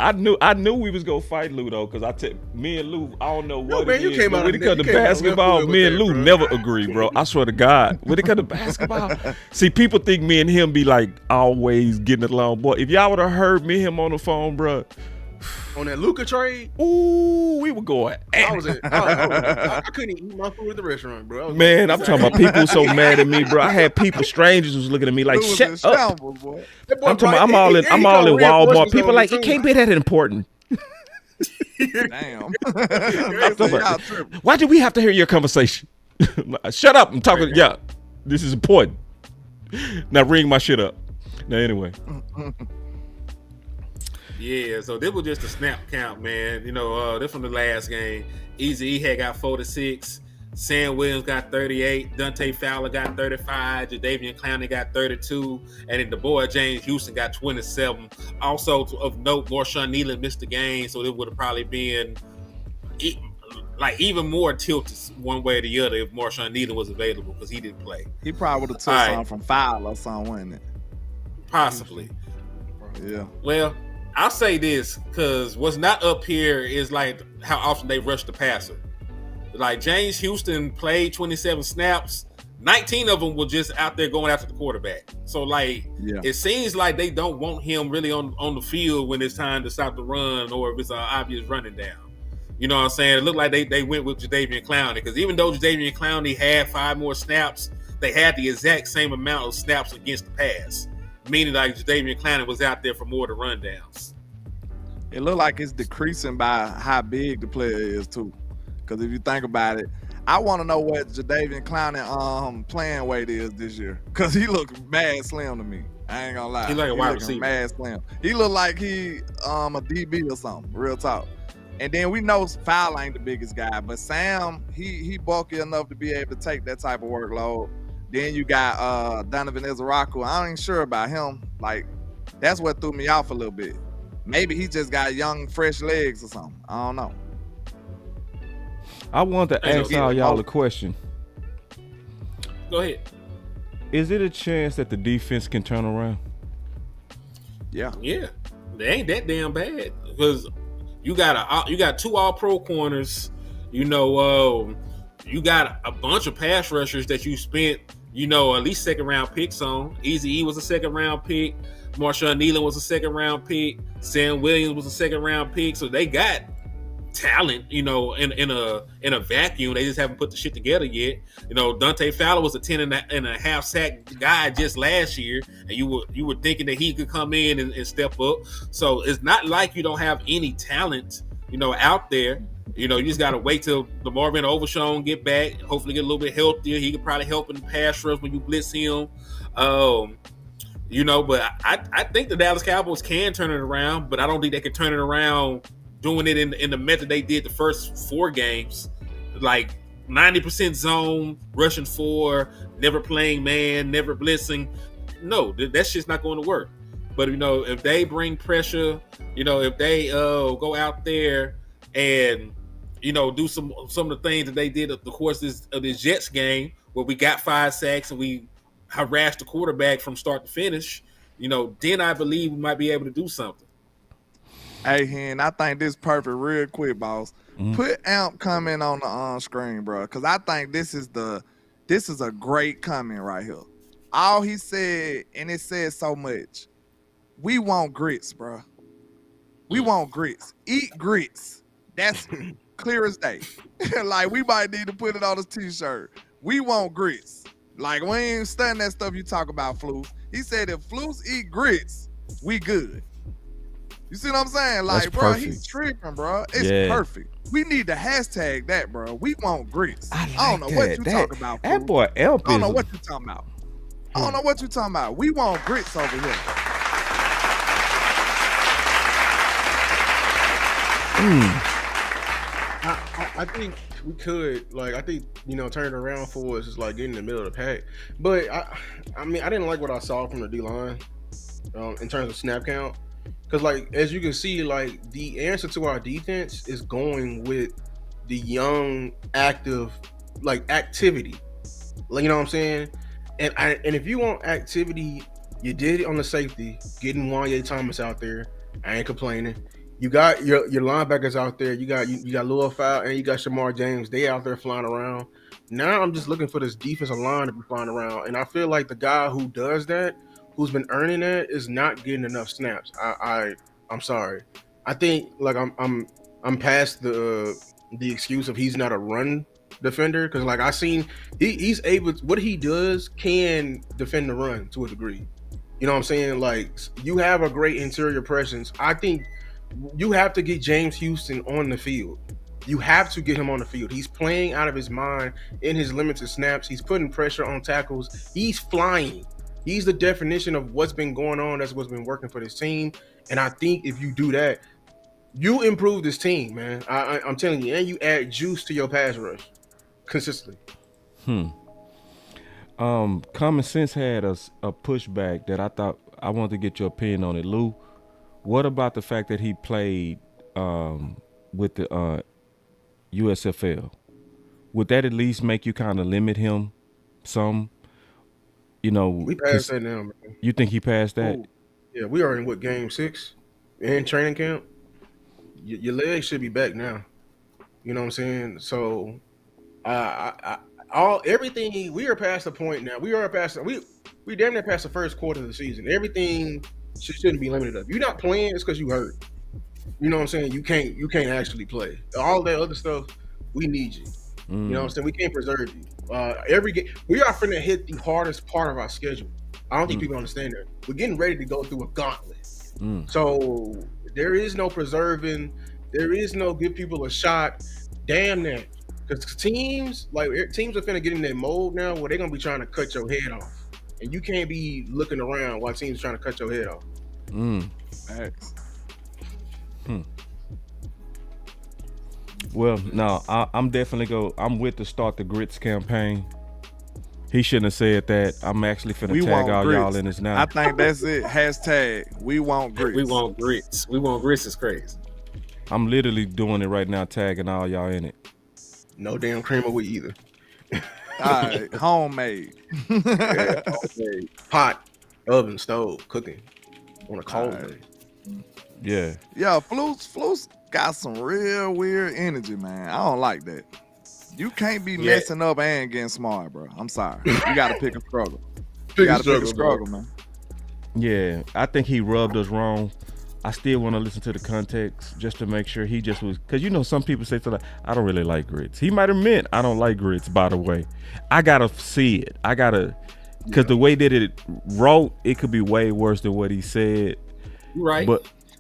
I knew we was gonna fight Lou though, because me and Lou, I don't know what man, it is. When it comes to basketball, me and Lou never agree, bro. I swear to God. When it comes to basketball, see, people think me and him be like always getting along. Boy, if y'all would have heard me and him on the phone, bro. On that Luka trade, we were going. I couldn't eat my food at the restaurant, bro. Man, I'm talking about people so mad at me, bro. I had strangers was looking at me like, shut up. Boy. I'm talking about, I'm all in Walmart. People like, it can't be that important. Damn. Why do we have to hear your conversation? Shut up. I'm talking. Yeah, this is important. Now ring my shit up. Now anyway. Yeah, so this was just a snap count, man. You know, this from the last game. Easy E had got 46. Sam Williams got 38. Dante Fowler got 35. Jadeveon Clowney got 32. And then the boy James Houston got 27. Also, of note, Marshawn Nealon missed the game, so it would have probably been even more tilted one way or the other if Marshawn Nealon was available because he didn't play. He probably would have took something from Fowler or something, wouldn't it? Possibly. Yeah. Well, I'll say this because what's not up here is like how often they rush the passer. Like James Houston played 27 snaps. 19 of them were just out there going after the quarterback. So, like, It seems like they don't want him really on the field when it's time to stop the run or if it's an obvious running down. You know what I'm saying? It looked like they went with Jadeveon Clowney because even though Jadeveon Clowney had 5 more snaps, they had the exact same amount of snaps against the pass, meaning like Jadeveon Clowney was out there for more of the rundowns. It looked like it's decreasing by how big the player is, too. Because if you think about it, I want to know what Jadeveon Clowney playing weight is this year. Because he looks mad slim to me. I ain't gonna lie. He like a wide receiver. Mad slim. He look like he a DB or something. Real talk. And then we know Fowler ain't the biggest guy, but Sam, he bulky enough to be able to take that type of workload. Then you got Donovan Ezeraku. I ain't sure about him. Like, that's what threw me off a little bit. Maybe he just got young, fresh legs or something. I don't know. I want to ask y'all a question. Go ahead. Is it a chance that the defense can turn around? Yeah. They ain't that damn bad because you got 2 All-Pro corners. You know, you got a bunch of pass rushers that you spent, you know, at least 2nd-round picks on. Eazy-E was a 2nd-round pick. Marshawn Nealon was a 2nd-round pick. Sam Williams was a 2nd-round pick. So they got talent, you know, in a vacuum. They just haven't put the shit together yet. You know, Dante Fowler was a 10.5 sack guy just last year, and you were thinking that he could come in and step up. So it's not like you don't have any talent, you know, out there. You know, you just gotta wait till the Marvin Overshown get back. Hopefully, get a little bit healthier. He could probably help in the pass rush when you blitz him. You know, but I think the Dallas Cowboys can turn it around, but I don't think they can turn it around doing it in the method they did the first 4 games, like 90% zone, rushing 4, never playing man, never blitzing. No, that shit's not going to work. But, you know, if they bring pressure, you know, if they go out there and, you know, do some of the things that they did of the course of this Jets game where we got 5 sacks and we harassed the quarterback from start to finish, you know, then I believe we might be able to do something. Hey, Hen, I think this is perfect real quick, boss. Put Amp comment on the screen, bro, because I think this is a great comment right here. All he said, and it says so much, we want grits, bro. We want grits. Eat grits. That's clear as day. Like, we might need to put it on his t-shirt. We want grits. Like, we ain't studying that stuff you talk about, Flus. He said if Flus eat grits, we good. You see what I'm saying? Like, that's bro, perfect. He's tripping, bro. It's perfect. We need to hashtag that, bro. We want grits. I don't know what you talking about, Flus. That boy Elp I don't know what you talking about. I don't know what you talking about. We want grits over here. I think we could, like, I think, you know, turn it around for us is like getting in the middle of the pack. But I mean, I didn't like what I saw from the D-line in terms of snap count. Because, like, as you can see, like, the answer to our defense is going with the young, active, like, activity. Like, you know what I'm saying? And if you want activity, you did it on the safety, getting Wanye Thomas out there. I ain't complaining. You got your linebackers out there. You got Lil Fowl and you got Shamar James. They out there flying around. Now I'm just looking for this defensive line to be flying around. And I feel like the guy who does that, who's been earning that, is not getting enough snaps. I'm sorry. I think, like, I'm past the excuse of he's not a run defender, because, like, I seen he's able, what he does can defend the run to a degree. You know what I'm saying? Like, you have a great interior presence. I think you have to get James Houston on the field. You have to get him on the field. He's playing out of his mind in his limited snaps. He's putting pressure on tackles. He's flying. He's the definition of what's been going on. That's what's been working for this team. And I think if you do that, you improve this team, man. I'm telling you. And you add juice to your pass rush consistently. Common Sense had a pushback that I thought I wanted to get your opinion on it, Lou. What about the fact that he played with the USFL? Would that at least make you kind of limit him some? You know, we passed that now, man. You think he passed that? Oh, yeah, we are in what, game 6? in training camp, your legs should be back now. You know what I'm saying? So, everything we are past the point now. We damn near past the first quarter of the season. Everything shouldn't be limited up. You're not playing, it's because you hurt. You know what I'm saying? You can't actually play. All that other stuff, we need you. You know what I'm saying? We can't preserve you. Every game, we are finna hit the hardest part of our schedule. I don't think people understand that. We're getting ready to go through a gauntlet. So there is no preserving. There is no give people a shot. Damn that. Because teams are finna get in that mode now where they're gonna be trying to cut your head off. And you can't be looking around while teams trying to cut your head off. Facts. Well, no, I'm definitely I'm with the Start the Grits campaign. He shouldn't have said that. I'm actually finna tag all grits. y'all in this now. I think that's it. Hashtag we want grits. We want grits. We want grits is crazy. I'm literally doing it right now, tagging all y'all in it. No damn creamer with either. All right, homemade. Yeah, homemade. Pot, oven, stove, cooking on a cold day. Yeah. Yeah, Flus got some real weird energy, man. I don't like that. You can't be messing up and getting smart, bro. I'm sorry. You got to pick a struggle. You got to pick a struggle, man. Yeah, I think he rubbed us wrong. I still want to listen to the context just to make sure he just was, because some people say like, I don't really like grits. He might have meant I don't like grits, by the way. I gotta see it. Because the way that it wrote, it could be way worse than what he said. Right.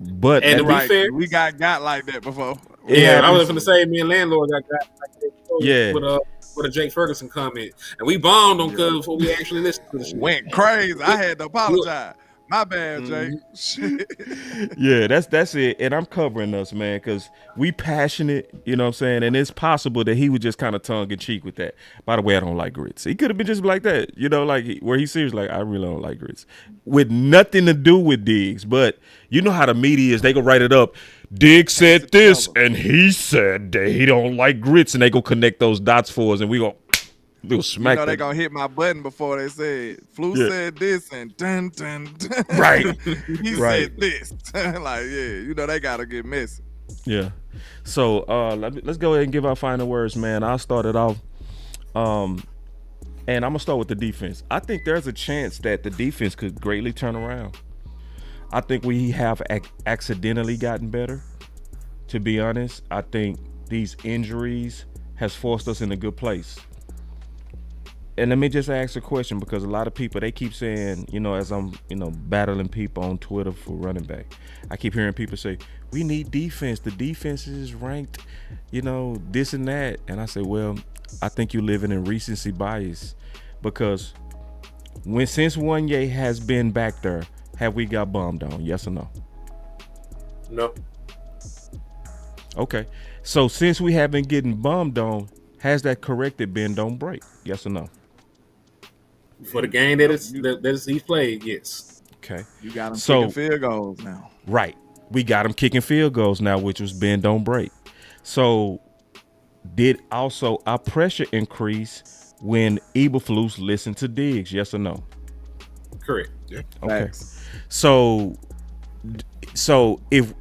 But and to be fair, we got like that before. Yeah, I was going to say me and Landlord got like that. Yeah. With a Jake Ferguson comment, and we bombed on Cuz before we actually listened to the shit. Went crazy. I had to apologize. My bad, Jake. Yeah, that's it. And I'm covering us, man, because we passionate, you know what I'm saying? And it's possible that he was just kind of tongue-in-cheek with that. By the way, I don't like grits. He could have been just like that, like where he's serious, like, I really don't like grits. With nothing to do with Diggs. But you know how the media is. They go write it up. Diggs said this, and he said that he don't like grits. And they go connect those dots for us, and we go... smack they gonna hit my button before they said said this and dun dun dun. Right. He said this. Like, they gotta get messy. Yeah. So let's go ahead and give our final words, man. I'll start it off. And I'm gonna start with the defense. I think there's a chance that the defense could greatly turn around. I think we have accidentally gotten better, to be honest. I think these injuries has forced us in a good place. And let me just ask a question, because a lot of people, they keep saying, as I'm, battling people on Twitter for running back, I keep hearing people say, we need defense. The defense is ranked, this and that. And I say, well, I think you're living in recency bias, because since Wanye has been back there, have we got bombed on? Yes or no? No. Okay. So since we have been getting bombed on, has that corrected bend don't break? Yes or no? For the game that he's played, yes. Okay. You got him kicking field goals now. Right. We got him kicking field goals now, which was bend don't break. So did also our pressure increase when Eberflus listened to Diggs? Yes or no? Correct. Yeah. Okay. So if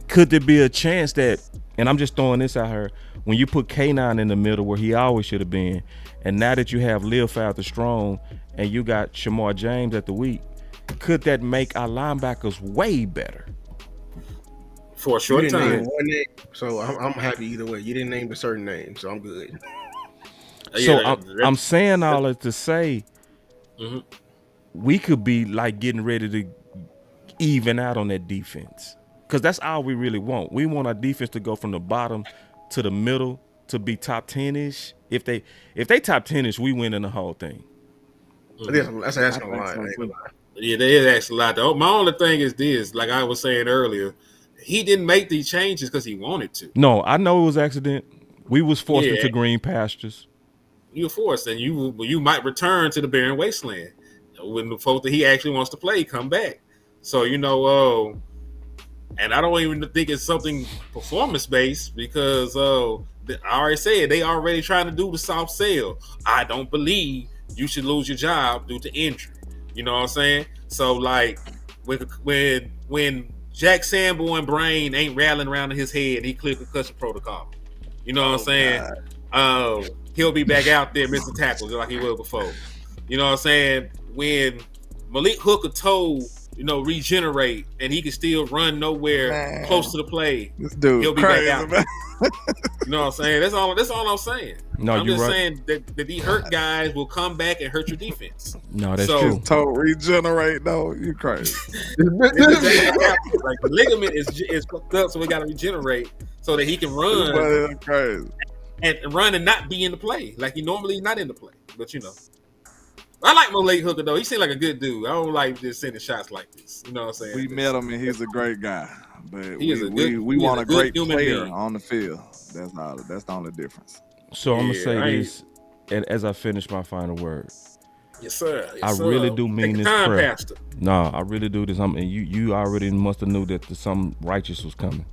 could there be a chance that, and I'm just throwing this out here, when you put K9 in the middle where he always should have been, and now that you have Lil Falter Strong and you got Shamar James at the week, could that make our linebackers way better? For a short time. One name, so I'm happy either way. You didn't name a certain name, so I'm good. So I'm saying all that to say, we could be like getting ready to even out on that defense, because that's all we really want. We want our defense to go from the bottom to the middle to be top 10-ish. If they top 10-ish, we win in the whole thing. That's a line. Yeah, there is actually a lot. Though. My only thing is this, like I was saying earlier, he didn't make these changes because he wanted to. No, I know it was accident. We was forced into green pastures. You were forced, and you might return to the barren wasteland when the folks that he actually wants to play come back. So and I don't even think it's something performance based, because I already said they already trying to do the soft sell. I don't believe you should lose your job due to injury. You know what I'm saying? So like when Jack Sanborn brain ain't rattling around in his head. He cleared concussion protocol. You know what I'm saying? He'll be back out there missing tackles like he was before. You know what I'm saying? When Malik Hooker told, regenerate, and he can still run nowhere close to the play, this dude he'll be crazy, back out. Man. You know what I'm saying? That's all I'm saying. No, I'm just right. saying that these hurt guys will come back and hurt your defense. No, that's true. Told regenerate though. You crazy. Like the ligament is fucked up, so we got to regenerate so that he can run. Crazy. And run and not be in the play like he normally not in the play. But I like Malik Hooker though. He seemed like a good dude. I don't like just sending shots like this. You know what I'm saying? We met him and he's a great guy. But we want a great player being on the field. That's the only difference. So I'm gonna say this, and as I finish my final word. Yes, sir. I really do mean this prayer. No, I really do this. And you already must have knew that something righteous was coming.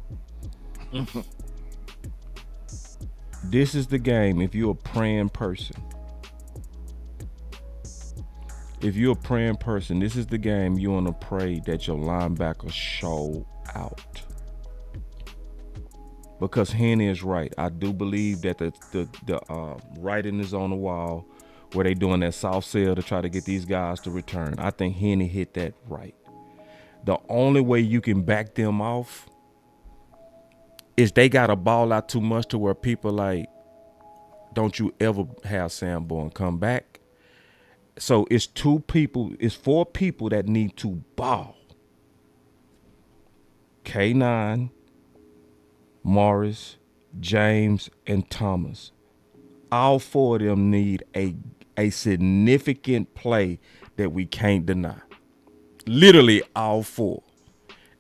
This is the game. If you're a praying person, this is the game you want to pray that your linebacker show out. Because Henny is right. I do believe that the writing is on the wall where they doing that soft sell to try to get these guys to return. I think Henny hit that right. The only way you can back them off is they got to ball out too much to where people like, don't you ever have Sanborn come back. So it's 4 people that need to ball. K9, Morris, James, and Thomas. All 4 of them need a significant play that we can't deny. Literally all 4.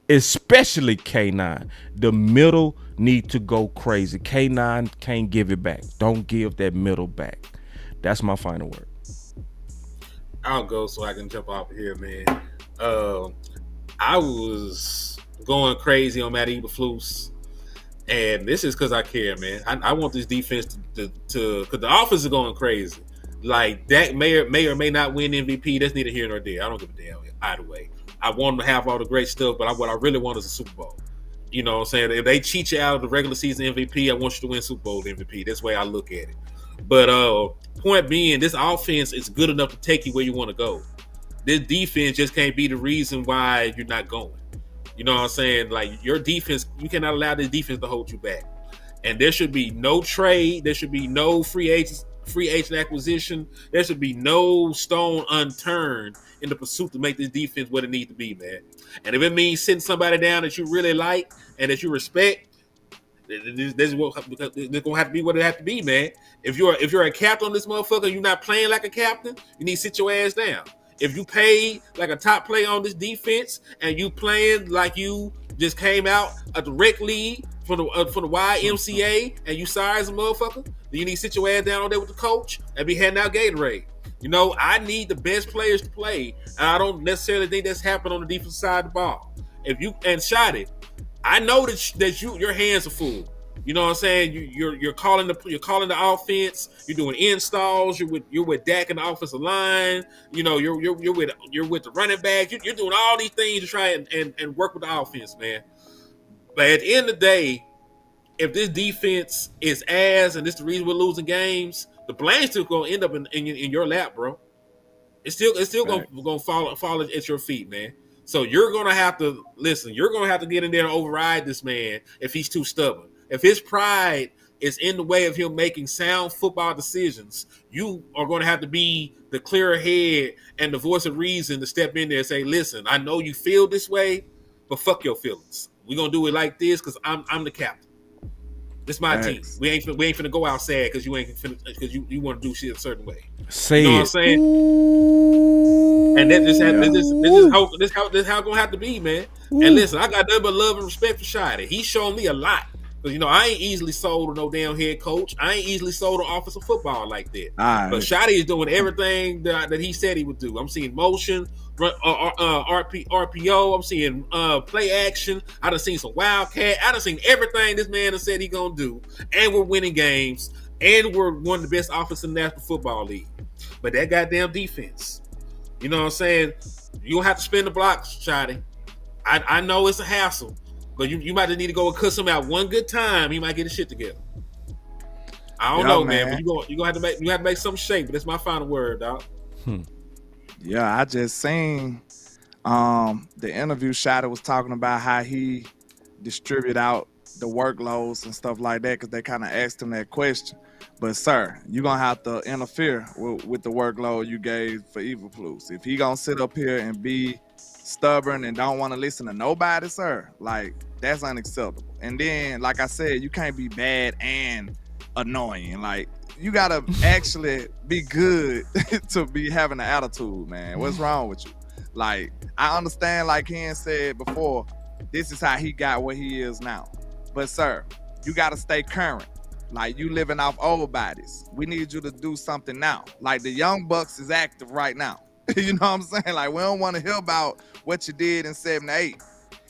Especially K9. The middle need to go crazy. K9 can't give it back. Don't give that middle back. That's my final word. I'll go so I can jump off here, man. I was going crazy on Matt Eberflus, and this is because I care, man. I want this defense to because the offense is going crazy. Like Dak may or may not win MVP. That's neither here nor there. I don't give a damn either way. I want them to have all the great stuff, but what I really want is a Super Bowl. You know what I'm saying? If they cheat you out of the regular season MVP, I want you to win Super Bowl MVP. That's the way I look at it. But point being, this offense is good enough to take you where you want to go. This defense just can't be the reason why you're not going. You know what I'm saying? Like your defense, you cannot allow this defense to hold you back. And there should be no trade. There should be no free agent acquisition. There should be no stone unturned in the pursuit to make this defense what it needs to be, man. And if it means sitting somebody down that you really like and that you respect, this is going to have to be what it has to be, man. If you're a captain on this motherfucker, you're not playing like a captain, you need to sit your ass down. If you paid like a top player on this defense and you playing like you just came out a direct league from the YMCA and you sorry as a motherfucker, then you need to sit your ass down on there with the coach and be handing out Gatorade. I need the best players to play, and I don't necessarily think that's happened on the defensive side of the ball. Shotty, I know that your hands are full. You know what I'm saying? You're calling the offense. You're doing installs. You're with Dak and the offensive line. You're with the running back. You're doing all these things to try and work with the offense, man. But at the end of the day, if this defense is ass and this is the reason we're losing games, the blame's still gonna end up in your lap, bro. It's still gonna fall at your feet, man. So you're gonna have to listen. You're gonna have to get in there and override this man if he's too stubborn. If his pride is in the way of him making sound football decisions, you are going to have to be the clearer head and the voice of reason to step in there and say, "Listen, I know you feel this way, but fuck your feelings. We're gonna do it like this because I'm the captain. This is my team. We ain't finna go outside because you want to do shit a certain way. Say you know it. What I'm saying? Ooh. And this how it's gonna have to be, man. Ooh. And listen, I got nothing but love and respect for Shotty. He's shown me a lot. Because, I ain't easily sold to no damn head coach. I ain't easily sold to offensive football like that. Right. But Shotty is doing everything that he said he would do. I'm seeing motion, RPO. I'm seeing play action. I done seen some wildcat. I done seen everything this man has said he gonna do. And we're winning games. And we're one of the best offenses in the National Football League. But that goddamn defense. You know what I'm saying? You don't have to spin the block, Shotty. I know it's a hassle, but you might need to go and cuss him out one good time. He might get his shit together. I don't know, man. But you gonna have to make some shape. But that's my final word, dog. Yeah, I just seen the interview. Shadow was talking about how he distribute out the workloads and stuff like that because they kind of asked him that question. But sir, you're gonna have to interfere with the workload you gave for Evilflus. If he gonna sit up here and be stubborn and don't want to listen to nobody, sir, like that's unacceptable. And then, like I said, you can't be bad and annoying. Like you gotta actually be good to be having an attitude, man. What's wrong with you? Like I understand, like Ken said before, this is how he got where he is now. But sir, you gotta stay current. Like you living off old bodies. We need you to do something now. Like the Young Bucks is active right now. You know what I'm saying? Like we don't want to hear about what you did in 78.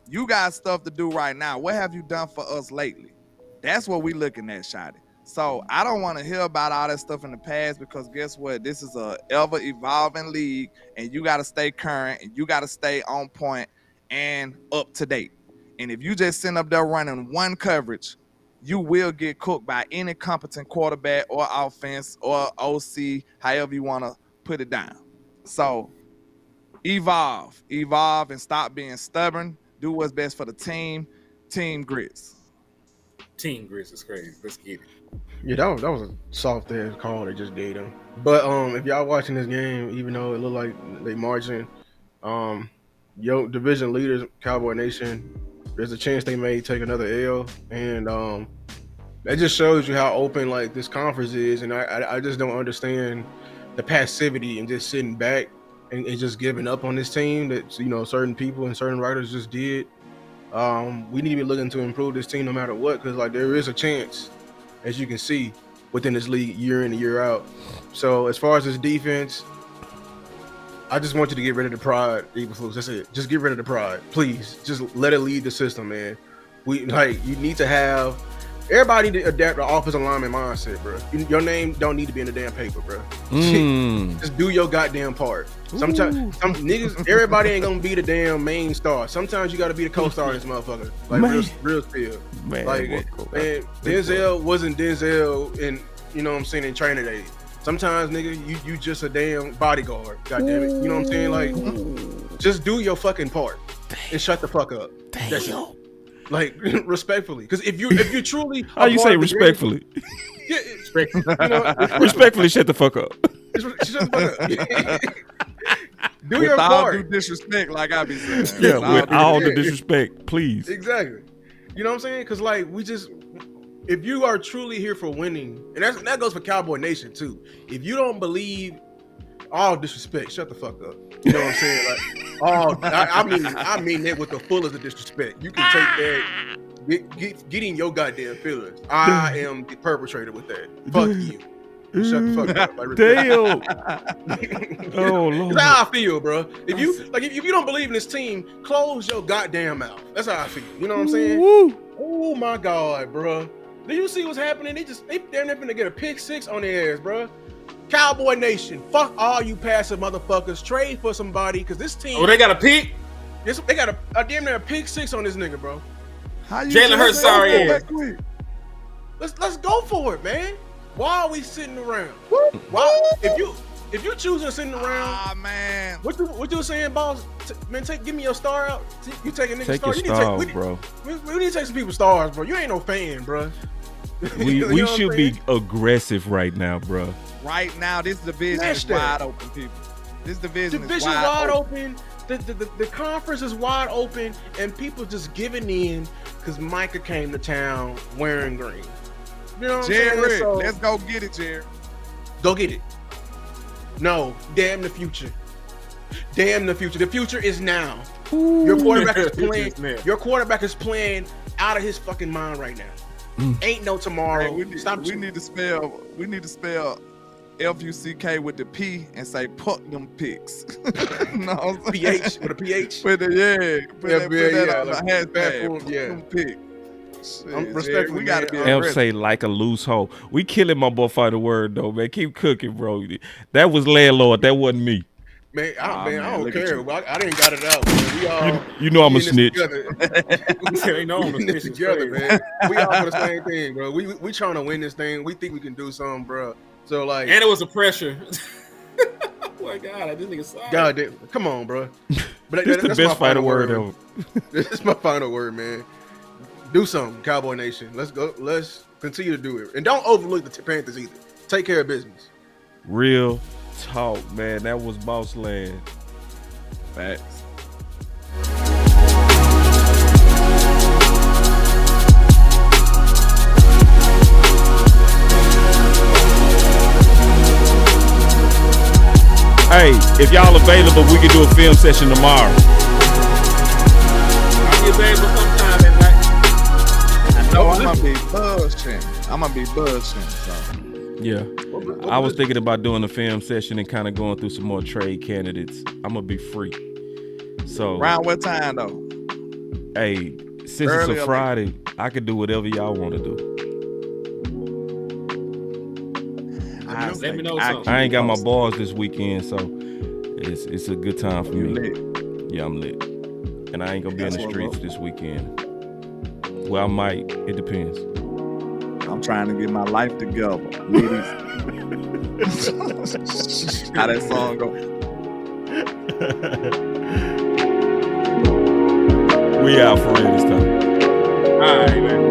You got stuff to do right now. What have you done for us lately? That's what we looking at, Shotty. So I don't want to hear about all that stuff in the past because guess what? This is a ever evolving league and you got to stay current and you got to stay on point and up to date. And if you just send up there running one coverage, you will get cooked by any competent quarterback or offense or OC, however you want to put it down. So evolve and stop being stubborn. Do what's best for the team. Team grits. Team grits is crazy. Let's get it. Yeah, that was a soft ass call they just gave them. But if y'all watching this game, even though it looked like they marching, your division leaders, Cowboy Nation, there's a chance they may take another L, and that just shows you how open like this conference is. And I just don't understand the passivity and just sitting back and just giving up on this team that certain people and certain writers just did. We need to be looking to improve this team no matter what, because like there is a chance, as you can see, within this league year in and year out. So as far as this defense, I just want you to get rid of the pride, Evilflus. That's it. Just get rid of the pride, please. Just let it lead the system, man. You need to have everybody to adapt the offensive lineman mindset, bro. Your name don't need to be in the damn paper, bro. Just do your goddamn part. Sometimes some niggas, everybody ain't gonna be the damn main star. Sometimes you gotta be the co-star in this motherfucker. Like real spill. Man, Denzel wasn't Denzel in, in training days. Sometimes, nigga, you just a damn bodyguard. God damn it. You know what I'm saying? Like, just do your fucking part and shut the fuck up. Damn. That's it. Like, respectfully. Because if you truly... How you say respectfully? Yeah, respectfully, shut the fuck up. Shut the fuck up. Do with your all part. Due disrespect, like I be saying. Yeah, with all the disrespect, please. Exactly. You know what I'm saying? Because, like, if you are truly here for winning, and that goes for Cowboy Nation too. If you don't believe all disrespect, shut the fuck up. You know what I'm saying? Like, I mean that with the fullest of disrespect. You can take that, get in your goddamn feelings. I am the perpetrator with that. Fuck you. Shut the fuck up. Like, damn. Oh Lord. That's how I feel, bro. If you don't believe in this team, close your goddamn mouth. That's how I feel. You know what I'm saying? Woo. Oh my God, bro. Do you see what's happening? They're never gonna get a pick 6 on their ass, bro. Cowboy Nation, fuck all you passive motherfuckers. Trade for somebody, because this team. Oh, they got a pick? They got a damn near a pick 6 on this nigga, bro. Jalen Hurts, sorry ass. Let's go for it, man. Why are we sitting around? Why if you choosing sitting around, man. What you saying, boss? Man, give me your star out. You taking nigga star? Take your stars, bro. We need to take some people's stars, bro. You ain't no fan, bro. We should be aggressive right now, bro. Right now, this division is wide open, people. This division is wide open. The conference is wide open, and people just giving in because Micah came to town wearing green. You know what I'm saying? So, let's go get it, Jared. Go get it. No, damn the future. Damn the future. The future is now. Ooh. Your quarterback is playing. Your quarterback is playing out of his fucking mind right now. Ain't no tomorrow. Hey, we need to spell F-U-C-K with the P and say put them picks. No, PH with a PH. Put that on the hashtag. Put them picks. Respectfully, we gotta be aggressive. Say like a loose hole. We killing my boy for the word though, man. Keep cooking, bro. That was Landlord. That wasn't me. Man, I don't care. I didn't got it out. Man. We all you know I'm a snitch. Ain't no we this together, man. We all for the same thing, bro. We trying to win this thing. We think we can do something, bro. So like, and it was a pressure. Oh my God, I just think it's sorry. God damn, come on, bro. But that's the best final word ever. This is my final word, man. Do something, Cowboy Nation. Let's go. Let's continue to do it, and don't overlook the Panthers either. Take care of business. Real talk, man. That was Boss Land. Facts. Hey, if y'all available, we can do a film session tomorrow. I'll be available sometime at night. I know I'm gonna be buzzing. So. Yeah. I was thinking about doing a film session and kind of going through some more trade candidates. I'm gonna be free. So around what time though? Hey, since it's a Friday, I can do whatever y'all want to do. Let me know something. I ain't got my bars this weekend, so it's a good time for me. Lit. Yeah, I'm lit. And I ain't gonna be in the streets this weekend. Well, I might. It depends. I'm trying to get my life together. Ladies. How that song go? We out for real this time. All right, man.